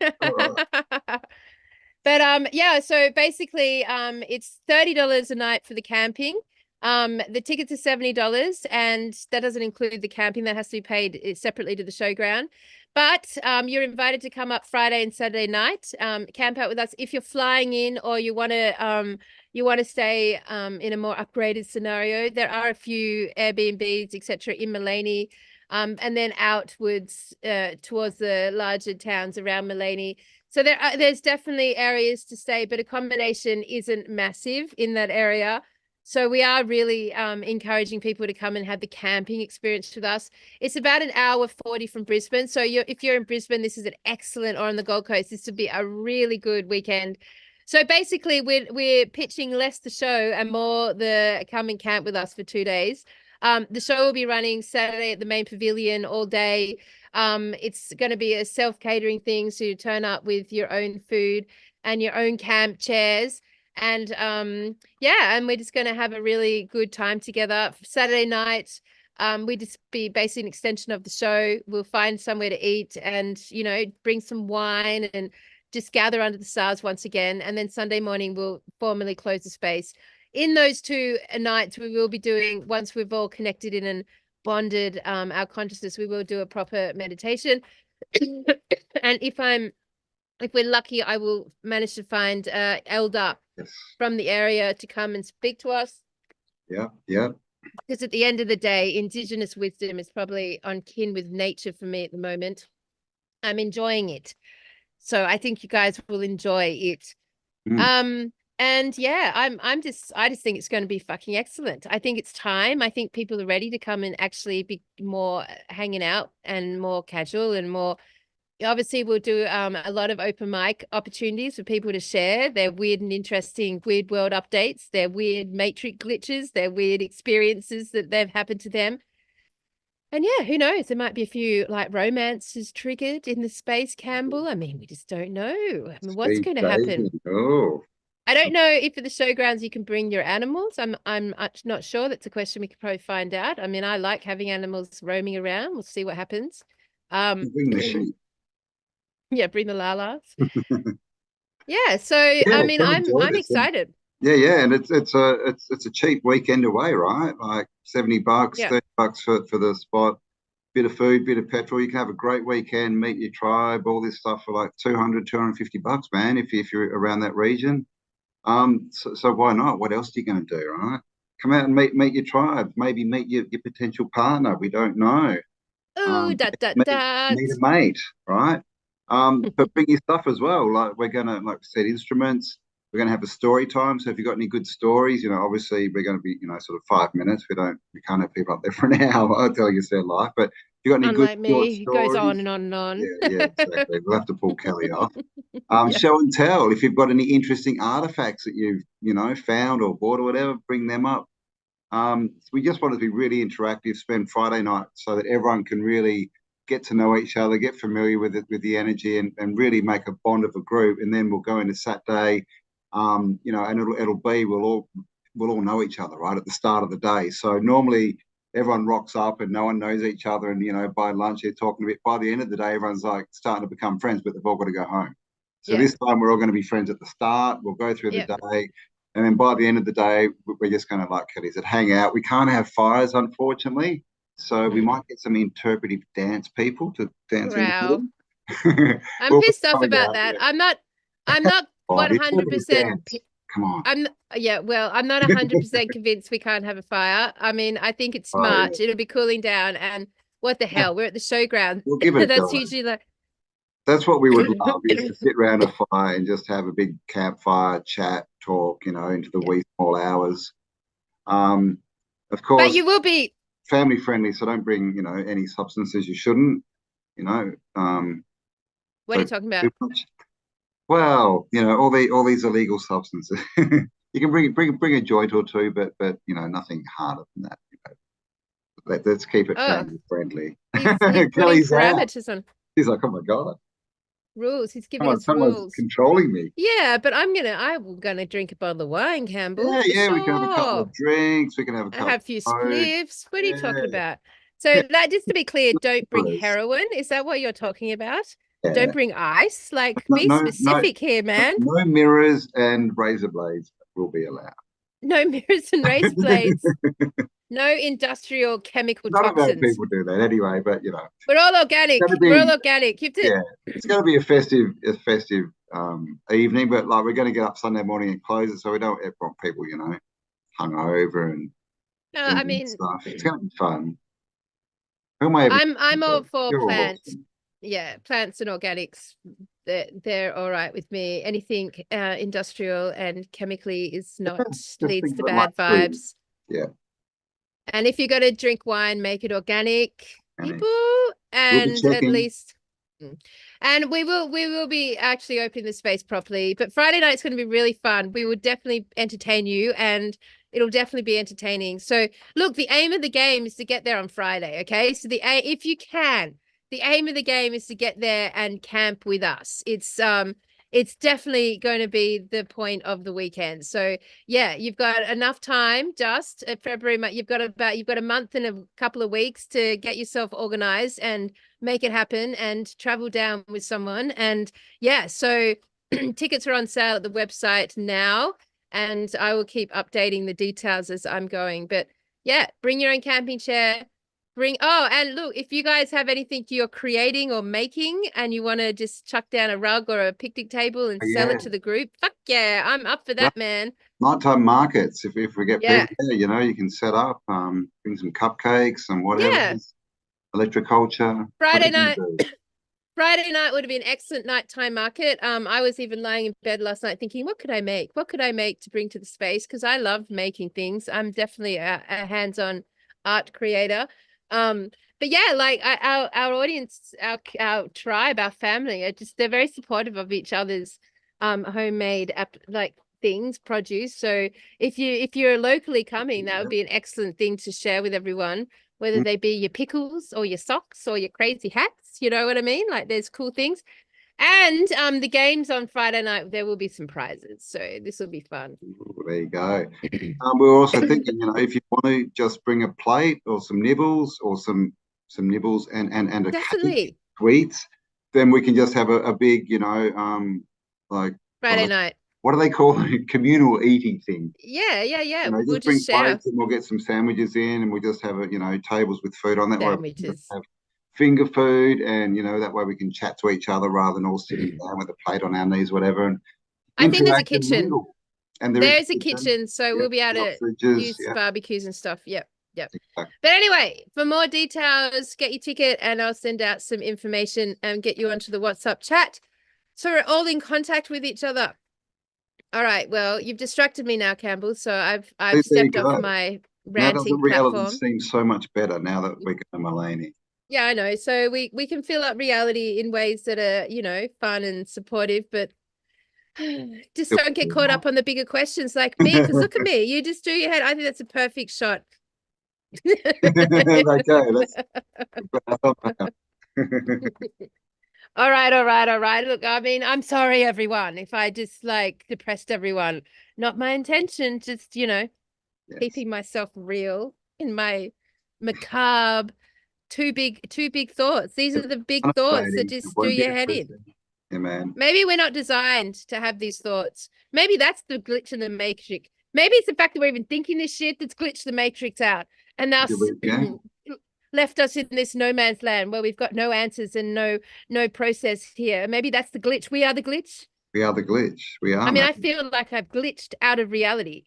But so basically it's $30 a night for the camping. The tickets are $70, and that doesn't include the camping. That has to be paid separately to the showground. But you're invited to come up Friday and Saturday night, camp out with us. If you're flying in or you want to stay in a more upgraded scenario, there are a few Airbnbs, etc., in Mullaney, and then outwards towards the larger towns around Mullaney. So there's definitely areas to stay, but accommodation isn't massive in that area. So we are really encouraging people to come and have the camping experience with us. It's about an hour 40 from Brisbane. So if you're in Brisbane, this is an excellent, or on the Gold Coast, this would be a really good weekend. So basically we're pitching less the show and more the come and camp with us for 2 days. The show will be running Saturday at the main pavilion all day. It's going to be a self-catering thing. So you turn up with your own food and your own camp chairs. And and we're just going to have a really good time together. Saturday night, we just be basically an extension of the show. We'll find somewhere to eat and, bring some wine and just gather under the stars once again. And then Sunday morning, we'll formally close the space. In those 2 nights, we will be doing, once we've all connected in and bonded our consciousness, we will do a proper meditation. And if we're lucky, I will manage to find elder from the area to come and speak to us. Yeah. Because at the end of the day, Indigenous wisdom is probably on kin with nature for me at the moment. I'm enjoying it. So I think you guys will enjoy it. And yeah, I just think it's going to be fucking excellent. I think it's time. I think people are ready to come and actually be more hanging out and more casual and more. Obviously, we'll do a lot of open mic opportunities for people to share their weird and interesting weird world updates, their weird matrix glitches, their weird experiences that they've happened to them. And yeah, who knows? There might be a few like romances triggered in the space, Campbell. I mean, we just don't know. I mean, what's going to happen? I don't know if at the showgrounds you can bring your animals. I'm not sure. That's a question we could probably find out. I mean, I like having animals roaming around. We'll see what happens. Bring the sheep. Yeah, bring the lalas. Yeah, so I mean, I'm excited. Yeah, and it's a cheap weekend away, right? Like $70, $30 for the spot, bit of food, bit of petrol. You can have a great weekend, meet your tribe, all this stuff for like $250, man. If you're around that region, so why not? What else are you going to do, right? come out and meet your tribe. Maybe meet your potential partner. We don't know. Oh, dot, dot, Meet, dot. meet a mate, right? But bring your stuff as well. Like we're gonna, like I said, instruments. We're gonna have a story time. So if you've got any good stories, obviously we're gonna be, sort of 5 minutes. We can't have people up there for an hour telling us their life. But if you've got any good Unlike short me, it goes on stories, and on and on. yeah, exactly. We'll have to pull Kelly off. Yeah. Show and tell. If you've got any interesting artifacts that you've, found or bought or whatever, bring them up. We just want to be really interactive, spend Friday night so that everyone can really get to know each other, get familiar with it, with the energy, and really make a bond of a group. And then we'll go into Saturday, and it'll be we'll all know each other right at the start of the day. So normally everyone rocks up and no one knows each other, and by lunch they're talking a bit. By the end of the day, everyone's like starting to become friends, but they've all got to go home. So this time we're all going to be friends at the start. We'll go through the day. And then by the end of the day, we're just going to, like Kelly said, hang out. We can't have fires, unfortunately. So we might get some interpretive dance people to dance in the Wow. middle. I'm pissed off about that. Yeah. I'm not Oh, the interpretive 100%. dance. Come on. I'm not 100% convinced we can't have a fire. I mean, I think it's Oh, yeah. March. It'll be cooling down, and what the hell? We're at the showground. We'll give it a That's go. usually like That's what we would love, is to sit around a fire and just have a big campfire, chat, talk, into the wee small hours. Of But course, you will be family friendly, so don't bring, any substances you shouldn't, what are you talking about? Well, all these illegal substances. You can bring a joint or two, but nothing harder than that. Let's keep it family friendly. He's putting Kelly's out. parameters on He's like, oh my God. rules. He's giving Come on, us someone's rules. controlling me. Yeah, but I'm gonna drink a bottle of wine, Campbell. Yeah, for we can have a couple sure. of drinks. We can have a I couple have a few of smokes. spliffs. What are you talking Yeah. about? So, like, just to be clear, don't bring Nice. heroin. Is that what you're talking about? Yeah. Don't bring ice. Like, No, be no, specific here, man. no mirrors and razor blades will be allowed. No mirrors and razor blades. No industrial chemical None of our toxins. people do that anyway, but We're all organic. It's gonna be- We're all organic. You have to. yeah, it's going to be a festive evening, but like we're going to get up Sunday morning and close it, so we don't want people, hungover and No, I drinking mean, stuff. It's going to be fun. Who am I ever- I'm all for You're all plants. awesome. Yeah, plants and organics. They're all right with me. Anything industrial and chemically is not Just leads think to of it bad like food. vibes. Yeah. And if you're going to drink wine, make it organic, Organic. people, and at checking. least. And we will be actually opening the space properly. But Friday night's going to be really fun. We will definitely entertain you, and it'll definitely be entertaining. So look, the aim of the game is to get there on Friday. Okay, so if you can, the aim of the game is to get there and camp with us. It's definitely going to be the point of the weekend. So yeah, you've got enough time. Just February, you've got a month and a couple of weeks to get yourself organized and make it happen and travel down with someone. And yeah, so tickets are on sale at the website now, and I will keep updating the details as I'm going. But yeah, bring your own camping chair. And look, if you guys have anything you're creating or making and you want to just chuck down a rug or a picnic table and sell it to the group, fuck yeah, I'm up for that, man. Nighttime markets. If we get Yeah. people there, you can set up, bring some cupcakes and whatever. Yeah. Electroculture. Friday whatever you night. do. Friday night would have been an excellent nighttime market. I was even lying in bed last night thinking, what could I make? What could I make to bring to the space? Because I love making things. I'm definitely a hands-on art creator. But yeah, like our audience, our tribe, our family they're very supportive of each other's homemade things, produce. So if you're locally coming, that would be an excellent thing to share with everyone, whether they be your pickles or your socks or your crazy hats, you know what I mean? Like there's cool things. And the games on Friday night, there will be some prizes. So this will be fun. Ooh, there you go. We're also thinking, if you want to just bring a plate or some nibbles or some nibbles and a Definitely. cake, sweets, then we can just have a big, like Friday night. What do they call it? Communal eating thing. Yeah. We'll just bring share plates and we'll get some sandwiches in, and we'll just have tables with food on that. sandwiches. Way we can have finger food, and that way we can chat to each other rather than all sitting down with a plate on our knees, whatever. And I think there's a interact and kitchen. mingle. And There's a kitchen, so Yep, we'll be able to sausages, use yeah, barbecues and stuff. Yep. exactly. But anyway, for more details, get your ticket and I'll send out some information and get you onto the WhatsApp chat. So we're all in contact with each other. All right. Well, you've distracted me now, Campbell. So I've There you stepped off go. my Now doesn't ranting reality platform. seem so much better now that we're going to Mullaney? Yeah, I know. So we can fill up reality in ways that are, you know, fun and supportive, but just don't get caught up on the bigger questions like me, because look at me. You just do your head. I think that's a perfect shot. Okay, let's All right. Look, I mean, I'm sorry, everyone, if I just like depressed everyone. Not my intention, just, you know, yes. keeping myself real in my macabre, too big thoughts. These are the big thoughts that just do your head in. Yeah, man. Maybe we're not designed to have these thoughts. Maybe that's the glitch in the matrix. Maybe it's the fact that we're even thinking this shit that's glitched the matrix out and thus left us in this no man's land where we've got no answers and no process here. Maybe that's the glitch. We are the glitch. We are the glitch. We are. I mean, I feel like I've glitched out of reality.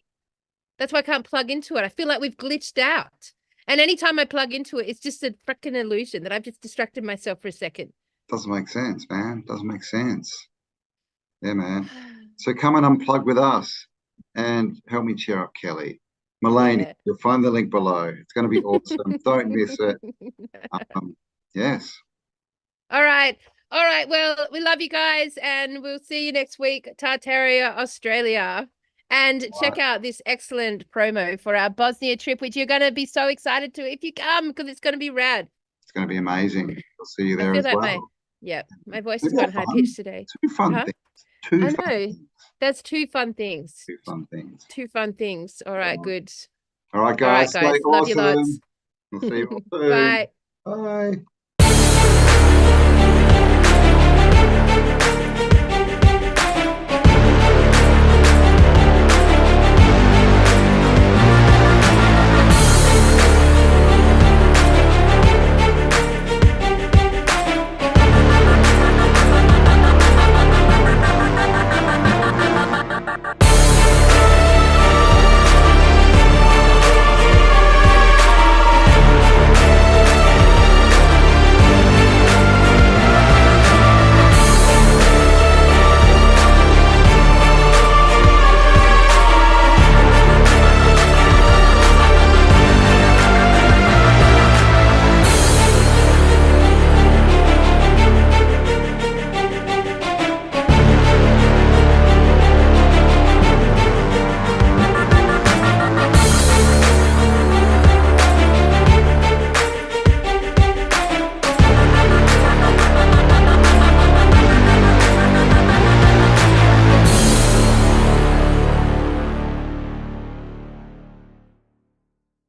That's why I can't plug into it. I feel like we've glitched out. And anytime I plug into it, it's just a freaking illusion that I've just distracted myself for a second. Doesn't make sense, man. Doesn't make sense. Yeah, man. So come and unplug with us and help me cheer up Kelly. Mullaney, Yeah. you'll find the link below. It's going to be awesome. Don't miss it. Yes. All right. Well, we love you guys and we'll see you next week, Tartaria, Australia. And check out this excellent promo for our Bosnia trip, which you're going to be so excited to if you come because it's going to be rad. It's going to be amazing. We'll see you there I feel as like well. my voice has gone high pitched today. Two fun things. I know. That's two fun things. Two fun things. Two fun things. All right, good. All right, guys. All right, guys. Love you lots. We'll see you all soon. Bye. Bye.